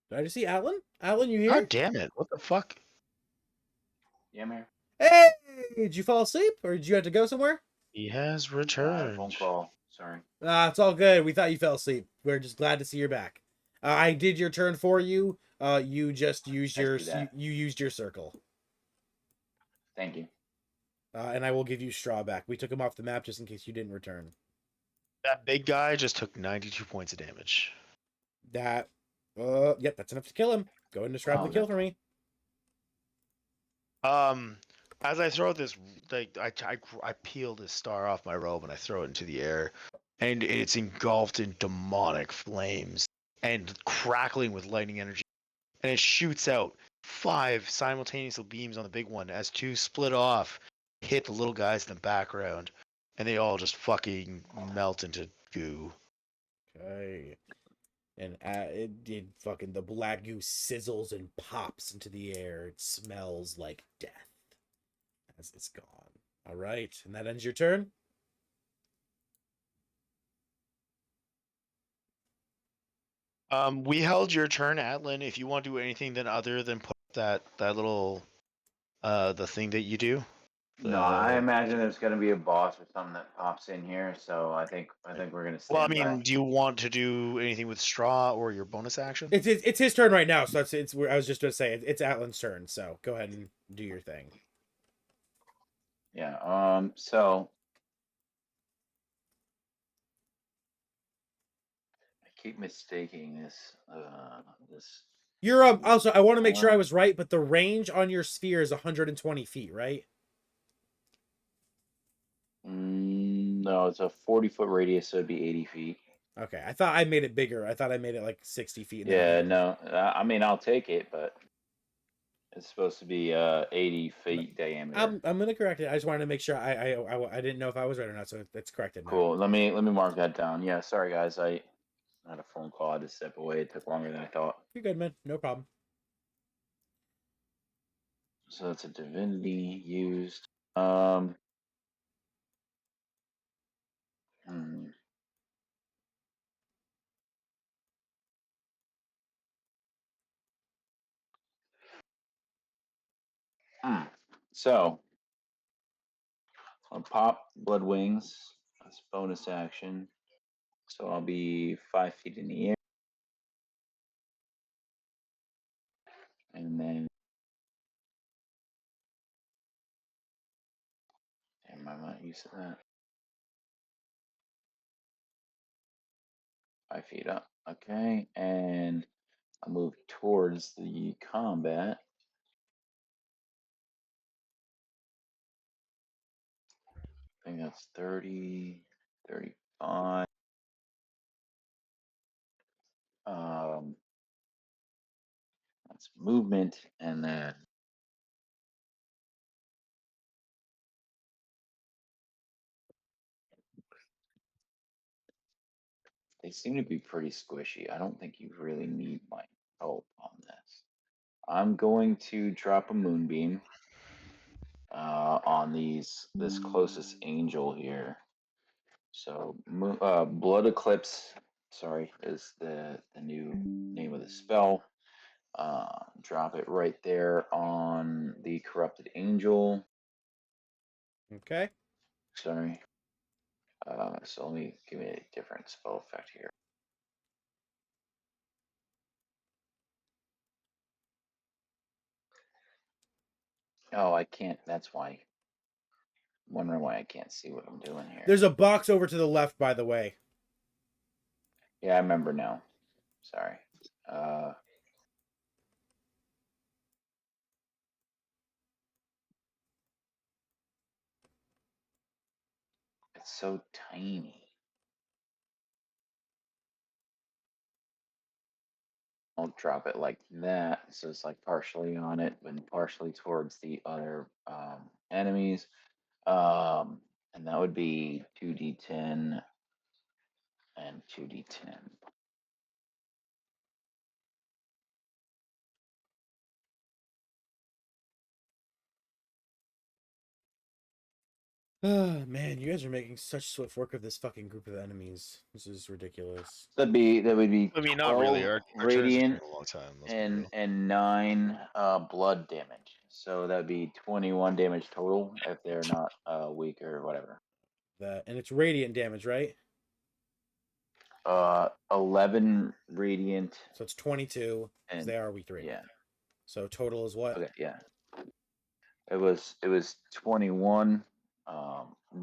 Did I just see Alan? Alan, you here? God damn it. What the fuck? Yeah, I'm here. Hey! Did you fall asleep, or did you have to go somewhere? He has I had a returned. phone call. Sorry. It's all good. We thought you fell asleep. We're just glad to see you're back. I did your turn for you. You just used I your see that. you used your circle. Thank you. And I will give you straw back. We took him off the map just in case you didn't return. That big guy just took 92 points of damage. That, yep, that's enough to kill him. Go ahead and describe the kill Okay. for me. As I throw this, like I peel this star off my robe and I throw it into the air, and it's engulfed in demonic flames and crackling with lightning energy, and it shoots out 5 simultaneous beams on the big one as 2 split off, hit the little guys in the background, and they all just fucking melt into goo. Okay. And it did fucking the black goo sizzles and pops into the air. It smells like death as it's gone. All right, and that ends your turn. We held your turn, Atlan. If you want to do anything then other than put that little the thing that you do. No, I imagine there's going to be a boss or something that pops in here, so I think we're going to stand Well, I by. mean, do you want to do anything with straw or your bonus action? It's his turn right now, so it's I was just gonna say it's Atlan's turn. So go ahead and do your thing. Yeah. So I keep mistaking this. You're also I want to make sure I was right, but the range on your sphere is 120 feet, right? No, it's a 40-foot radius, so it'd be 80 feet. Okay, I thought I made it bigger. I thought I made it like 60 feet. And Yeah, then no, I mean I'll take it, but it's supposed to be 80 feet diameter. I'm gonna correct it. I just wanted to make sure I didn't know if I was right or not, so that's corrected now. Cool. Let me mark that down. Yeah, sorry guys, I had a phone call. I had to step away. It took longer than I thought. You're good, man. No problem. So that's a divinity used. So I'll pop blood wings. That's bonus action. So I'll be 5 feet in the air. And then am I not used to that? 5 feet up. Okay. And I'll move towards the combat. I think that's 30, 35. That's movement, and then they seem to be pretty squishy. I don't think you really need my help on this. I'm going to drop a moonbeam on this closest angel here. So blood eclipse, sorry, is the new name of the spell. Drop it right there on the corrupted angel. Okay. Sorry. So let me give it a different spell effect here. Oh, I can't. That's why. Wondering why I can't see what I'm doing here. There's a box over to the left, by the way. Yeah, I remember now. Sorry. It's so tiny. I'll drop it like that, so it's like partially on it, and partially towards the other enemies. And that would be 2d10 and 2d10. Oh, man, you guys are making such swift work of this fucking group of enemies. This is ridiculous. That would be I mean, not 12 really. Our turns are radiant taking a long time. Let's be real. and 9 blood damage. So that'd be 21 damage total if they're not weak or whatever. And it's radiant damage, right? 11 radiant. So it's 22 because And they are weak to radiant. yeah. So total is what? Okay, yeah. It was 21.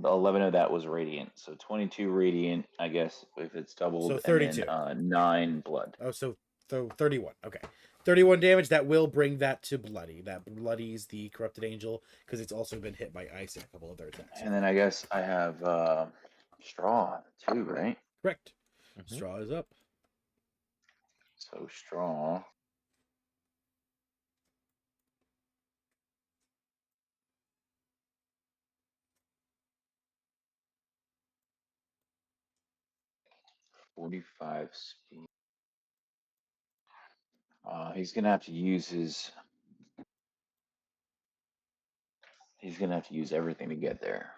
11 of that was radiant, so 22 radiant, I guess, if it's doubled, So and 32. then 9 blood. Oh, so 31. Okay. 31 damage. That will bring that to bloody. That bloodies the corrupted angel because it's also been hit by ice in a couple of their attacks. And then I guess I have straw too, right? Correct. Mhm. Straw is up. So straw. .45 speed. He's gonna have to use his. He's gonna have to use everything to get there.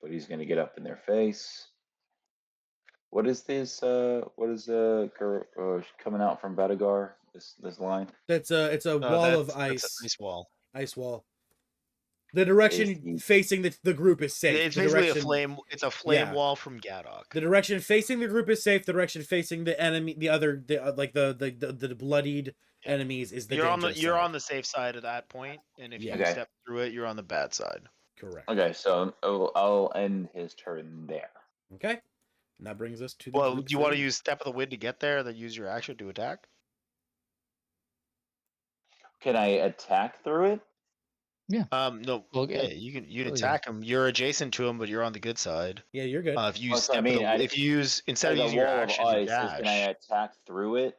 But he's gonna get up in their face. What is this? What is coming out from Badagar? This line. It's a wall of That's an ice. ice wall. Ice wall. The direction he- facing the group is safe. It's the basically direction, a flame. It's a flame yeah. wall from Gadok. The direction facing the group is safe. The direction facing the enemy, the bloodied enemies is the dangerous You're side. on the safe side of that point, and if Yeah. you Okay. step through it, you're on the bad side. Correct. Okay, so I'll end his turn there. Okay. And that brings us to the Well, group do you want to three. use step of the wind to get there, then use your action to attack? Can I attack through it? No. Well, Yeah, you can yeah. attack him. You're adjacent to him, but you're on the good side. Yeah, you're good. If you use That's what I mean. if you use instead of Like a using your wall of action to ice, can I dash, attack through it?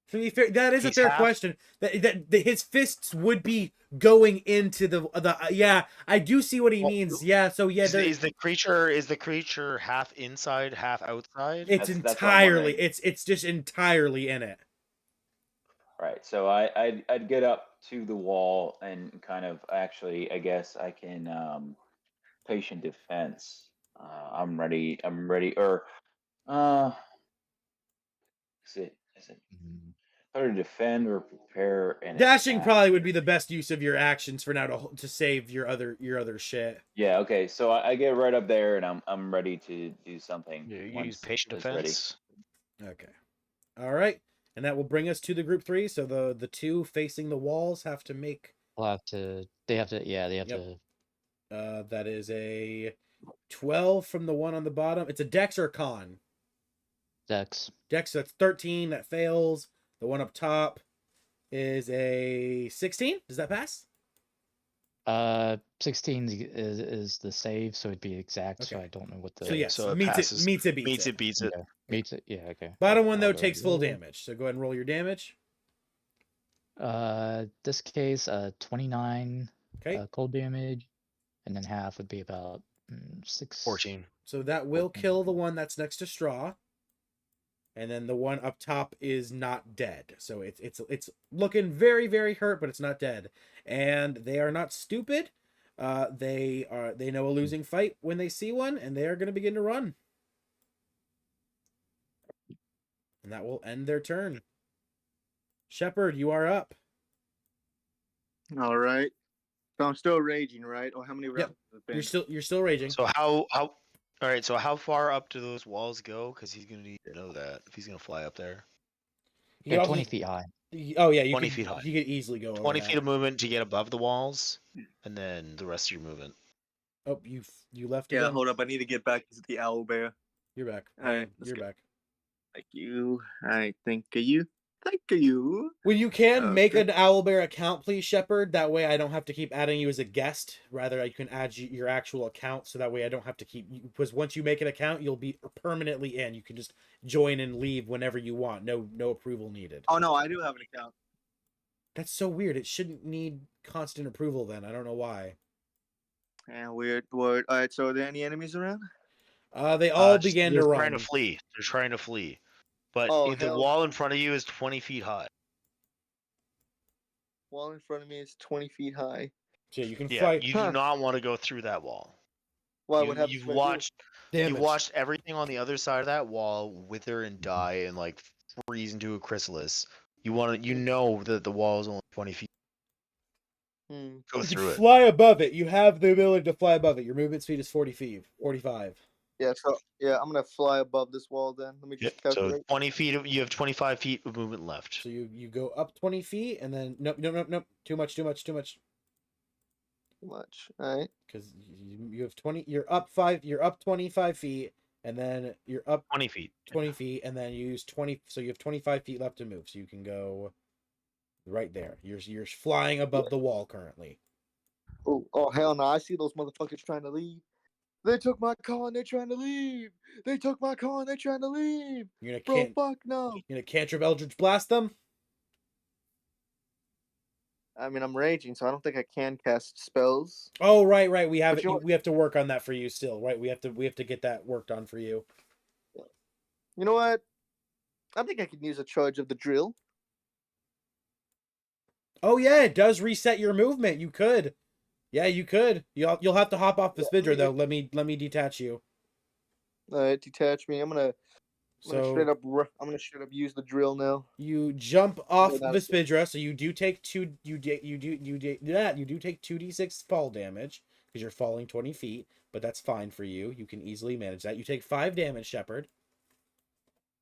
To be fair, that is a He's fair half- question. That his fists would be going into the yeah. I do see what he Well, means. Yeah. So yeah, is the creature half inside, half outside? it's That's what I'm entirely. wondering. It's just entirely in it. Right. So I'd get up to the wall and kind of actually, I guess I can patient defense. I'm ready. I'm ready. Or is it? Mhm. Or defend or prepare an Dashing attack. probably would be the best use of your actions for now to save your other shit. Yeah. Okay. So I get right up there, and I'm ready to do something. You use once patient it's ready. defense. Okay. All right. And that will bring us to the group 3. So the two facing the walls have to make. We'll have to. They have to. Yeah, they have Yep. to. That is a 12 from the one on the bottom. It's a dex or a con. Dex. Dex, that's 13. That fails. The one up top is a 16. Does that pass? 16 is the save, so it'd be exact. So Okay. I don't know what the. So yes, So it meets passes. it, beats Meets it. it, beats it. Okay. Meets it. Yeah. Okay. Bottom I'll- one I'll though go takes full roll. damage. So go ahead and roll your damage. This case, 29 Okay. cold damage, and then half would be about 6. 14. So that will 14. kill the one that's next to Straw. And then the one up top is not dead. So it's looking very, very hurt, but it's not dead. And they are not stupid. They know a losing fight when they see one, and they are going to begin to run. And that will end their turn. Shepard, you are up. All right. So I'm still raging, right? Or how many rounds has it been? You're still raging. So how all right, so how far up do those walls go? Because he's gonna need to know that if he's gonna fly up there. You Yeah, also- 20 feet high. Oh yeah, 20 feet high. You could easily go 20 over feet that. of movement to get above the walls, and then the rest of your movement. Oh, you left Yeah, again. hold up. I need to get back to the owl bear. You're back. All right, let's You're go. back. Thank you. All right, thank you. Thank you. When you can make Okay. an Owlbear account, please, Shepard. That way I don't have to keep adding you as a guest. Rather, you can add your actual account, so that way I don't have to keep. Because once you make an account, you'll be permanently in. You can just join and leave whenever you want. No approval needed. Oh no, I do have an account. That's so weird. It shouldn't need constant approval then. I don't know why. Yeah, weird word. All right, so are there any enemies around? They all Just- began they're to trying run. to flee. They're trying to flee. But Oh, if the hell. wall in front of you is 20 feet high. Wall in front of me is 20 feet high. So yeah, you can Yeah, fly. you do not want to go through that wall. Why? What happens You've if I do? watched Damage. You've watched everything on the other side of that wall wither and die and like freeze into a chrysalis. You know that the wall is only 20 feet. Hmm. Go You can through it. fly above it. You have the ability to fly above it. Your movement speed is 40 feet. 45. Yeah, so yeah, I'm gonna fly above this wall then. Let me Yep. just So calculate. 20 feet. You have 25 feet of movement left. So you go up 20 feet and then nope. Too much. Too much. All right. Because you have 20. You're up 5. You're up 25 feet, and then you're up 20 feet. 20 feet, and then you use 20. So you have 25 feet left to move. So you can go right there. You're flying above the wall currently. Oh hell no! I see those motherfuckers trying to leave. They took my car and they're trying to leave. They took my car and they're trying to leave. You're gonna Bro, fuck no. You're gonna cantrip Eldritch Blast them. I mean, I'm raging, so I don't think I can cast spells. Oh right. We have But you know what? we have to work on that for you still. Right. We have to get that worked on for you. You know what? I think I could use a charge of the drill. Oh yeah, it does reset your movement. You could. Yeah, you could. You'll have to hop off the spidra though. Let me detach you. All right, detach me. I'm gonna straight up use the drill now. You jump off No, the spidra, so you do take 2d6 fall damage because you're falling 20 feet, but that's fine for you. You can easily manage that. You take 5 damage, Shepard,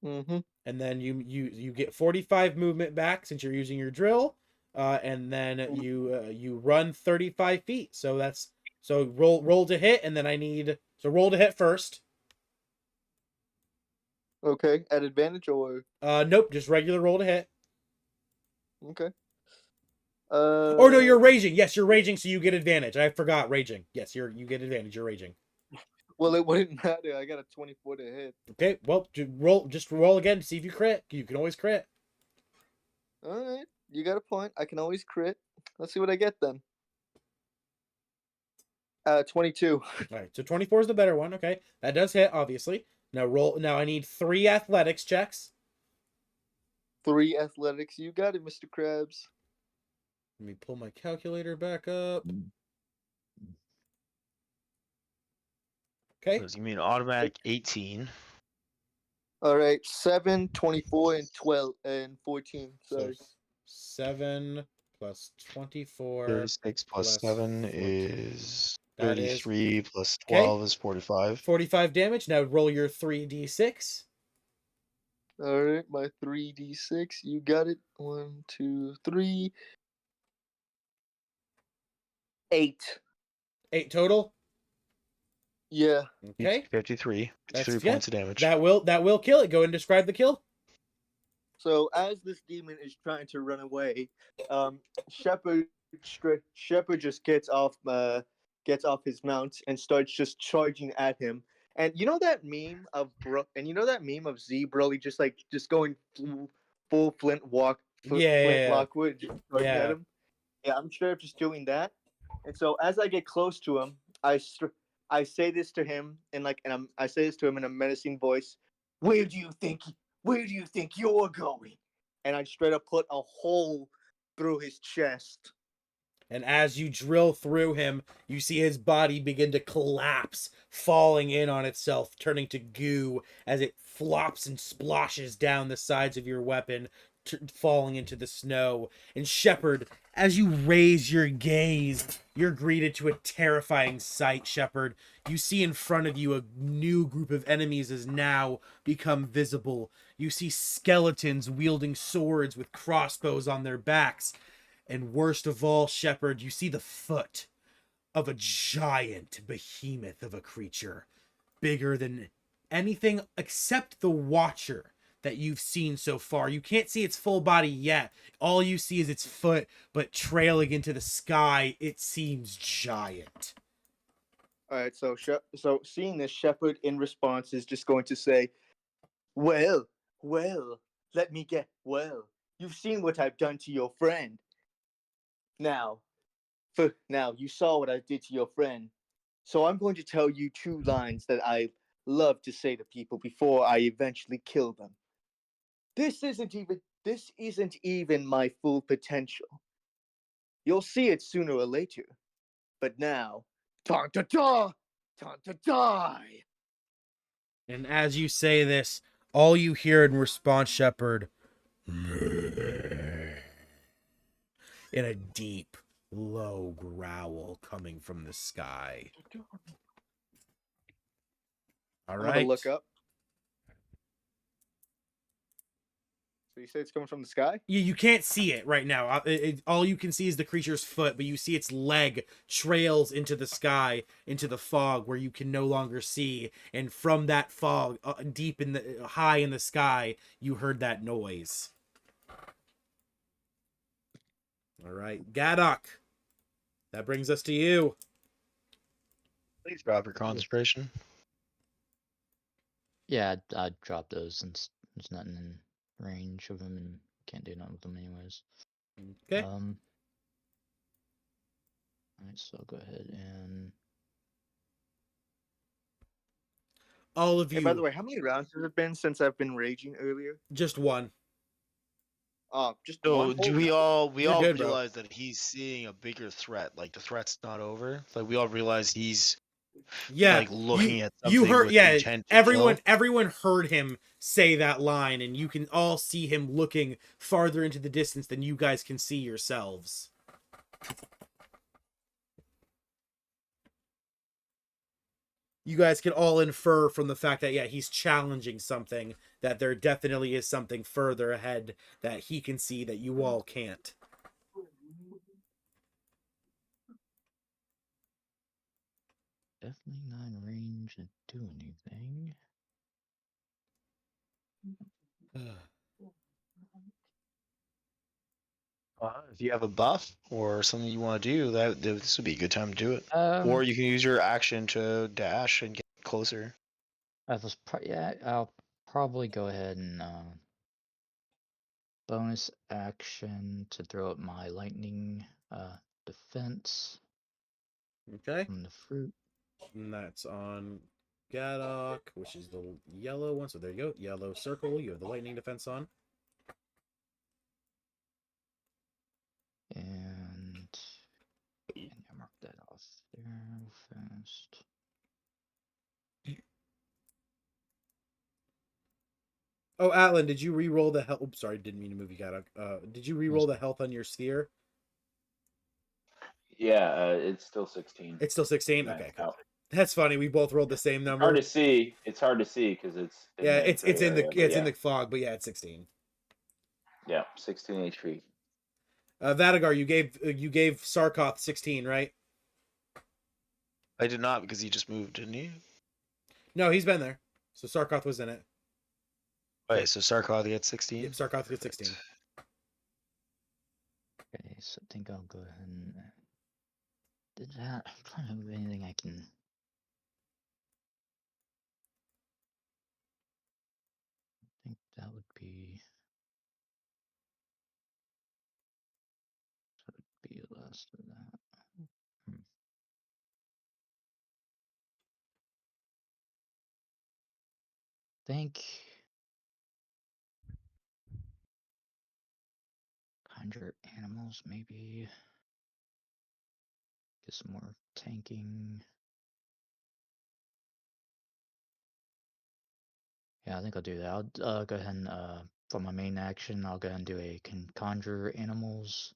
Mm-hmm. and then you get 45 movement back since you're using your drill, and then you run 35 feet. So roll to hit, and then roll to hit first. Okay, at advantage or Nope, just regular roll to hit. okay. Oh no, you're raging. Yes, you're raging, so you get advantage. I forgot raging. Yes, you get advantage. You're raging. Well, it wouldn't matter. I got a 24 to hit. Okay, well, just roll again to see if you crit. You can always crit. All right, you got a point. I can always crit. Let's see what I get then. 22. All right, so 24 is the better one. Okay, that does hit, obviously. Now roll. Now I need 3 athletics checks. 3 athletics. You got it, Mr. Krabs. Let me pull my calculator back up. Okay. You mean automatic 18? All right, 7, 24, and 12 and 14. So Sorry. 7 plus 24 36 plus plus 7 14. is That is 33 plus okay. 12 is 45. 45 damage. Now roll your 3d6. All right, my 3d6. You got it. 1, 2, 3. 8. 8 total. Yeah. Okay. 53. That's 53 points of damage. That will kill it. Go and describe the kill. So as this demon is trying to run away, Shepard just gets off his mount and starts just charging at him. And you know that meme of Z Broly just going full Yeah. Lockwood, just charging at Yeah. him. Yeah, I'm sure just doing that. And so as I get close to him, I say this to him I say this to him in a menacing voice. Where do you think you're going? And I straight up put a hole through his chest. And as you drill through him, you see his body begin to collapse, falling in on itself, turning to goo as it flops and splashes down the sides of your weapon, falling into the snow. And Shepard, as you raise your gaze, you're greeted to a terrifying sight, Shepard. You see in front of you a new group of enemies has now become visible. You see skeletons wielding swords with crossbows on their backs. And worst of all, Shepard, you see the foot of a giant behemoth of a creature, bigger than anything except the Watcher that you've seen so far. You can't see its full body yet. All you see is its foot, but trailing into the sky, it seems giant. All right, so seeing this, Shepard in response is just going to say, well, let me get well. You've seen what I've done to your friend. Now, you saw what I did to your friend. So I'm going to tell you 2 lines that I love to say to people before I eventually kill them. This isn't even my full potential. You'll see it sooner or later. But now, time to die! Time to die! And as you say this, all you hear in response, Shepard, in a deep, low growl coming from the sky. All I'm right. gonna look up. So you say it's coming from the sky? You can't see it right now. All you can see is the creature's foot, but you see its leg trails into the sky, into the fog where you can no longer see. And from that fog, deep in the high in the sky, you heard that noise. All right, Gadok. That brings us to you. Please drop your concentration. Yeah, I'd drop those since there's nothing in range of them and can't do nothing with them anyways. Okay. Alright, so I'll go ahead and All of Hey, you. by the way, how many rounds has it been since I've been raging earlier? Just one. Just So one do whole we round? all You're good, bro. realize that he's seeing a bigger threat? Like the threat's not over. Like we all realize he's Yeah, like looking at you something heard. with Yeah, intent to kill. everyone heard him say that line, and you can all see him looking farther into the distance than you guys can see yourselves. You guys can all infer from the fact that, yeah, he's challenging something, that there definitely is something further ahead that he can see that you all can't. definitely not in range to do anything. If you have a buff or something you want to do, this would be a good time to do it. Um, Or you can use your action to dash and get closer. I'll probably go ahead and bonus action to throw up my lightning defense Okay. from the fruit. And that's on Gadok, which is the yellow one. So there you go. Yellow circle. You have the lightning defense on. And I mark that off there fast. Oh, Atlan, did you re-roll the health? Oops, sorry, didn't mean to move you, Gadok. Did you re-roll the health on your sphere? Yeah, it's still 16. It's still 16? Maxed Okay, cool. out. That's funny. We both rolled the same Hard number. to see. It's hard to see because it's in Yeah, the it's gray in the area, but it's in yeah. the fog, but yeah, it's 16. Yeah, 16 HP. Vadagar, you gave Sarkoth 16, right? I did not because he just moved, didn't he? No, he's been there. So Sarkoth was in it. Wait, so Sarkoth gets 16? Yep, Sarkoth gets 16. Okay, so I think I'll go ahead and did that. I'm trying to move anything I can. I think that would be less of that. Think conjure animals, maybe get some more tanking. Yeah, I think I'll do that. I'll go ahead and for my main action, I'll go ahead and do a conjure animals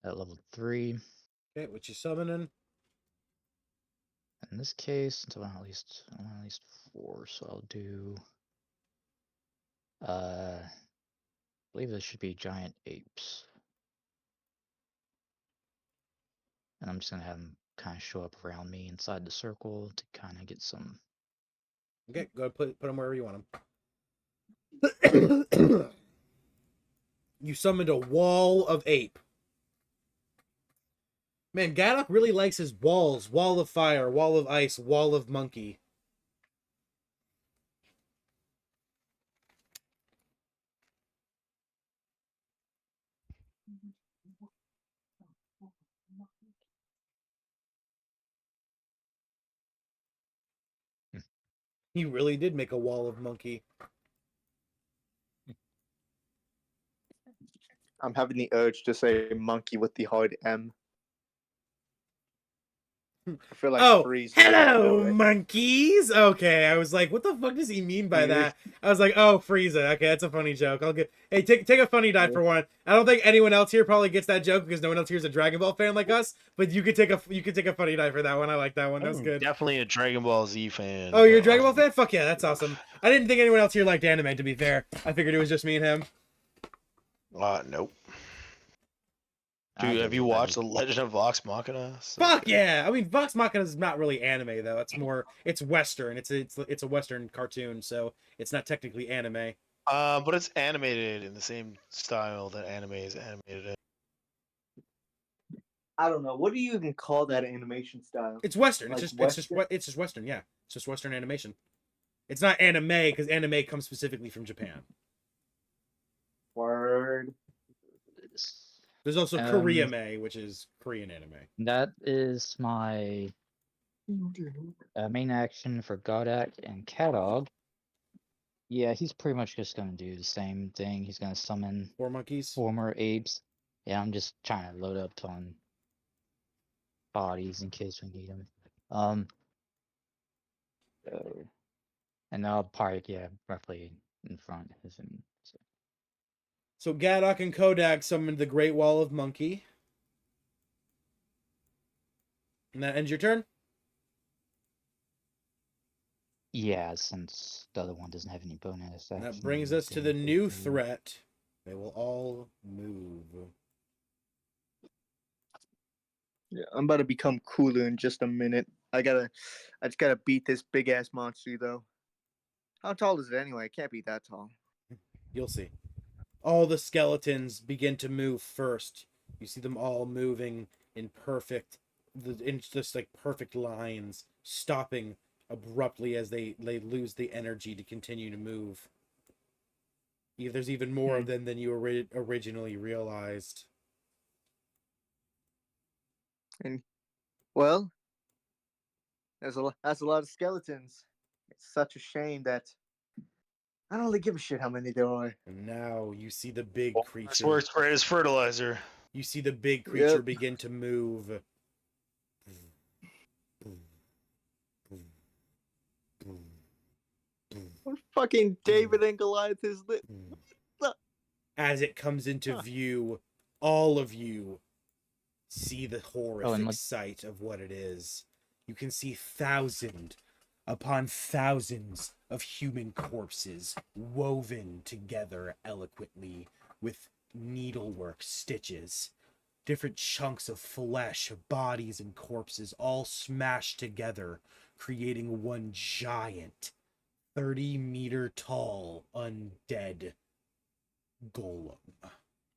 at level 3. Okay, what you summoning? In this case, I want at least 4, so I'll do I believe this should be giant apes. And I'm just gonna have them kind of show up around me inside the circle to kind of get some. Okay, go ahead, put them wherever you want them. You summoned a wall of ape. Man, Gadok really likes his walls. Wall of fire, wall of ice, wall of monkey. He really did make a wall of monkey. I'm having the urge to say monkey with the hard M. I feel like Oh, Freeze. hello, monkeys. Okay, I was like, what the fuck does he mean by that? I was like, oh, Frieza. Okay, that's a funny joke. I'll get. Hey, take a funny die for one. I don't think anyone else here probably gets that joke because no one else here is a Dragon Ball fan like us. But you could take a funny die for that one. I like that one. That was I'm good. definitely a Dragon Ball Z fan. Oh, you're a Dragon Ball fan? Fuck yeah, that's awesome. I didn't think anyone else here liked anime. To be fair, I figured it was just me and him. Nope. Dude, have you watched The Legend of Vox Machina? So Fuck good. yeah! I mean, Vox Machina is not really anime though. It's Western. It's a Western cartoon, so it's not technically anime. But it's animated in the same style that anime is animated in. I don't know. What do you even call that animation style? It's Western. Like It's just Western. Yeah, it's just Western animation. It's not anime because anime comes specifically from Japan. Word. There's also Koreame, which is Korean anime. That is my main action for Godak and Catdog. Yeah, he's pretty much just gonna do the same thing. He's gonna summon 4 monkeys. 4 more apes. Yeah, I'm just trying to load up on bodies in case we need them. And I'll probably roughly in front of him. So Gadok and Kodak summoned the Great Wall of Monkey. And that ends your turn? Yeah, since the other one doesn't have any bonus. That brings us to the new threat. They will all move. Yeah, I'm about to become cooler in just a minute. I just gotta beat this big ass monster though. How tall is it anyway? It can't be that tall. You'll see. All the skeletons begin to move first. You see them all moving in just like perfect lines, stopping abruptly as they lose the energy to continue to move. There's even more of them than you originally realized. And well, that's a lot of skeletons. It's such a shame that I don't really give a shit how many there are. And now you see the big This creature. works great as fertilizer. You see the big creature Yep. begin to move. What Fucking David and Goliath is lit. As it comes into Huh. view, all of you see the and horrific like- sight of what it is. You can see thousand upon thousands of human corpses woven together eloquently with needlework stitches. Different chunks of flesh, bodies, and corpses all smashed together, creating one giant, 30-meter tall undead golem.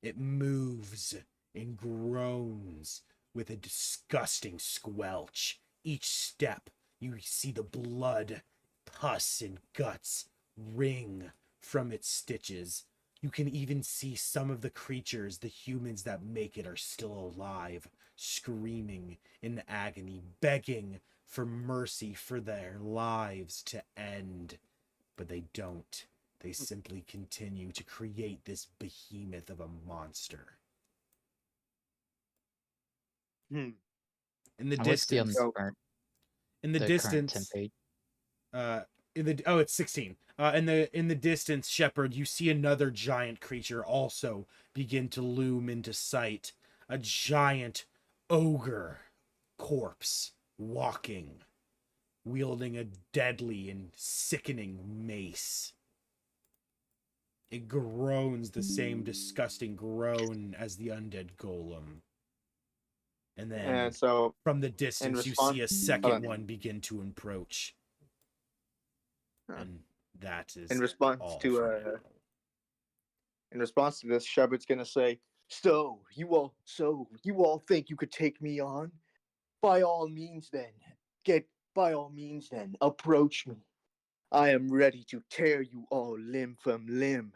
It moves and groans with a disgusting squelch. Each step, you see the blood, pus, and guts ring from its stitches. You can even see some of the creatures, the humans that make it, are still alive, screaming in agony, begging for mercy for their lives to end. But they don't. They simply continue to create this behemoth of a monster. Hmm. In the I like the, distance, current, in the the current distance, template. it's 16. In the distance, Shepard, you see another giant creature also begin to loom into sight. A giant ogre corpse walking, wielding a deadly and sickening mace. It groans the same disgusting groan as the undead golem. And then And so, from the distance, you response- see a hold second on. one begin to approach. Huh. And that is in response all to for now. in response to this, Shepard's gonna say, So you all think you could take me on? By all means then, approach me. I am ready to tear you all limb from limb.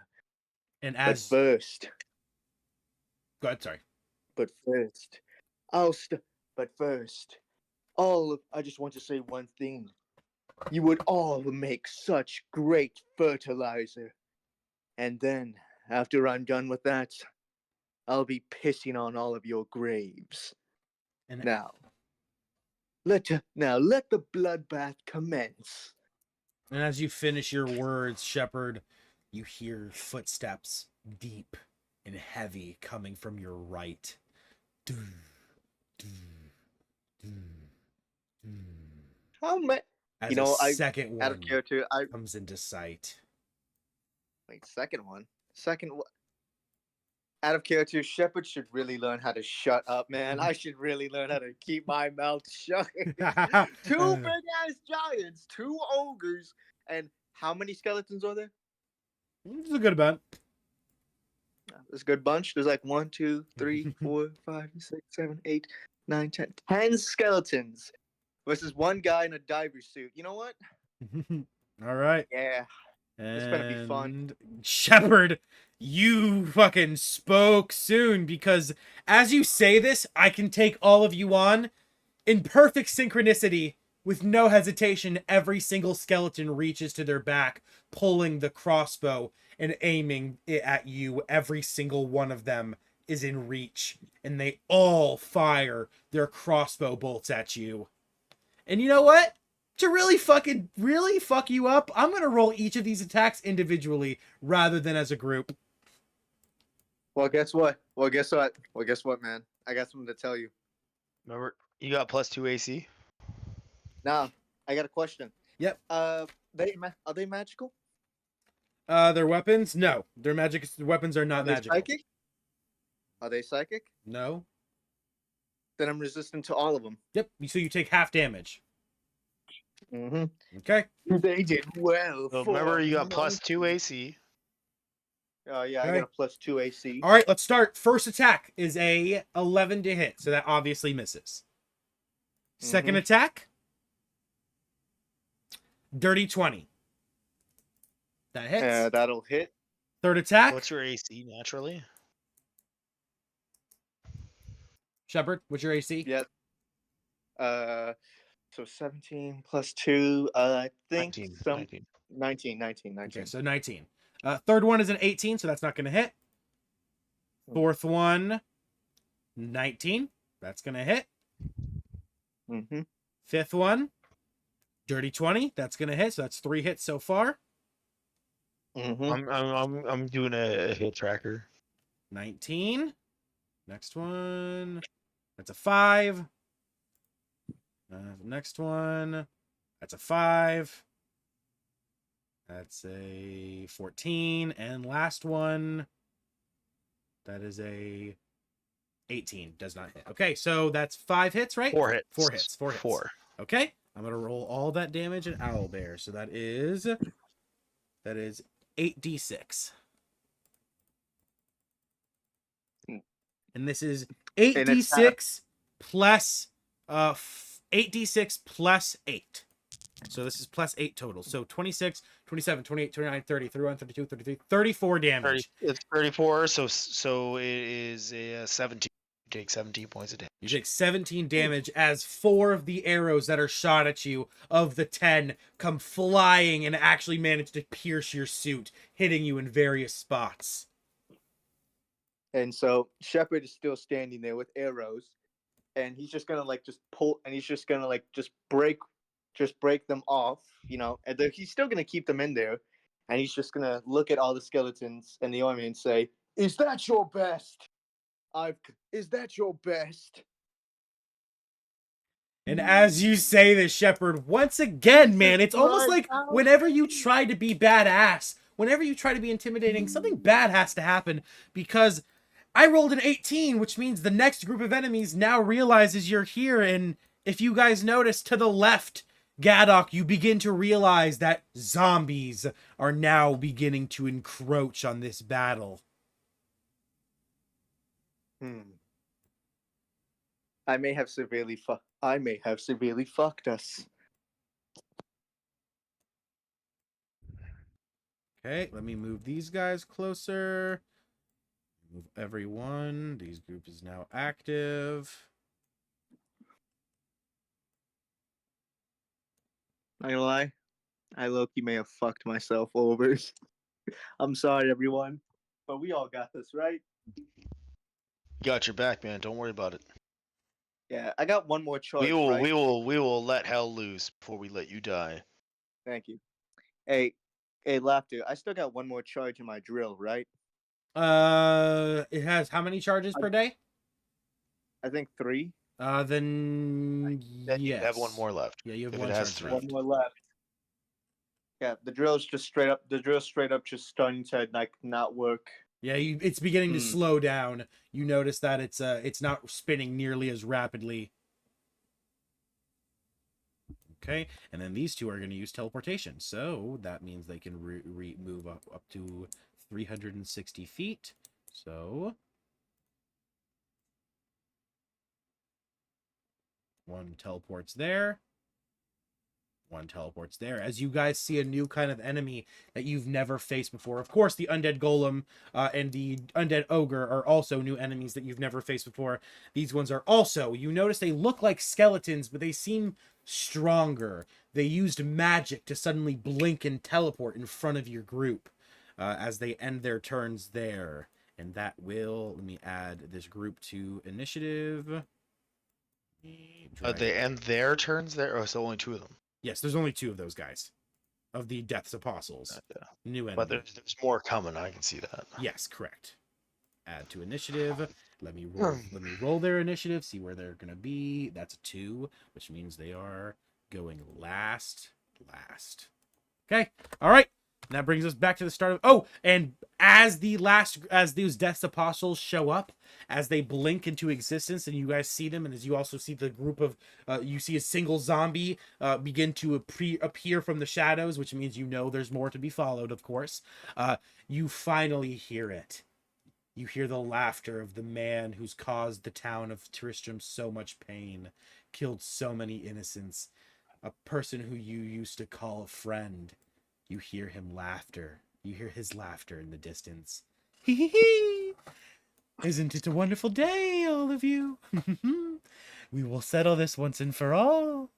And But as first, go ahead, sorry. but first, I just want to say one thing. You would all make such great fertilizer. And then, after I'm done with that, I'll be pissing on all of your graves. And Now let the bloodbath commence. And as you finish your words, Shepard, you hear footsteps deep and heavy coming from your right. Dun, dun, dun, dun. How much? As You know, a I second out of one character. I comes into sight. wait. Second one. Out of character, Shepard should really learn how to shut up, man. I should really learn how to keep my mouth shut. Two big ass giants, two ogres, and how many skeletons are there? It's a good amount. There's a good bunch. There's like 1, 2, 3, 4, 5, 6, 7, 8, 9, 10. 10 skeletons versus one guy in a diver suit. You know what? All right. Yeah. This better be fun. And Shepard, you fucking spoke soon, because as you say this, I can take all of you on in perfect synchronicity. With no hesitation, every single skeleton reaches to their back, pulling the crossbow and aiming it at you. Every single one of them is in reach, and they all fire their crossbow bolts at you. And you know what? To really fuck you up, I'm gonna roll each of these attacks individually rather than as a group. Well, guess what, man? I got something to tell you. Remember, you got +2 AC. Now, I got a question. Yep. Are they magical? Their weapons? No. Their weapons are not Are they magical. psychic? Are they psychic? No. Then I'm resistant to all of them. Yep. So you take half damage. Mm-hmm. Okay. They did well. So for remember, you got monkey. +2 AC. Oh yeah, I Okay. got a +2 AC. All right, let's start. First attack is a 11 to hit, so that obviously misses. Second attack, dirty 20. That hits. That'll hit. Third attack, What's your AC naturally? Shepard, what's your AC? Yep. So 17 plus 2. I think 19. 19. Okay, so 19. Third one is an 18, so that's not going to hit. Fourth one, 19. That's going to hit. Fifth one, dirty 20. That's going to hit, so that's 3 hits so far. Mm-hmm. I'm doing a hit tracker. 19. Next one. That's a 5. Next one. That's a 5. That's a 14. And last one. That is a 18. Does not hit. Okay, so that's 5 hits, right? 4 hits. 4 hits. 4 hits. 4. Okay. I'm gonna roll all that damage in Owlbear. So that is 8d6. And this is And it's not 8d6 plus 8d6 plus 8. So this is plus 8 total. So 26, 27, 28, 29, 30, 31, 32, 33, 34 damage. It's 34, so it is a 17. Take 17 points of damage. You take 17 damage as 4 of the arrows that are shot at you of the 10 come flying and actually manage to pierce your suit, hitting you in various spots. And so Shepard is still standing there with arrows, and he's just gonna like just pull, and he's just gonna like just break them off, you know. And he's still gonna keep them in there, and he's just gonna look at all the skeletons and the army and say, "Is that your best? Is that your best?" And as you say this, Shepard, once again, man, it's almost like whenever you try to be badass, whenever you try to be intimidating, something bad has to happen, because I rolled an 18, which means the next group of enemies now realizes you're here, and if you guys notice to the left, Gaddock, you begin to realize that zombies are now beginning to encroach on this battle. I may have severely fucked us. Okay, let me move these guys closer. Move everyone. These group is now active. Not gonna lie, I low-key may have fucked myself over. I'm sorry, everyone, but we all got this, right? Got your back, man. Don't worry about it. Yeah, I got one more charge, We will right? we will let hell loose before we let you die. Thank you. Hey, Laughter, I still got one more charge in my drill, right? It has how many charges per day? I think 3. Then Then yes. you have one more left. Yeah, you have if one it has charge 3. left. One more left. Yeah, the drill's straight up just starting to like not work. Yeah, it's beginning to slow down. You notice that it's not spinning nearly as rapidly. Okay, and then these two are going to use teleportation, so that means they can move up to 360 feet. So one teleports there. One teleports there. As you guys see a new kind of enemy that you've never faced before. Of course, the undead golem and the undead ogre are also new enemies that you've never faced before. These ones are also, you notice they look like skeletons, but they seem stronger. They used magic to suddenly blink and teleport in front of your group as they end their turns there. And that will, let me add this group to initiative. They end their turns there, or so only 2 of them? Yes, there's only 2 of those guys. Of the Death's Apostles. New enemy. But there's more coming, I can see that. Yes, correct. Add to initiative. Let me roll their initiative, see where they're gonna be. That's a 2, which means they are going last. Okay. Alright. And that brings us back to the start of... Oh, and as those Death's Apostles show up, as they blink into existence, and you guys see them, and as you also see the group of... you see a single zombie begin to appear from the shadows, which means you know there's more to be followed, of course. You finally hear it. You hear the laughter of the man who's caused the town of Tristram so much pain, killed so many innocents, a person who you used to call a friend. You hear him laughter. You hear his laughter in the distance. Hee hee hee! Isn't it a wonderful day, all of you? We will settle this once and for all.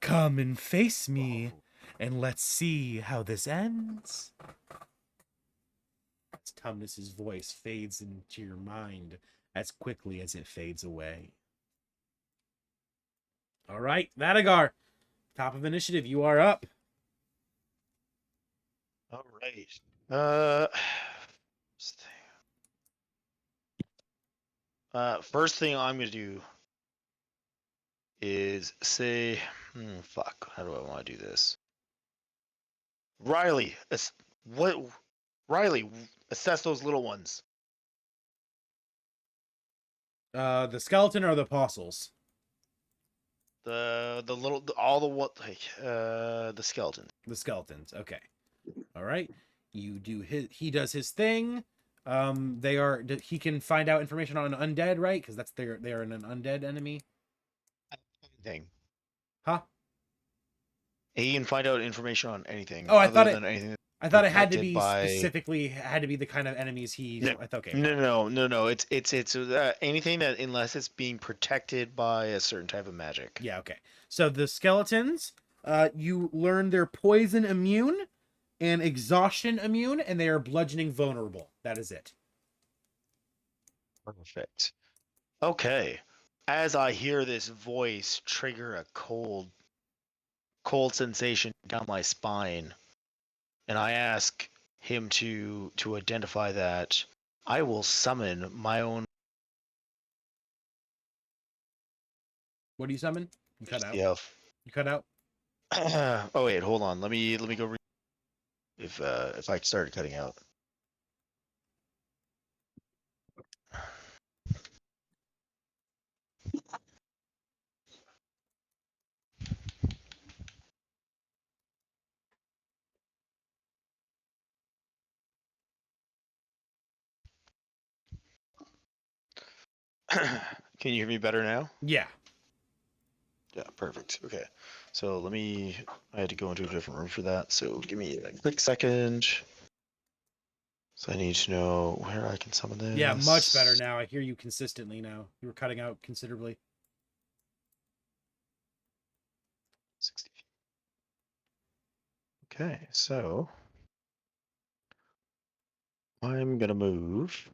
Come and face me, and let's see how this ends. As Tumnus's voice fades into your mind as quickly as it fades away. All right, Vadagar, top of initiative, you are up. All right. First first thing I'm gonna do is say, fuck. How do I want to do this? Riley, what? Riley, assess those little ones. The skeleton or the apostles? The little all the what like the skeleton. The skeletons. Okay. All right. You do his. He does his thing. They are. He can find out information on an undead, right? Because they are an undead enemy. Thing. Huh? He can find out information on anything. Oh, I other thought than anything I thought it had to protected be by... specifically had to be the kind of enemies he. No, I thought, okay. no. It's anything that unless it's being protected by a certain type of magic. Yeah. Okay. So the skeletons. You learn they're poison immune and exhaustion immune, and they are bludgeoning vulnerable. That is it. Perfect. Okay. As I hear this voice trigger a cold sensation down my spine, and I ask him to identify that, I will summon my own... What do you summon? You cut out. Yeah. You cut out. Oh wait, hold on. Let me go read if I started cutting out. Can you hear me better now? Yeah. Yeah, perfect. Okay. So I had to go into a different room for that. So give me a quick second. So I need to know where I can summon this. Yeah, much better now. I hear you consistently now. You were cutting out considerably. 60 feet. Okay, so I'm gonna move.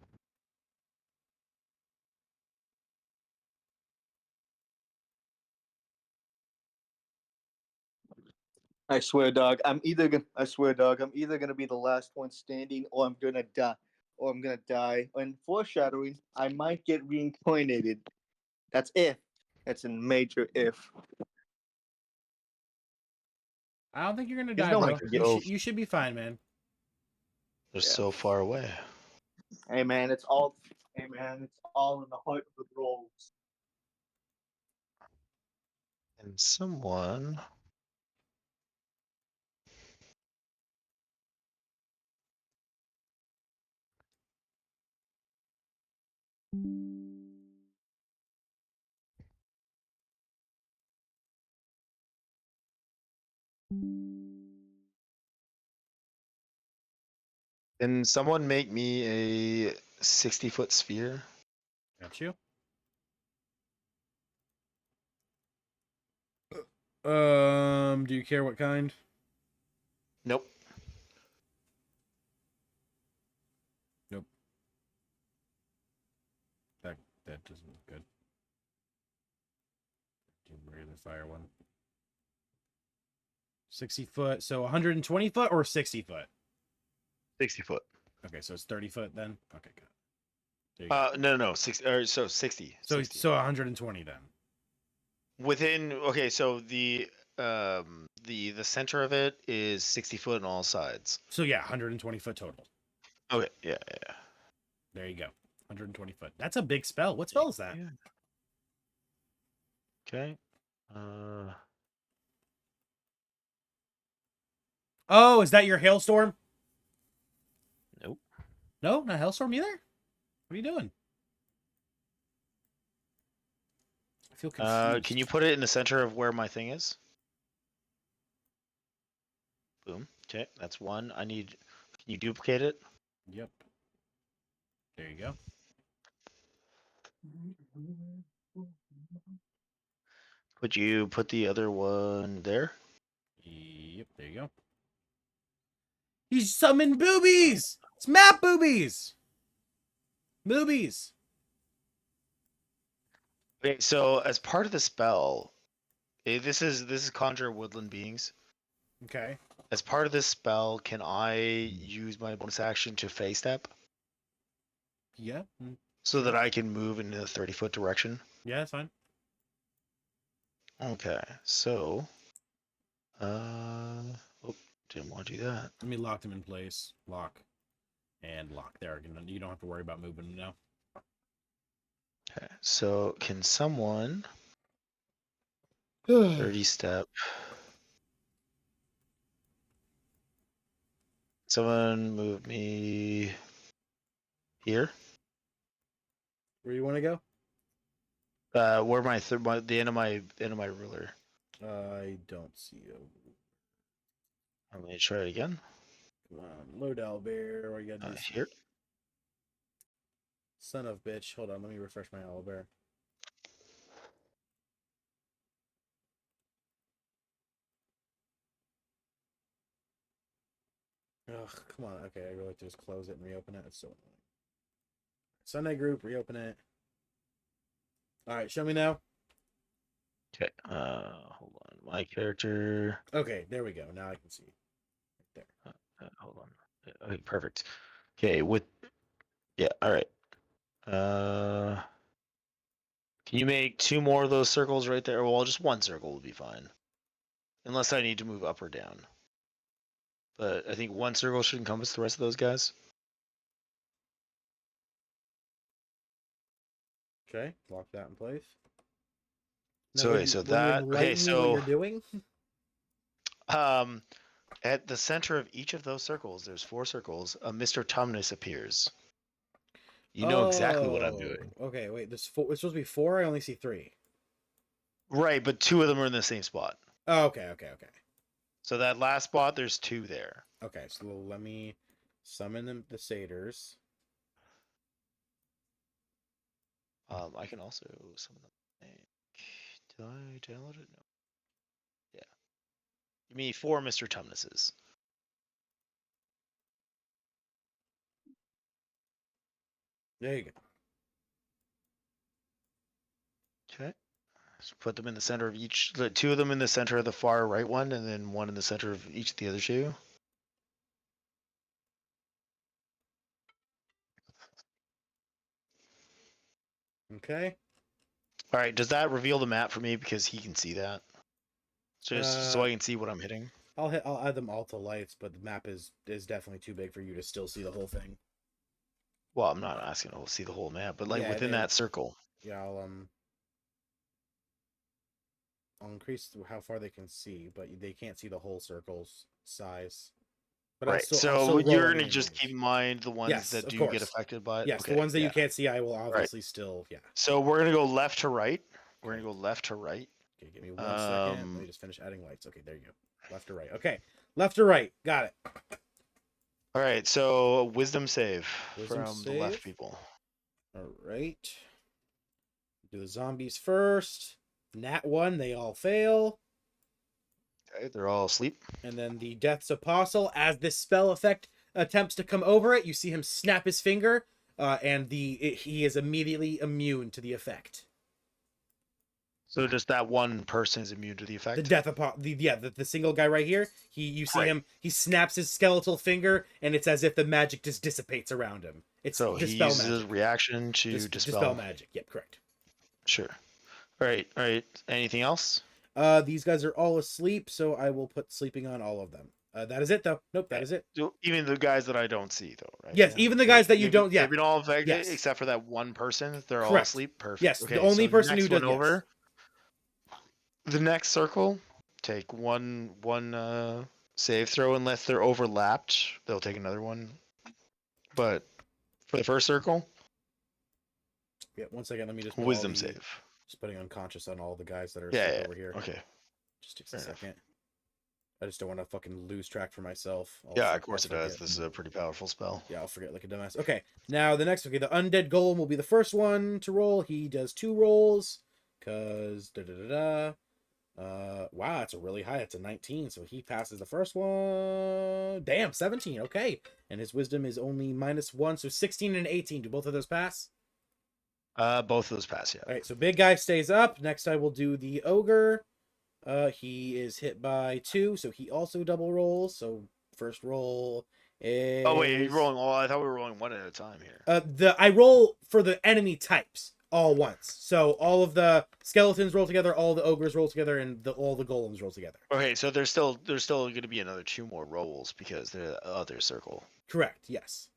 I swear, dog. I swear, dog. I'm either gonna be the last one standing, or I'm gonna die. Or I'm gonna die. And foreshadowing, I might get reincarnated. That's if. That's a major if. I don't think you're gonna There's die, no one bro. can You, get. you should be fine, man. They're Yeah. so far away. Hey man, it's all. Hey man, it's all in the heart of the roles. And someone. Can someone make me a 60-foot sphere? Got you. Do you care what kind? Nope. Nope. That doesn't look good. Regular fire one. 60 foot. So 120 foot or 60 foot? 60 foot. Okay, so it's 30 foot then. Okay, good. There you go. No. 60. Or so 60. So 60. so 120 then. Within. Okay, so the center of it is 60 foot on all sides. So yeah, 120 foot total. Okay. Yeah. There you go. 120 foot. That's a big spell. What spell is that? Yeah. Okay. Oh, is that your hailstorm? Nope. No, not hailstorm either. What are you doing? I feel confused. Can you put it in the center of where my thing is? Boom. Okay, that's one. Can you duplicate it? Yep. There you go. Put the other one there? Yep, there you go. He's summoned boobies! It's map boobies! Boobies! Okay, so as part of the spell, this is conjure woodland beings. Okay. As part of this spell, can I use my bonus action to phase step Yeah. so Sure. that I can move in a 30-foot direction? Yeah, that's fine. Okay, so, oh, didn't want to do that. Let me lock them in place. Lock and lock. There, you don't have to worry about moving them now. Okay, so can someone 30 step? Someone move me here. Where you want to go? Where the end of my ruler. I don't see you. I'm gonna try it again. Come on, load Owlbear. Or you gotta do this. Here. Son of bitch. Hold on, let me refresh my Owlbear. Ugh, come on. Okay, I really have to just close it and reopen it. It's so annoying. Sunday group, reopen it. All right, show me now. Okay. Hold on. My character. Okay, there we go. Now I can see. Right there. Hold on. Okay, perfect. Okay, yeah. All right. Can you make 2 more of those circles right there? Well, just 1 circle will be fine, unless I need to move up or down. But I think 1 circle should encompass the rest of those guys. Okay, lock that in place. So Now, so will you that okay. enlighten me what you're So doing? at the center of each of those circles, there's 4 circles. A Mr. Tumnus appears. You know exactly what I'm doing. Okay, wait. There's 4. It's supposed to be 4. I only see 3. Right, but 2 of them are in the same spot. Oh, okay. So that last spot, there's 2 there. Okay, so let me summon the satyrs. I can also summon them. Did I download it? No. Yeah. Give me 4 Mr. Tumnuses. There you go. Okay. So put them in the center of each. 2 of them in the center of the far right one, and then 1 in the center of each of the other 2. Okay. All right. Does that reveal the map for me because he can see that? Just so I can see what I'm hitting. I'll add them all to lights, but the map is definitely too big for you to still see the whole thing. Well, I'm not asking to see the whole map, but like Yeah, within that circle. Yeah, I'll increase how far they can see, but they can't see the whole circle's size. But Right. So you're gonna just keep in mind the ones that do get affected by it. Yes, Okay, the ones that yeah. you can't see, I will obviously still. Yeah. So we're gonna go left to right. We're Okay. gonna go left to right. Okay, give me 1 second. Let me just finish adding lights. Okay, there you go. Left to right. Okay, left to right. Got it. All right. So wisdom save Wisdom from the left save. people. All right. Do the zombies first. Nat 1, they all fail. Okay, they're all asleep. And then the Death's Apostle, as this spell effect attempts to come over it, you see him snap his finger, and he is immediately immune to the effect. So just that one person is immune to the effect. The Death Apostle, the single guy right here. You see him. He snaps his skeletal finger, and it's as if the magic just dissipates around him. It's so he dispel uses magic. reaction to dispel magic. Yep, correct. Sure. All right. All right. Anything else? These guys are all asleep, so I will put sleeping on all of them. That is it, though. Nope, that is it. Even the guys that I don't see, though, right? Yes, even the guys that you don't. Yeah, they've been all affected yes. except for that one person. They're all Correct. asleep. Perfect. Yes, okay, the only so person next who does one over. The next circle, take one save throw unless they're overlapped. They'll take another one. But for the first circle, yeah. 1 second, let me just put wisdom save. Just putting unconscious on all the guys that are asleep over here. Okay. Just takes a second. I just don't want to fucking lose track for myself. Of course it does. This is a pretty powerful spell. Yeah, I'll forget like a dumbass. Okay, now the next. Okay, the undead golem will be the first one to roll. He does 2 rolls, cause wow, it's a really high. It's a 19, so he passes the first one. Damn, 17. Okay, and his wisdom is only -1, so 16 and 18. Do both of those pass? Both of those pass. Yeah. All right, so big guy stays up. Next, I will do the ogre. He is hit by 2, so he also double rolls. So first roll is. Oh wait, you're rolling all. I thought we were rolling one at a time here. I roll for the enemy types all once. So all of the skeletons roll together, all the ogres roll together, and all the golems roll together. Okay, so there's still going to be another 2 more rolls because they're the other circle. Correct. Yes.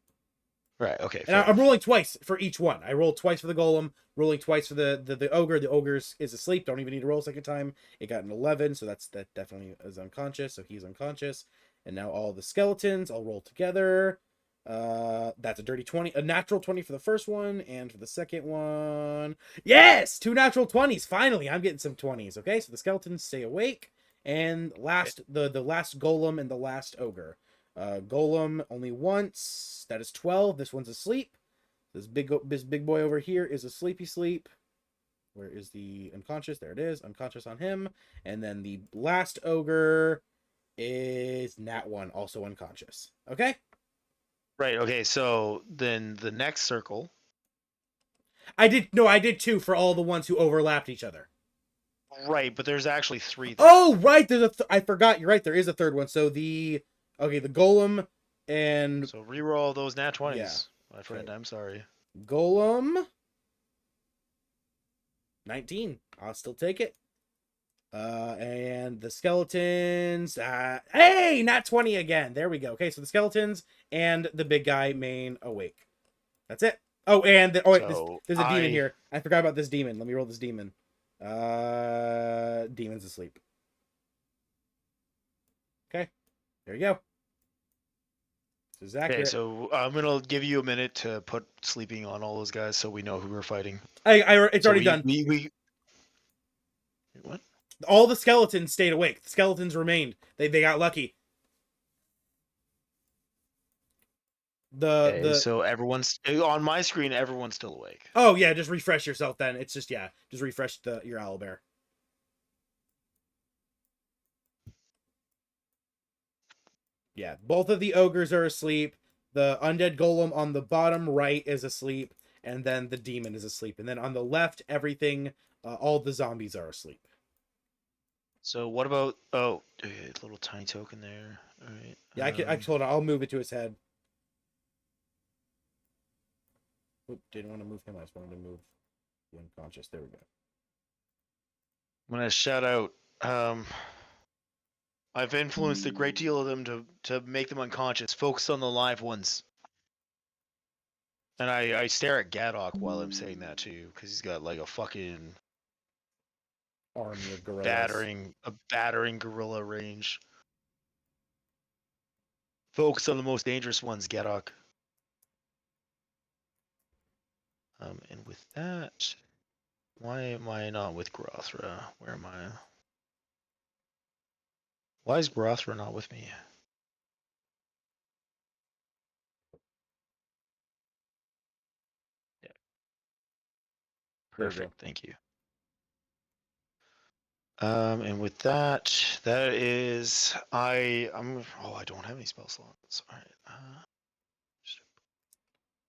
Right. Okay. And I'm rolling twice for each one. I rolled twice for the golem, rolling twice for the ogre. The ogre is asleep. Don't even need to roll a second time. It got an 11, so that definitely is unconscious. So he's unconscious. And now all the skeletons, I'll roll together. That's a dirty 20, a natural 20 for the first one, and for the second one, yes, 2 natural 20s. Finally, I'm getting some 20s. Okay, so the skeletons stay awake, and the last golem and the last ogre. Golem only once. That is 12. This one's asleep. This big boy over here is a sleepy sleep. Where is the unconscious? There it is. Unconscious on him. And then the last ogre is Nat 1, also unconscious. Okay? Right. Okay. So then the next circle. I did 2 for all the ones who overlapped each other. Right, but there's actually 3 there. Oh, right. There's I forgot. You're right. There is a third one. So the golem and So reroll those nat 20s, Yeah. my friend. I'm sorry. golem 19. I'll still take it. And the skeletons. Hey, not 20 again. There we go. Okay, so the skeletons and the big guy main awake. That's it. Oh, and there's a demon here. I forgot about this demon. Let me roll this demon. Demon's asleep. Okay, there you go. This is accurate. Okay, so I'm gonna give you a minute to put sleeping on all those guys, so we know who we're fighting. It's already done. What? All the skeletons stayed awake. The skeletons remained. They got lucky. So everyone's on my screen. Everyone's still awake. Oh yeah, just refresh yourself then. It's just just refresh your owlbear. Yeah, both of the ogres are asleep. The undead golem on the bottom right is asleep, and then the demon is asleep. And then on the left, everything, all the zombies are asleep. So what about little tiny token there? All right. Yeah, I told him I'll move it to his head. Oop, didn't want to move him. I just wanted to move the unconscious. There we go. I'm gonna shout out. I've influenced a great deal of them to make them unconscious. Focus on the live ones. And I stare at Gadok while I'm saying that too, because he's got like a fucking army of gorillas. battering gorilla range. Focus on the most dangerous ones, Gadok. And with that, why am I not with Grothra? Where am I? Why is Grothra not with me? Yeah. Perfect. Thank you. And with that, that is I don't have any spell slots. All right.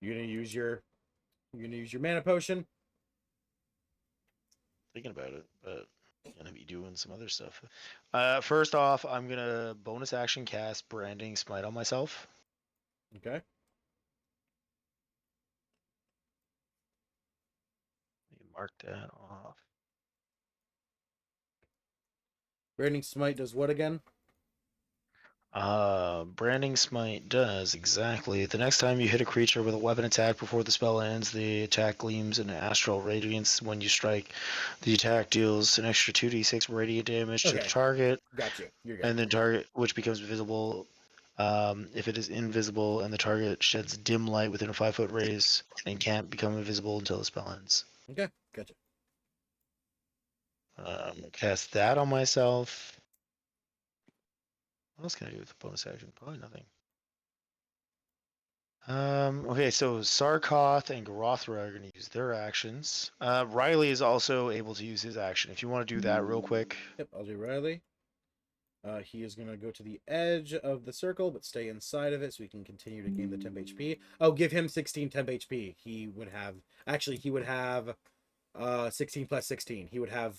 You're gonna use your mana potion. Thinking about it, but I'm gonna be doing some other stuff. First off, I'm gonna bonus action cast Branding Smite on myself. Okay. Mark that off. Branding Smite does what again? Branding Smite does exactly. The next time you hit a creature with a weapon attack before the spell ends, the attack gleams in astral radiance. When you strike, the attack deals an extra 2d6 radiant damage to the target. Got you. You're good. And the target, which becomes visible if it is invisible, and the target sheds dim light within a 5-foot radius and can't become invisible until the spell ends. Okay, gotcha. Cast that on myself. What else can I do with the bonus action? Probably nothing. Okay, so Sarkoth and Grothra are going to use their actions. Riley is also able to use his action. If you want to do that real quick. Yep, I'll do Riley. He is going to go to the edge of the circle, but stay inside of it so he can continue to gain the temp HP. Oh, give him 16 temp HP. He would have 16 plus 16. He would have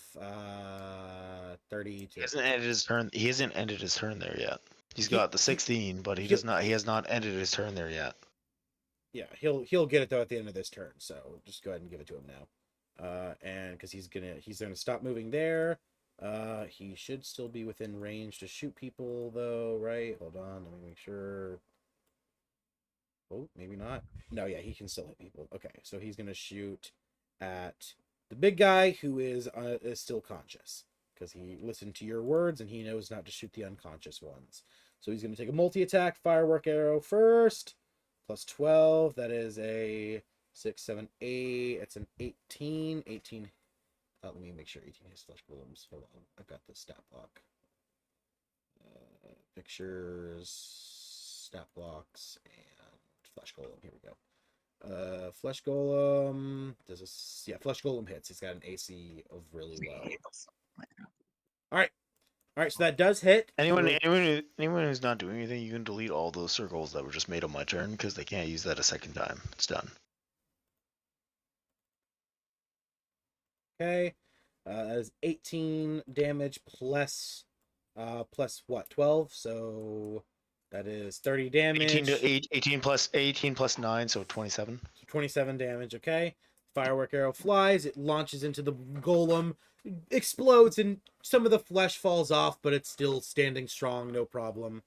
32. He hasn't ended his turn. He hasn't ended his turn there yet. He's He- got the 16, but he he- does not. He has not ended his turn there yet. Yeah, he'll get it though at the end of this turn. So just go ahead and give it to him now. And because he's gonna stop moving there. He should still be within range to shoot people though, right? Hold on, let me make sure. Oh, maybe not. No, yeah, he can still hit people. Okay, so he's gonna shoot at the big guy who is still conscious because he listened to your words and he knows not to shoot the unconscious ones. So he's gonna take a multi-attack firework arrow first, plus 12. That is a 6, 7, 8. It's an 18. 18. Let me make sure 18 has flesh golems. Hold on, I've got the stat block. Pictures, stat blocks, and flesh golem. Here we go. Flesh golem flesh golem hits. He's got an AC of really low. All right, so that does hit. Anyone who's not doing anything, you can delete all those circles that were just made on my turn because they can't use that a second time. It's done. Okay, that is 18 damage plus what, 12? So that is 30 damage. 18 plus 9, so 27. So 27 damage. Okay, firework arrow flies. It launches into the golem, explodes, and some of the flesh falls off, but it's still standing strong, no problem.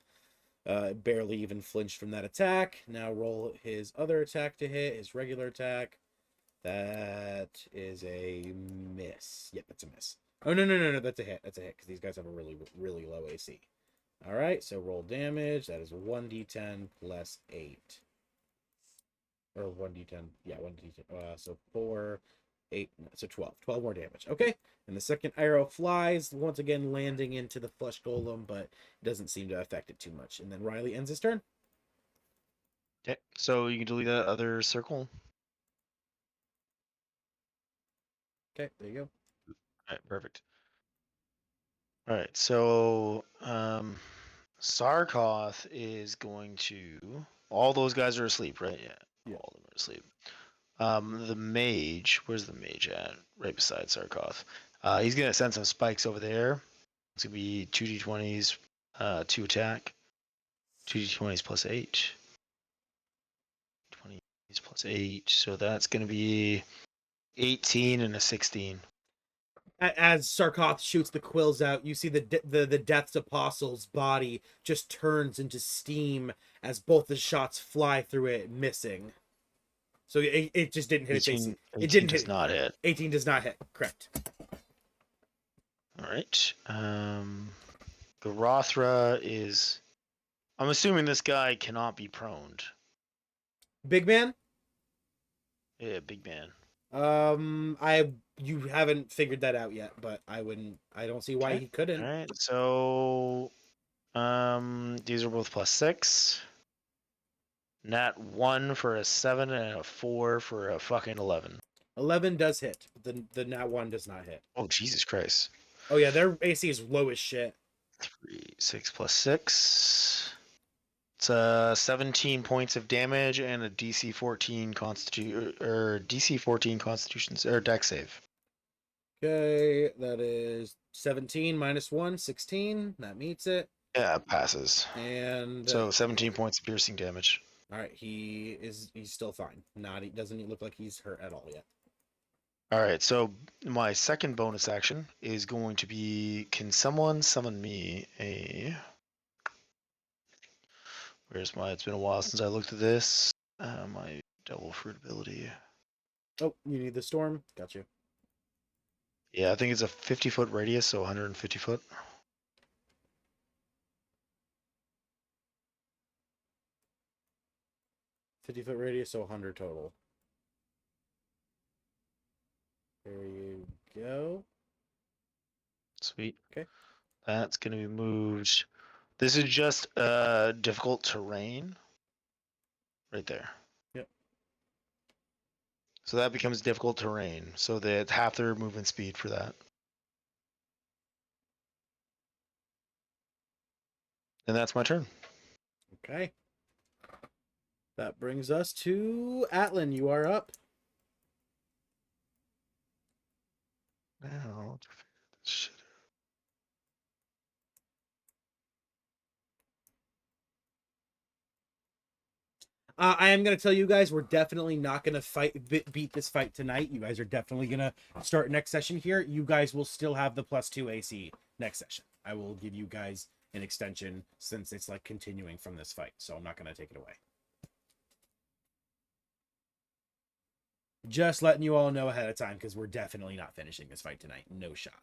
Barely even flinched from that attack. Now roll his other attack to hit, his regular attack. That is a miss. Yep, it's a miss. Oh, no, that's a hit. That's a hit, because these guys have a really, really low AC. All right, so roll damage. That is 1d10 plus 8. Or 1d10. Yeah, 1d10. So 4, 8, so 12. 12 more damage. Okay, and the second arrow flies, once again landing into the flesh golem, but it doesn't seem to affect it too much. And then Riley ends his turn. Okay, so you can delete that other circle. Okay, there you go. All right, perfect. All right, so Sarkoth is going to. All those guys are asleep, right? Yeah. All of them are asleep. The mage, where's the mage at? Right beside Sarkoth. He's gonna send some spikes over there. It's gonna be 2d20s, 2 attack, 2d20s plus 8. 20s plus 8, so that's gonna be 18 and a 16. As Sarkoth shoots the quills out, you see the Death's Apostle's body just turns into steam as both the shots fly through it, missing. So it just didn't hit its AC. 18 It didn't does hit. not hit. 18 does not hit. Correct. All right. The Rothra is. I'm assuming this guy cannot be proned. Big man. Yeah, big man. You haven't figured that out yet, but I don't see why Okay. he couldn't. All right. So, these are both plus 6. Nat 1 for a 7 and a 4 for a fucking 11. 11 does hit. The nat 1 does not hit. Oh, Jesus Christ. Oh yeah, their AC is low as shit. 3, 6 plus 6. It's 17 points of damage and a DC 14 DC 14 Constitution or Dex save. Okay, that is 17 minus 1, 16. That meets it. Yeah, it passes. And So 17 points of piercing damage. all right, he's still fine. He doesn't look like he's hurt at all yet. All right, so my second bonus action is going to be, can someone summon me a... Where's my... It's been a while since I looked at this. My double fruit ability. Oh, you need the storm? Got you. Yeah, I think it's a 50-foot radius, so 150 foot. $50-foot radius, so 100 total. There you go. Sweet. Okay. That's going to be moved. This is just difficult terrain. Right there. Yep. So that becomes difficult terrain. So that's half their movement speed for that. And that's my turn. Okay. That brings us to Atlan. You are up. I am going to tell you guys, we're definitely not going to beat this fight tonight. You guys are definitely going to start next session here. You guys will still have the +2 AC next session. I will give you guys an extension since it's like continuing from this fight. So I'm not going to take it away. Just letting you all know ahead of time because we're definitely not finishing this fight tonight. No shot.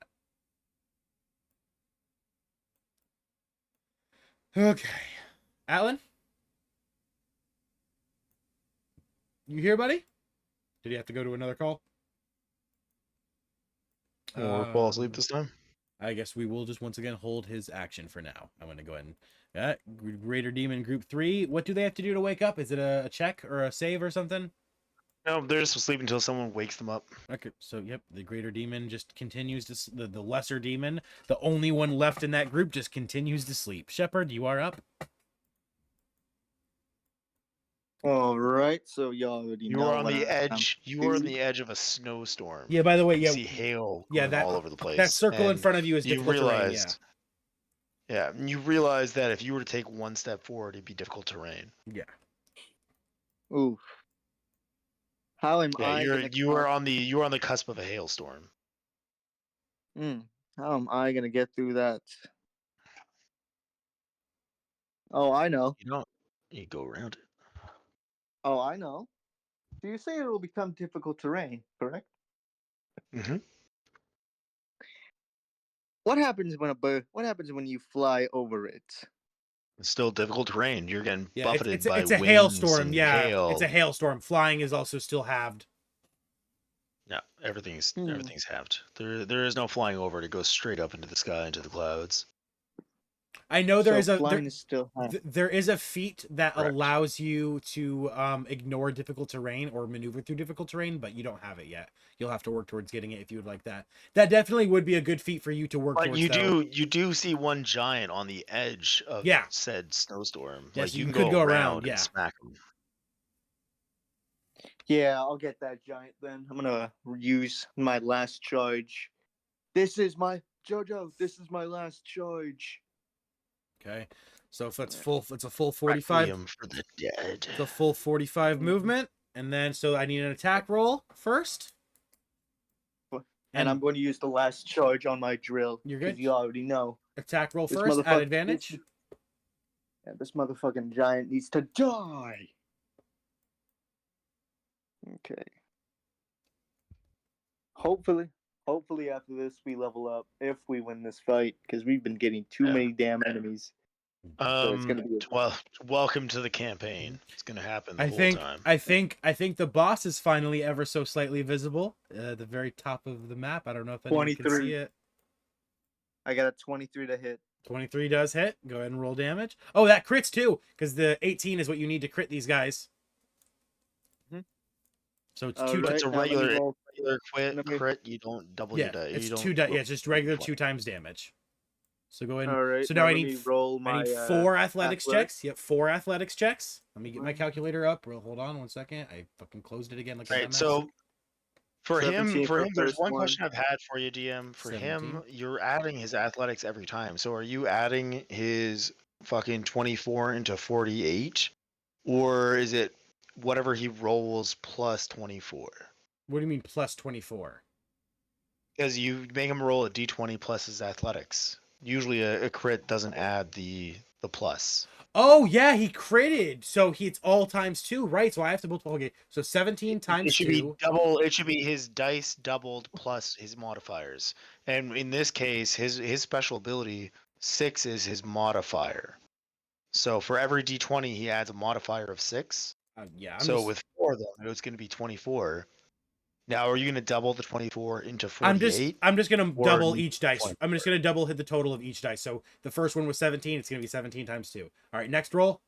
Okay. Alan? You here, buddy? Did you have to go to another call? Or fall asleep this time? I guess we will just once again hold his action for now. I'm going to go ahead and... Greater Demon Group 3. What do they have to do to wake up? Is it a check or a save or something? No, they're just asleep until someone wakes them up. Okay, so yep, the Greater Demon just continues to... The Lesser Demon, the only one left in that group, just continues to sleep. Shepard, you are up. All right, so y'all already You know. are on what the I'm edge. You are on the edge of a snowstorm. Yeah, by the way, You yeah, see hail yeah, going all over the place. that circle in and front of you is you difficult terrain, realized, and you realize that if you were to take one step forward, it'd be difficult terrain. Yeah. Oof. How am Yeah, I gonna? you are on the cusp of a hailstorm. How am I gonna get through that? Oh, I know. You go around it. Oh, I know. So you say it will become difficult terrain, correct? Mm-hmm. What happens when What happens when you fly over it? It's still difficult terrain. You're getting Yeah, buffeted by it's a winds hailstorm. and Yeah, hail. it's a hailstorm. Flying is also still halved. Yeah, everything's halved. There is no flying over it. It goes straight up into the sky, into the clouds. I know there So is flying is still high. there is a feat that Correct. allows you to ignore difficult terrain or maneuver through difficult terrain, but you don't have it yet. You'll have to work towards getting it if you would like that. That definitely would be a good feat for you to work But towards. you do see one giant on the edge of Yeah. said snowstorm. Yeah, like so you you can could go go around around, and yeah. smack them. Yeah, I'll get that giant then. I'm gonna use my last charge. This is my Jojo. This is my last charge. Okay, so if it's a full 45. Requiem for the dead. It's a full 45 movement, and then so I need an attack roll first. And I'm going to use the last charge on my drill. You're good. Because you already know. Attack roll This first at motherfucker- advantage. This motherfucking giant needs to die. Okay. Hopefully after this we level up if we win this fight because we've been getting too many damn enemies. So it's gonna be Well, welcome to the campaign. It's gonna happen the whole time. I think the boss is finally ever so slightly visible at the very top of the map. I don't know if anyone can 23. see it. I got a 23 to hit. 23 does hit. Go ahead and roll damage. Oh, that crits too, because the 18 is what you need to crit these guys. So it's two. It's a now let me regular roll. crit. You don't double Yeah, your die. it's you don't two. Yeah, roll- it's just regular 2 times damage. So go ahead. And, All right. so now I let me need roll I my need 4 athletics athletics. checks. Yep, 4 athletics checks. Let me get my calculator up. Hold on 1 second. I fucking closed it again. Like a Right. dumbass. So for him, 17 for there's first one one. question I've had for you, DM. For 17. him, you're adding his athletics every time. So are you adding his fucking 24 into 48, or is it whatever he rolls plus 24? What do you mean plus 24? Because you make him roll a d20 plus his athletics. Usually a crit doesn't add the plus. Oh yeah, he critted. So it's all times 2, right? So I have to multiply. Okay, so 17 It times should 2. be double. It should be his dice doubled plus his modifiers. And in this case, his special ability 6 is his modifier. So for every d20, he adds a modifier of 6. Yeah. With 4 of them, it's going to be 24. Now, are you going to double the 24 into 48? I'm just gonna or double you- each dice. I'm just gonna double hit the total of each dice. So the first one was 17. It's gonna be 17 times 2. All right, next roll.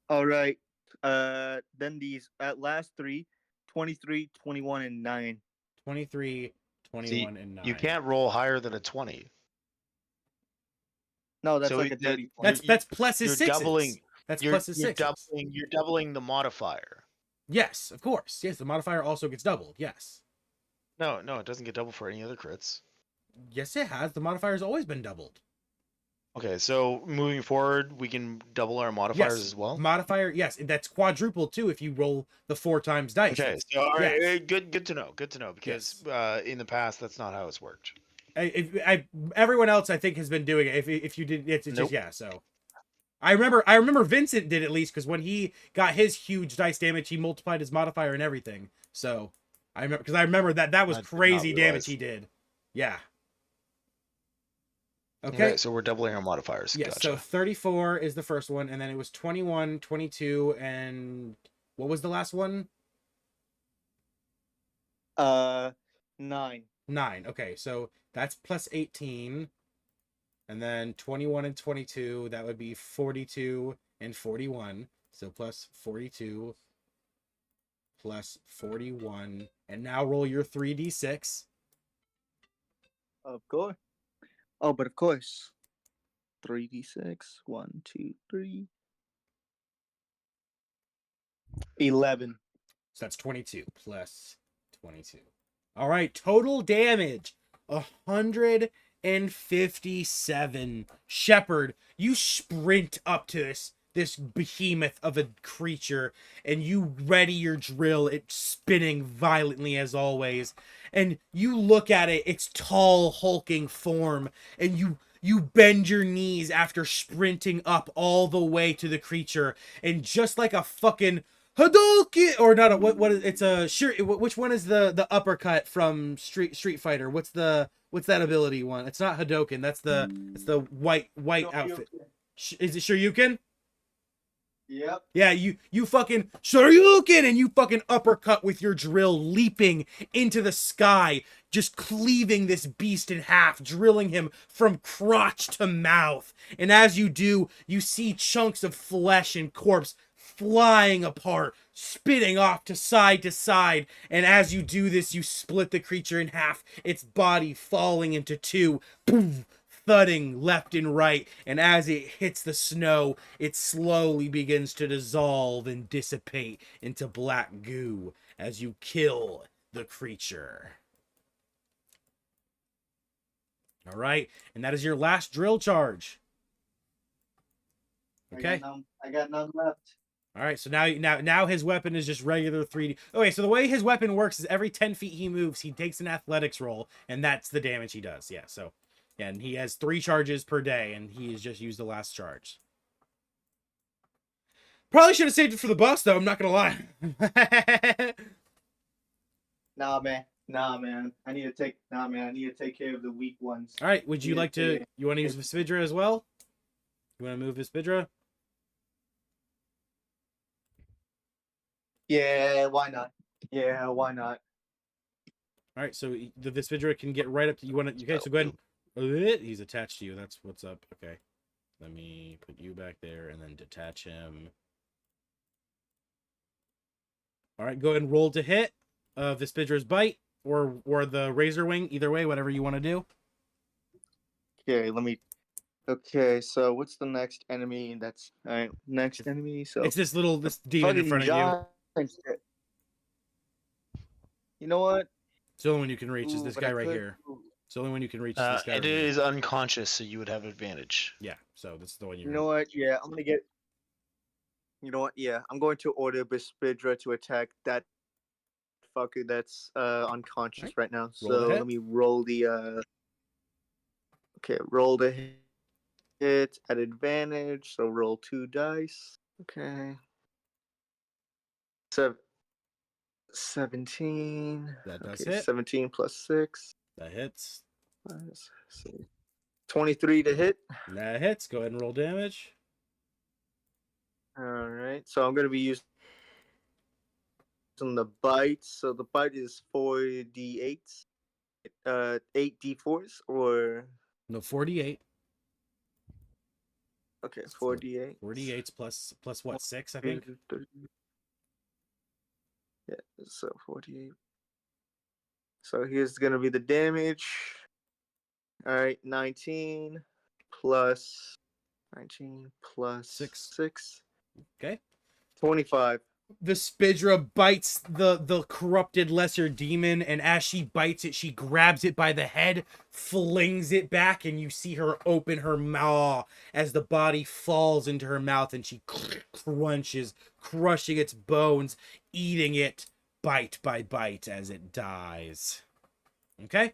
All right. Then these last 3, 23, 21, and 9. 23, 21, and 9. You can't roll higher than a 20. No, that's So like a that- dirty. That's plus his You're 6s. doubling. That's You're, plus his you're 6s. doubling the modifier. Yes, of course. Yes, the modifier also gets doubled. Yes. No, it doesn't get doubled for any other crits. Yes, it has. The modifier's always been doubled. Okay, so moving forward, we can double our modifiers Yes, as well. modifier. Yes, that's quadruple too if you roll the 4 times dice. Okay, That's- so all right, yes. good to know. Good to know because Yes. in the past that's not how it's worked. Everyone else I think has been doing it. If you did, it's Nope. just yeah. So I remember Vincent did at least because when he got his huge dice damage, he multiplied his modifier and everything. So I remember that was I did not crazy damage realize. he did. Yeah. Okay, Okay. so we're doubling our modifiers. Yes. So Gotcha. 34 is the first one, and then it was 21, 22, and what was the last one? 9. 9. Okay, so that's plus 18. And then 21 and 22, that would be 42 and 41. So plus 42 plus 41. And now roll your 3d6. Of course. Oh, but of course. 3d6. 1, 2, 3. 11. So that's 22 plus 22. All right, total damage 157. Shepherd, you sprint up to this behemoth of a creature and you ready your drill. It's spinning violently as always, and you look at its tall hulking form, and you bend your knees after sprinting up all the way to the creature, and just like a fucking Hadouken, or not a what is it's a sure which one is the uppercut from Street Fighter? What's that ability one? It's not Hadouken. That's the white outfit. Is it Shoryuken? Yep. Yeah, you fucking Shoryuken, and you fucking uppercut with your drill, leaping into the sky, just cleaving this beast in half, drilling him from crotch to mouth. And as you do, you see chunks of flesh and corpse flying apart, spitting off to side, and as you do this, you split the creature in half, its body falling into two, boom, thudding left and right, and as it hits the snow, it slowly begins to dissolve and dissipate into black goo as you kill the creature. All right, and that is your last drill charge. Okay. I got none left. All right, so now his weapon is just regular 3D. Okay, so the way his weapon works is every 10 feet he moves, he takes an athletics roll, and that's the damage he does. Yeah, so yeah, and he has 3 charges per day, and he has just used the last charge. Probably should have saved it for the boss, though. I'm not gonna lie. Nah, man. I need to take care of the weak ones. All right, would you like to? You want to use Vispidra as well? You want to move Vispidra? Yeah, why not? Yeah, why not? All right, so the Vispidra can get right up to you. Want to? Okay, so go ahead. He's attached to you. That's what's up. Okay, let me put you back there and then detach him. All right, go ahead and roll to hit. Vispidra's bite or the razor wing. Either way, whatever you want to do. Okay, Okay, so what's the next enemy? That's alright. Next enemy. So it's this demon in front of you. You know what? It's the only one you can reach is this guy right here. It's the only one you can reach is this guy. It is unconscious, so you would have advantage. Yeah, so this is the one you. You know what? Yeah, I'm gonna get. You know what? Yeah, I'm going to order Vispidra to attack that fucker that's unconscious right now. So let me roll the. Okay, roll the hit at advantage. So roll 2 dice. Okay. 17. That does hit. 17 plus 6. That hits. 23 to hit. That hits. Go ahead and roll damage. Alright, so I'm going to be using the bite. So the bite is 4d8s. 8 d4s or... No, 48. Okay, 4d8. 48s plus what, 6, I think? Yeah, so 48. So here's going to be the damage. Alright, 19 plus 6. Okay. 25. The Spidra bites the corrupted lesser demon, and as she bites it, she grabs it by the head, flings it back, and you see her open her maw as the body falls into her mouth, and she crunches, crushing its bones, eating it bite by bite as it dies. Okay,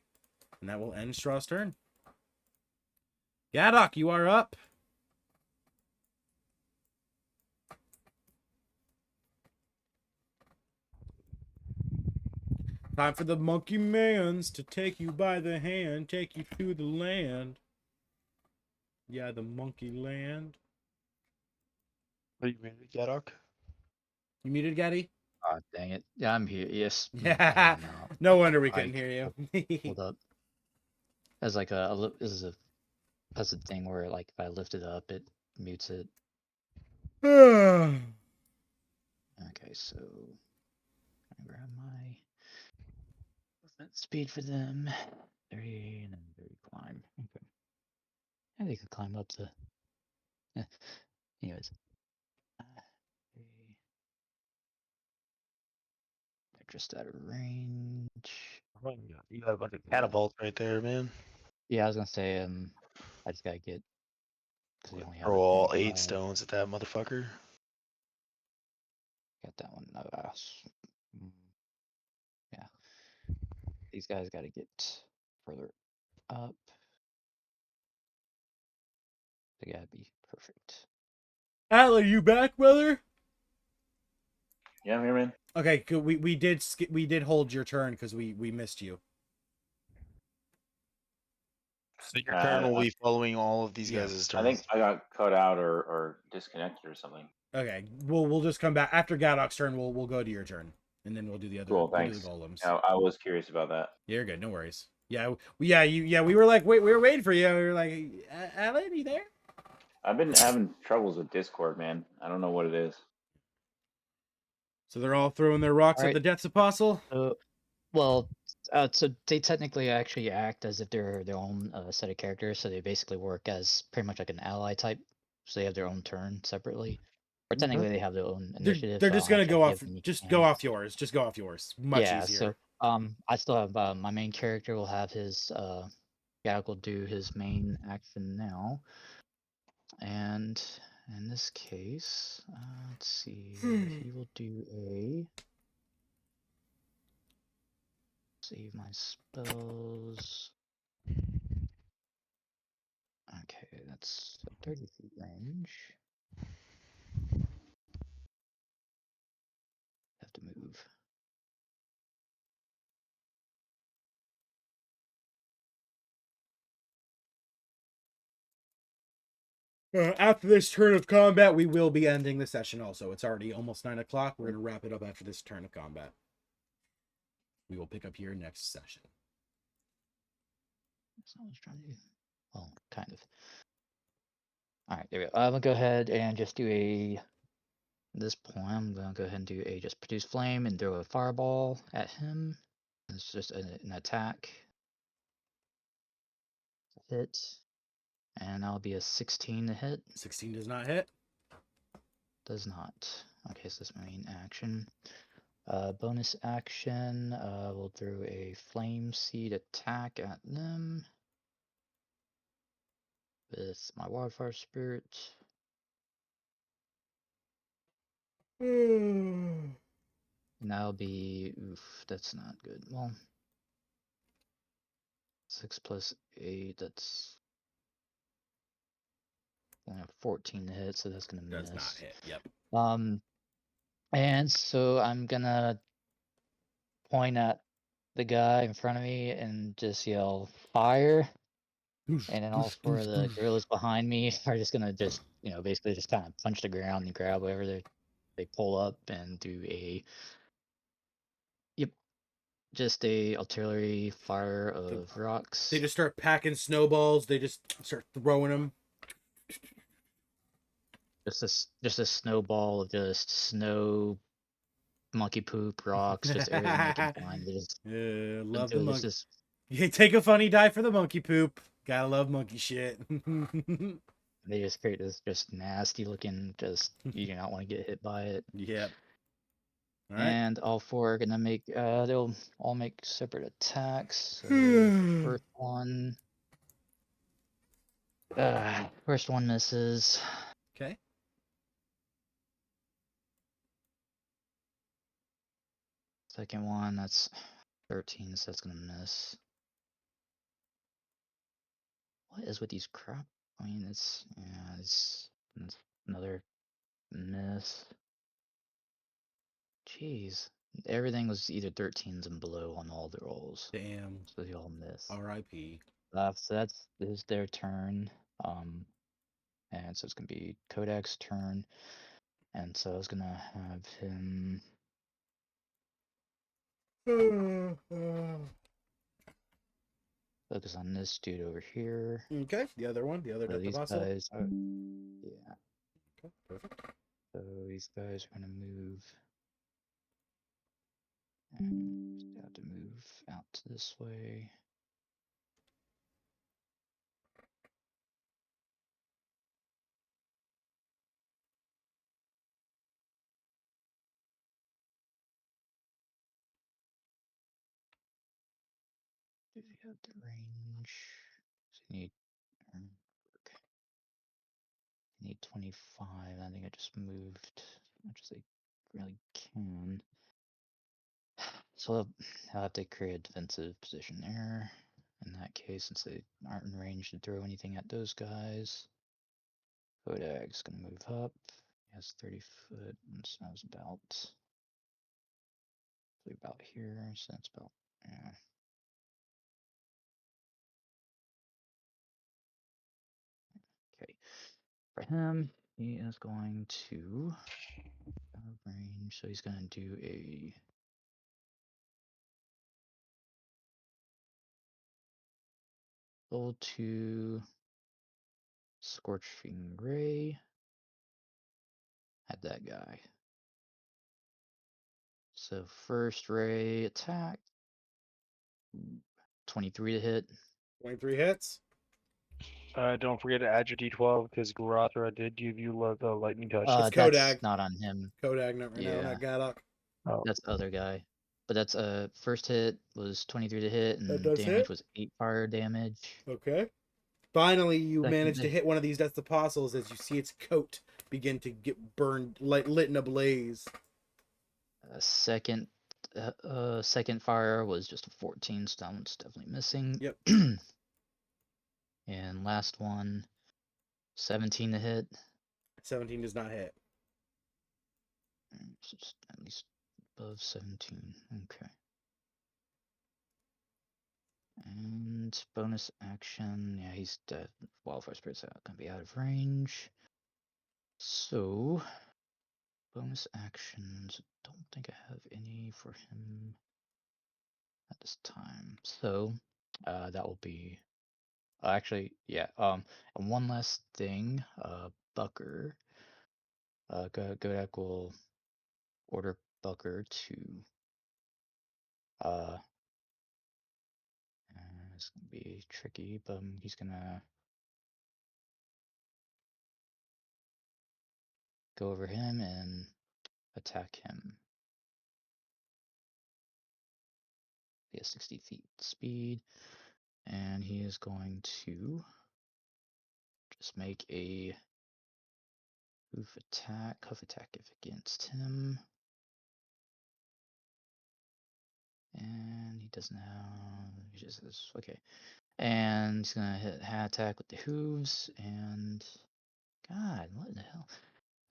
and that will end Straw's turn. Gadok, you are up. Time for the monkey mans to take you by the hand, take you to the land. Yeah, the monkey land. Are you ready, Gadok? You muted, Gaddy? Oh, dang it. Yeah, I'm here. Yes. Yeah. No. No wonder we I couldn't hear you. Hold up. As like this is a that's a thing where like if I lift it up, it mutes it. Okay, so I grab my movement speed for them. 30 and then 30 climb. Okay. And they could climb up the. Anyways. They're just out of range. Oh, you got a bunch of catapults right there, man. Yeah, I was gonna say I just gotta get because we only have Throw a all 25. 8 stones at that motherfucker. Got that one. No, yeah. These guys gotta get further up. They gotta be perfect. Atla, you back, brother? Yeah, I'm here, man. Okay, good. We did hold your turn because we missed you. So your turn will be following all of these Yeah. guys' I turns. think I got cut out or disconnected or something. Okay, we'll just come back after Gadok's turn. We'll go to your turn, and then we'll do the other. Cool, we'll do thanks. the golems. I was curious about that. Yeah, you're good. No worries. Yeah, we were like, wait, we were waiting for you. We were like, Alan, you there? I've been having troubles with Discord, man. I don't know what it is. So they're all throwing their rocks at Alright. the Death's Apostle. Well, so they technically actually act as if they're their own set of characters. So they basically work as pretty much like an ally type. So they have their own turn separately. Or technically they have their own initiative. They're so I just don't gonna actually go have off. to give them any Just go commands. off yours. Just go off yours. Much Yeah, easier. so I still have my main character will have his Gadok will do his main action now. And in this case, let's see, he will do a save my spells. Okay, that's a 30 feet range. Have to move. After this turn of combat, we will be ending the session also. It's already almost 9 o'clock. We're going to wrap it up after this turn of combat. We will pick up here next session. That's not what I was trying to do. Well, kind of. Alright, there we go. I'm gonna go ahead and just do a. At this point, I'm gonna go ahead and do a just produce flame and throw a fireball at him. It's just an attack. Hit. And that'll be a 16 to hit. 16 does not hit. Does not. Okay, so that's my main action. Bonus action, we'll throw a flame seed attack at them with my wildfire spirit. And that'll be, oof, that's not good. Well, 6 plus 8, that's only a 14 to hit, so that's gonna miss. Does not hit. Yep. And so I'm gonna point at the guy in front of me and just yell fire. And then all 4 of the gorillas behind me are just gonna just, basically just kind of punch the ground and grab whatever they pull up and do a, yep, just a artillery fire of rocks. They just start packing snowballs. They just start throwing them. Just a snowball of just snow, monkey poop, rocks, just everything they can find. They just Love the until monkey. just You take a funny die for the monkey poop. Gotta love monkey shit. they just create this just nasty looking, just you do not want to get hit by it. Yep. All right. And all four are gonna make they'll all make separate attacks. So the first one misses. Okay. Second one, that's 13, so that's gonna miss. What is with these crap? I mean, it's another miss. Jeez, everything was either 13s and below on all the rolls, Damn. so they all miss. R.I.P. So that's is their turn. And so it's gonna be Kodak's turn, and so I was gonna have him. Focus on this dude over here. Okay. The other one. The other So death these apostle. guys are, yeah. Okay. Perfect. So these guys are gonna move. And just have to move out to this way. Do they have the range? So you need I need 25. I think I just moved as much as I really can. So I'll have to create a defensive position there. In that case, since they aren't in range to throw anything at those guys. Kodak's gonna move up. He has 30 foot, and so that's about here. So that's about, yeah. Okay. For him, he is going to out of range, so he's gonna do a level 2 scorching ray at that guy. So first ray attack, 23 to hit. 23 hits. Don't forget to add your D12 because Garathra did give you the lightning touch. It's That's Kodak. not on him. Kodak, not right now. Yeah. Not Gadok. Oh. That's the other guy. But that's first hit was 23 to hit, That and does damage hit. was 8 fire damage. Okay. Finally, you Second managed to hit. hit one of these death apostles as you see its coat begin to get burned, lit in a blaze. Second fire was just a 14, so that one's definitely missing. Yep. And last one, 17 to hit. 17 does not hit. So it's at least above 17. Okay. And bonus action, yeah, he's dead. Wildfire Spirit's gonna be out of range. So, bonus actions, don't think I have any for him at this time. So, that will be, actually, yeah, and one last thing, Bucker, Godak will order Bucker to, it's gonna be tricky, but he's gonna go over him and attack him. He has 60 feet speed, and he is going to just make a hoof attack against him. And he doesn't have, he just is, okay. And he's gonna hit hat attack with the hooves, and God, what the hell?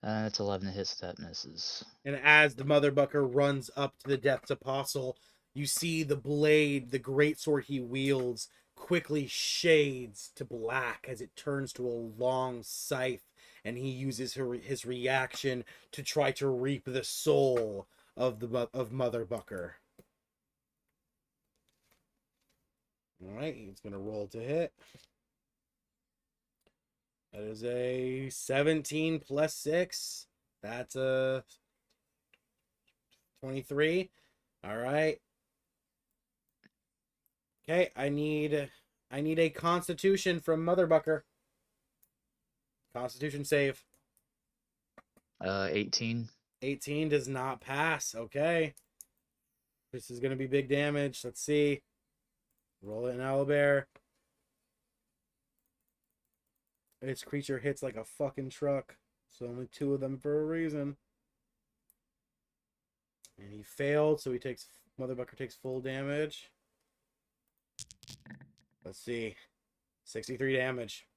It's 11 to hit, so that misses. And as the Mother Bucker runs up to the Death's Apostle, you see the blade, the greatsword he wields, quickly shades to black as it turns to a long scythe, and he uses his reaction to try to reap the soul of Mother Bucker. All right, he's gonna roll to hit. That is a 17 plus 6. That's a 23. All right. Okay, I need a Constitution from Mother Bucker. Constitution save. 18. 18 does not pass. Okay. This is going to be big damage. Let's see. Roll it in owlbear. Its creature hits like a fucking truck. So only 2 of them for a reason. And he failed, so he takes... Motherbucker takes full damage. Let's see. 63 damage.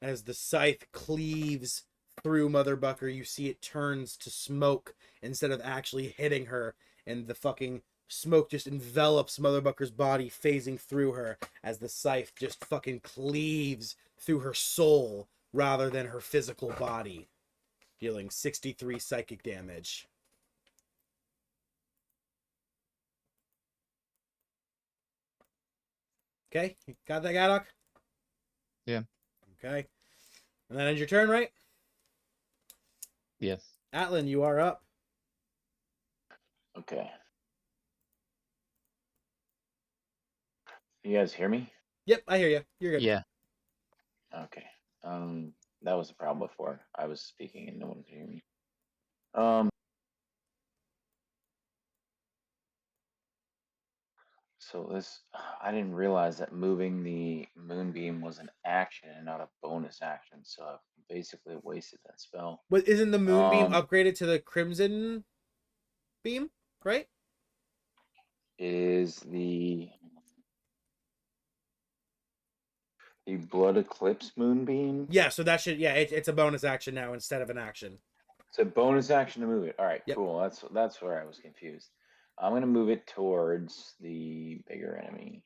As the scythe cleaves through Motherbucker, you see it turns to smoke instead of actually hitting her. And the fucking smoke just envelops Motherbucker's body, phasing through her as the scythe just fucking cleaves through her soul rather than her physical body, dealing 63 psychic damage. Okay, you got that, Gadok? Yeah. Okay. And that ends your turn, right? Yeah. Atlan, you are up. Okay. You guys hear me? Yep, I hear you. You're good. Yeah. Okay. That was the problem before. I was speaking and no one could hear me. Um. So this, I didn't realize that moving the moonbeam was an action and not a bonus action. So I basically wasted that spell. But isn't the moonbeam Um, upgraded to the crimson beam, right? is the blood eclipse moonbeam? Yeah, so that should it's a bonus action now instead of an action. It's a bonus action to move it. All right, Yep. cool. That's where I was confused. I'm gonna move it towards the bigger enemy.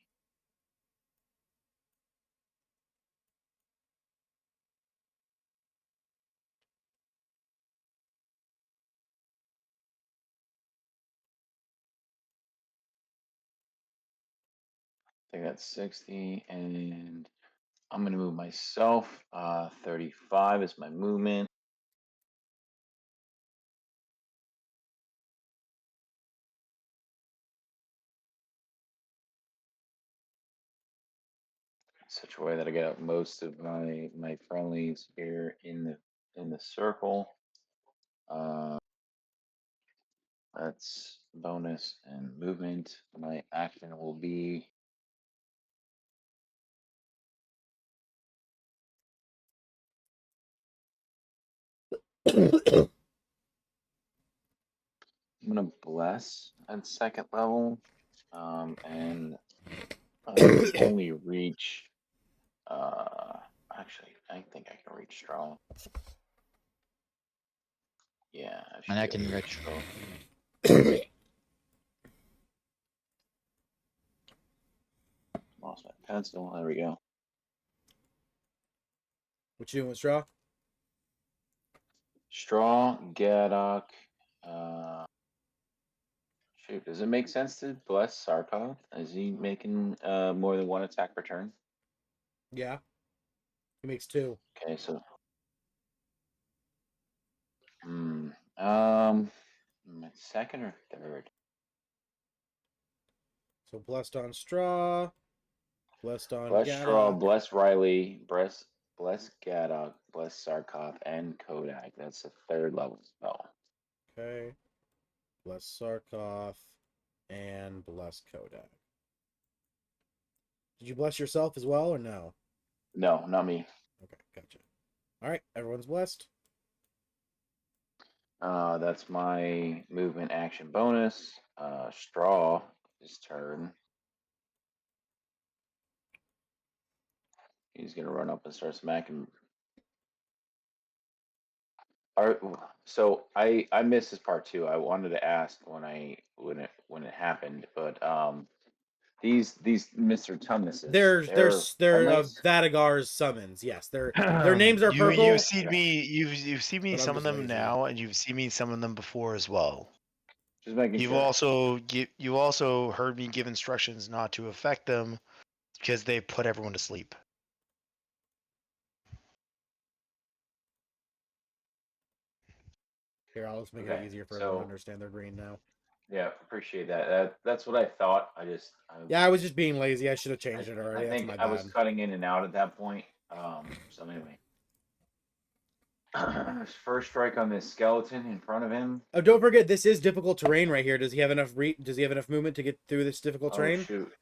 I think that's 60, and I'm gonna move myself. 35 is my movement. Such a way that I get most of my friendlies here in the circle. That's bonus and movement. My action will be I'm gonna bless at second level, and I can only reach. Actually, I think I can reach strong. Yeah, I should And be I able can to reach reach. strong. Lost my pencil. There we go. What you doing with straw? Straw, Gadok. Shoot, does it make sense to bless Sarkov? Is he making more than one attack per turn? Yeah. He makes 2. Okay, so my second or third? So blessed on straw, blessed on Bless Straw, Gadok. bless Riley, bless Gadok, bless Sarkov, and Kodak. That's a third level spell. Okay. Bless Sarkov and bless Kodak. Did you bless yourself as well or no? No, not me. Okay, gotcha. All right, everyone's blessed. That's my movement action bonus. Straw his turn. He's gonna run up and start smacking. So I missed this part too. I wanted to ask when it happened, but these Mr. Tumnuses, They're friendlies. Vadagar's summons. Yes, their names are purple. You've seen Okay. me you've seen me But I'm summon just them lazy. now, and you've seen me summon them before as well. Just making You've sure. you also heard me give instructions not to affect them because they put everyone to sleep. Here, I'll just make it Okay, easier for everyone to so understand their green now. yeah, appreciate that. That's what I thought. Yeah, I was just being lazy. I should have changed it I already. That's think my I was bad. cutting in and out at that point. So anyway, First strike on this skeleton in front of him. Oh, don't forget this is difficult terrain right here. Does he have enough Does he have enough movement to get through this difficult Oh terrain? shoot.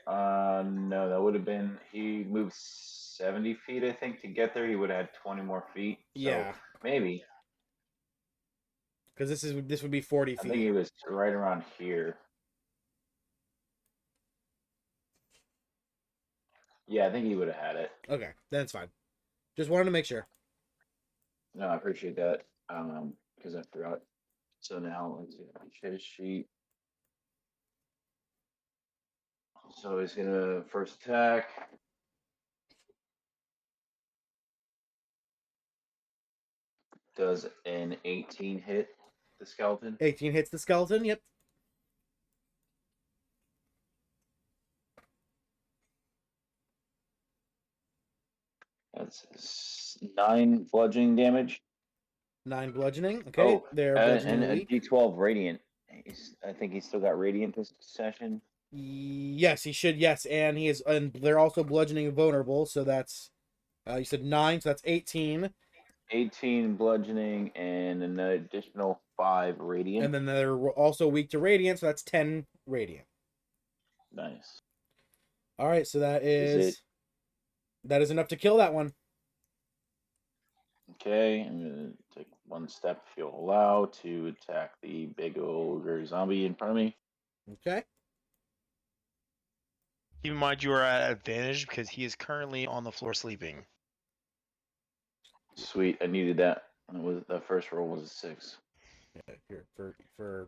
No, that would have been. He moved 70 feet, I think, to get there. He would have had 20 more feet. So Yeah, maybe. because this would be 40 I think he feet. was right around here. Yeah, I think he would have had it. Okay, that's fine. Just wanted to make sure. No, I appreciate that. Because I forgot. So now let's see. His sheet. So he's gonna first attack. Does an 18 hit the skeleton? 18 hits the skeleton. Yep. That's 9 bludgeoning damage. 9 bludgeoning. Okay, Oh, they're and bludgeoning a weak. D12 radiant. I think he's still got radiant this session. Yes, he should. Yes, and he is, and they're also bludgeoning vulnerable. So that's, you said 9, so that's 18, 18 bludgeoning and an additional 5 radiant. and then they're also weak to radiant. So that's 10 radiant. Nice. All right, so that Is is enough to kill that one. Okay, I'm gonna take one step, if you'll allow, to attack the big ogre zombie in front of me. Okay. Keep in mind you are at advantage because he is currently on the floor sleeping. Sweet, I needed that. The first roll was a 6. Yeah, here for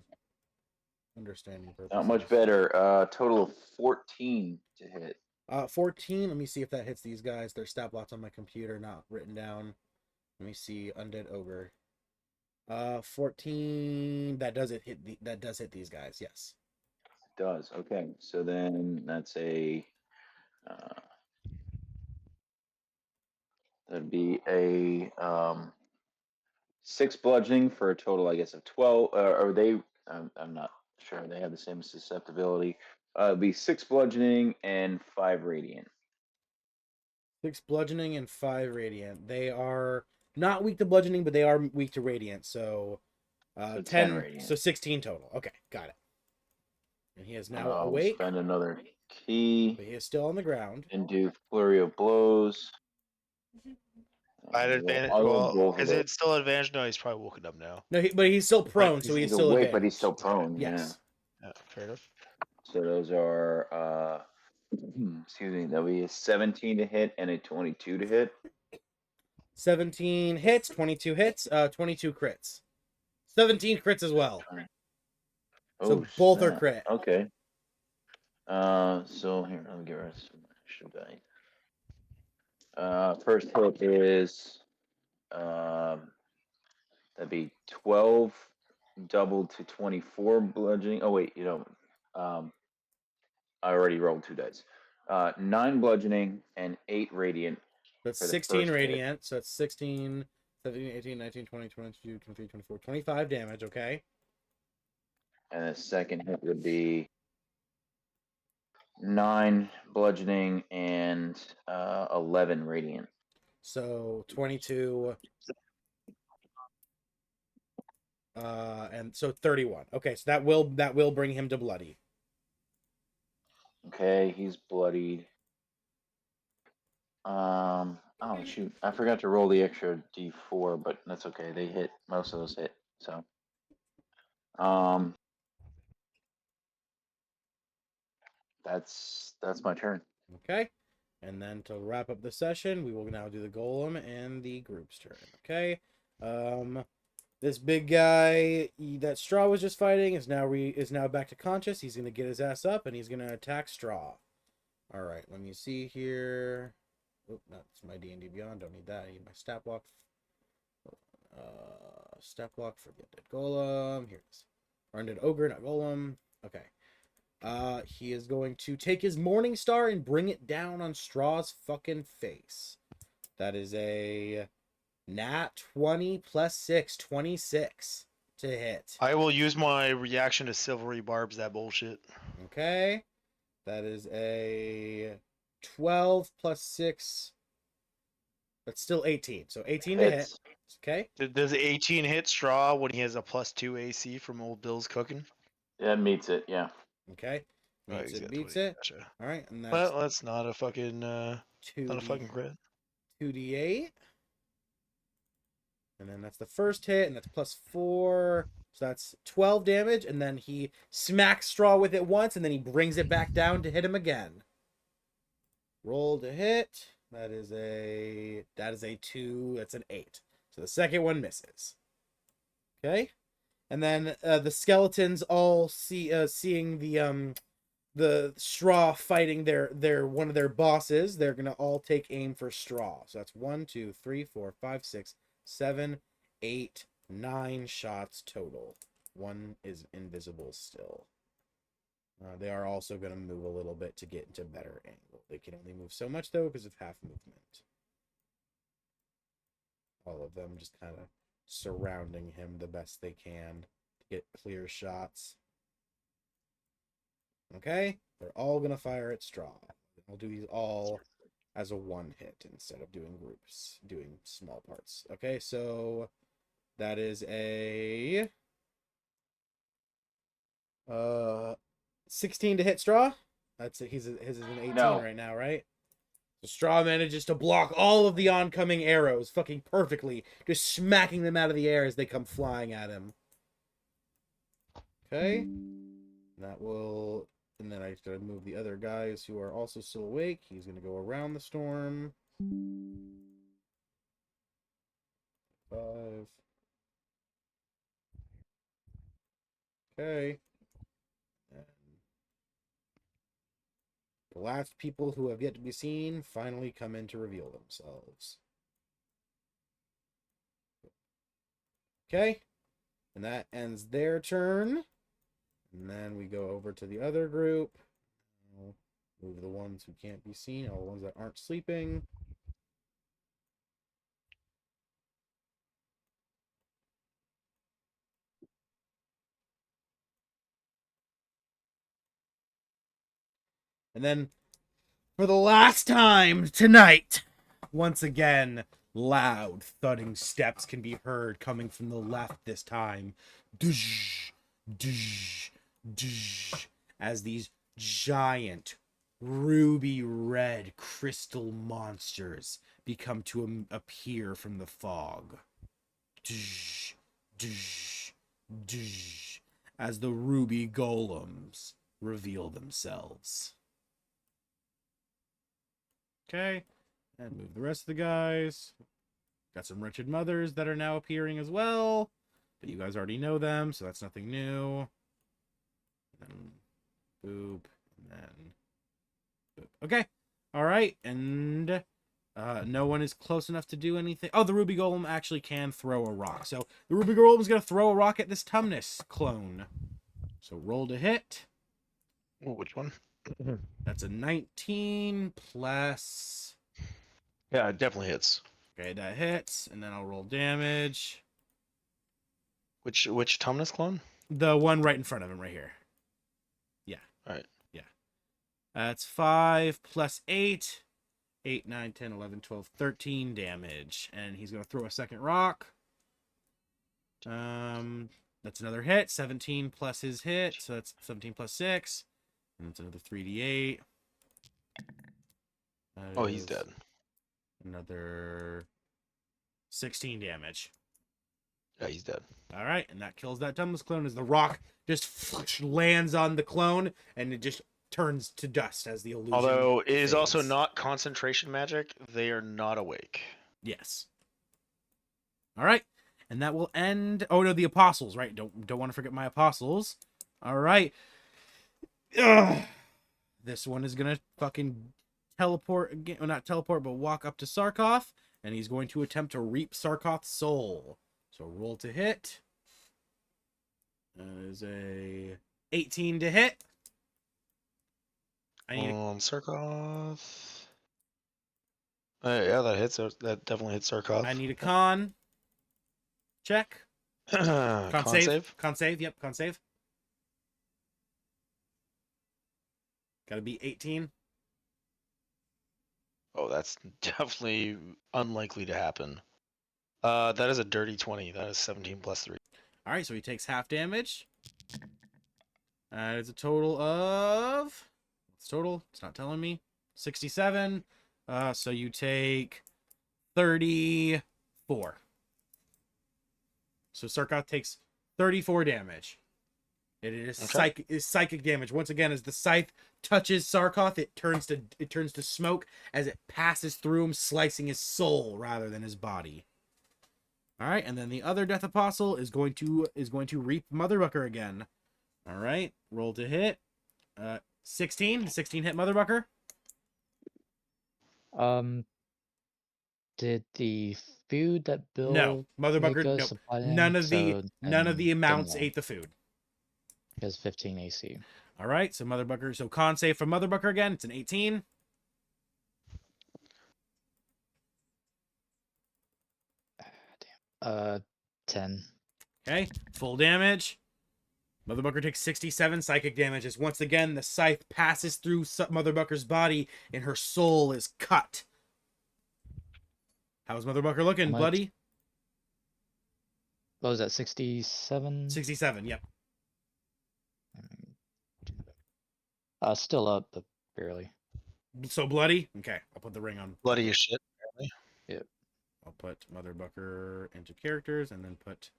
understanding purposes. Not much better. Total of 14 to hit. 14. Let me see if that hits these guys. Their stat block's on my computer, not written down. Let me see. Undead ogre. 14. That does hit these guys. Yes. It does. Okay, so then that's a that'd be a 6 bludgeoning for a total, I guess, of 12. Or they? I'm not sure. They have the same susceptibility. It'd be 6 bludgeoning and 5 radiant. 6 bludgeoning and 5 radiant. They are not weak to bludgeoning, but they are weak to radiant. So, So 10 radiant. So 16 total. Okay, got it. And he is now We'll awake, spend another key but he is still on the ground. and do flurry of blows. At advantage. I'll Well, both of is it. it still advantage? No, he's probably woken up now. No, but he's still prone, so he's still awake, advantaged. but he's still prone. Yes. Yeah, fair enough. So those are excuse me, that'll be a 17 to hit and a 22 to hit. 17 hits, 22 hits, 22 crits. 17 crits as well. So Oh, both are snap. crit. Okay. So here, let me get rid of some extra die. First hit is that'd be 12 doubled to 24 bludgeoning. Oh wait, I already rolled 2 dice. 9 bludgeoning and 8 radiant. That's for the 16 first hit. radiant. So it's 16, 17, 18, 19, 20, 22, 23, 24, 25 damage, okay? And the second hit would be 9 bludgeoning and 11 radiant. So 22 and so 31. Okay, so that will bring him to bloody. Okay, he's bloodied. Oh shoot, I forgot to roll the extra d4, but that's okay. They hit. Most of those hit. So, that's my turn. Okay. And then to wrap up the session, we will now do the golem and the group's turn. Okay. This big guy that Straw was just fighting is now back to conscious. He's gonna get his ass up and he's gonna attack Straw. All right. Let me see here. Oh, that's my D&D Beyond. Don't need that. I need my stat block. Stat block for the undead golem. Here it is. Or undead ogre, not golem. Okay. He is going to take his morning star and bring it down on Straw's fucking face. That is a nat 20 plus 6, 26 to hit. I will use my reaction to silvery barbs that bullshit. Okay. That is a 12 plus 6. That's still 18. So 18 to hit. Okay. Does 18 hit straw when he has a +2 AC from old Bill's cooking? That meets it. Yeah. Okay. Oh, Meets he's it, got beats 20. it. Gotcha. All right, and that's Well, that's not a fucking 2d crit. 2d8. And then that's the first hit, and that's +4. So that's 12 damage, and then he smacks Straw with it once, and then he brings it back down to hit him again. Roll to hit. That is a 2. That's an 8. So the second one misses. Okay. And then the skeletons all seeing the Straw fighting their one of their bosses. They're gonna all take aim for Straw. So that's 1, 2, 3, 4, 5, 6, 7, 8, 9 shots total. One is invisible still. They are also going to move a little bit to get into better angle. They can only move so much though because of half movement. All of them just kind of surrounding him the best they can to get clear shots. Okay, they're all going to fire at Straw. We'll do these all as a one hit instead of doing groups, doing small parts. Okay, so that is a 16 to hit Straw. That's it. His is an 18 No. right now, right? So Straw manages to block all of the oncoming arrows fucking perfectly, just smacking them out of the air as they come flying at him. Okay. That will... And then I gotta move the other guys who are also still awake. He's gonna go around the storm. 5. Okay. And the last people who have yet to be seen finally come in to reveal themselves. Okay. And that ends their turn. And then we go over to the other group. We'll move the ones who can't be seen, all the ones that aren't sleeping. And then, for the last time tonight, once again, loud thudding steps can be heard coming from the left this time. Dush, dush, dush, as these giant ruby red crystal monsters become to appear from the fog. Dush, dush, dush, as the ruby golems reveal themselves. Okay, and move the rest of the guys. Got some wretched mothers that are now appearing as well, but you guys already know them, so that's nothing new. And then boop, and then boop. Okay, all right, and no one is close enough to do anything. Oh, the Ruby Golem actually can throw a rock. So the Ruby Golem is going to throw a rock at this Tumnus clone. So roll to hit. Oh, which one? That's a 19 plus... Yeah, it definitely hits. Okay, that hits, and then I'll roll damage. Which Tumnus clone? The one right in front of him, right here. Yeah. All right. Yeah. That's 5 plus 8. 8, 9, 10, 11, 12, 13 damage. And he's going to throw a second rock. That's another hit. 17 plus his hit. So that's 17 plus 6. And it's another 3d8. Oh, he's dead. Another 16 damage. Yeah, he's dead. All right, and that kills that Tumnus clone as the rock just lands on the clone, and it just turns to dust as the illusion Although it is also fades. not concentration magic, they are not awake. Yes. All right, and that will end. Oh no, the apostles, right? Don't want to forget my apostles. All right. Ugh. This one is gonna fucking teleport again, well, not teleport, but walk up to Sarkoth, and he's going to attempt to reap Sarkoth's soul. So roll to hit. That is a 18 to hit. I need Sarkoth. Yeah, that hits. That definitely hits Sarkoth. I need a con check. Con save. Con save. Yep, con save. Got to be 18. Oh, that's definitely unlikely to happen. That is a dirty 20. That is 17 plus 3. All right, so he takes half damage. It's a total of... What's total? It's not telling me. 67. So you take 34. So Sarkoth takes 34 damage. It is psychic damage. Once again, as the scythe touches Sarkoth, it turns to smoke as it passes through him, slicing his soul rather than his body. All right, and then the other Death Apostle is going to reap Motherbucker again. All right, roll to hit. 16. 16 hit Motherbucker. Did the food that Bill No, Motherbucker. make us No, supply none of the didn't amounts roll. ate the food. He has 15 AC. All right, so Motherbucker. So con save from Motherbucker again. It's an 18. Damn. 10. Okay, full damage. Motherbucker takes 67 psychic damage as once again the scythe passes through Motherbucker's body and her soul is cut. How's Motherbucker looking, much? buddy? What was that, 67? 67, yep. Still up, but barely. So bloody? Okay, I'll put the ring on. Bloody as shit, apparently. Yep. I'll put Motherbucker into characters and then put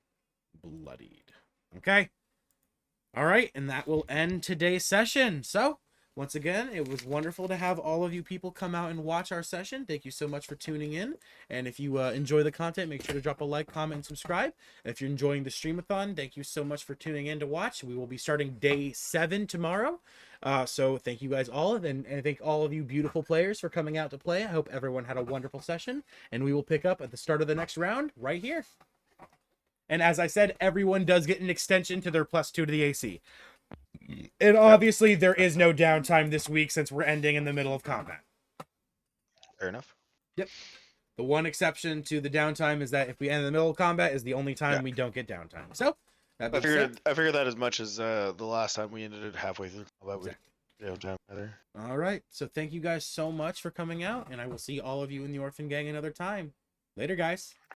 bloodied. Okay. All right, and that will end today's session. So, once again, it was wonderful to have all of you people come out and watch our session. Thank you so much for tuning in. And if you enjoy the content, make sure to drop a like, comment, and subscribe. If you're enjoying the streamathon, thank you so much for tuning in to watch. We will be starting day 7 tomorrow. So thank you guys all, and thank all of you beautiful players for coming out to play. I hope everyone had a wonderful session, and we will pick up at the start of the next round right here. And as I said, everyone does get an extension to their +2 to the AC. And obviously, there is no downtime this week since we're ending in the middle of combat. Fair enough. Yep. The one exception to the downtime is that if we end in the middle of combat is the only time we don't get downtime. So, that I being said, figured that as much as the last time we ended it halfway through combat. We have time either. all right. So thank you guys so much for coming out, and I will see all of you in the Orphan Gang another time. Later, guys.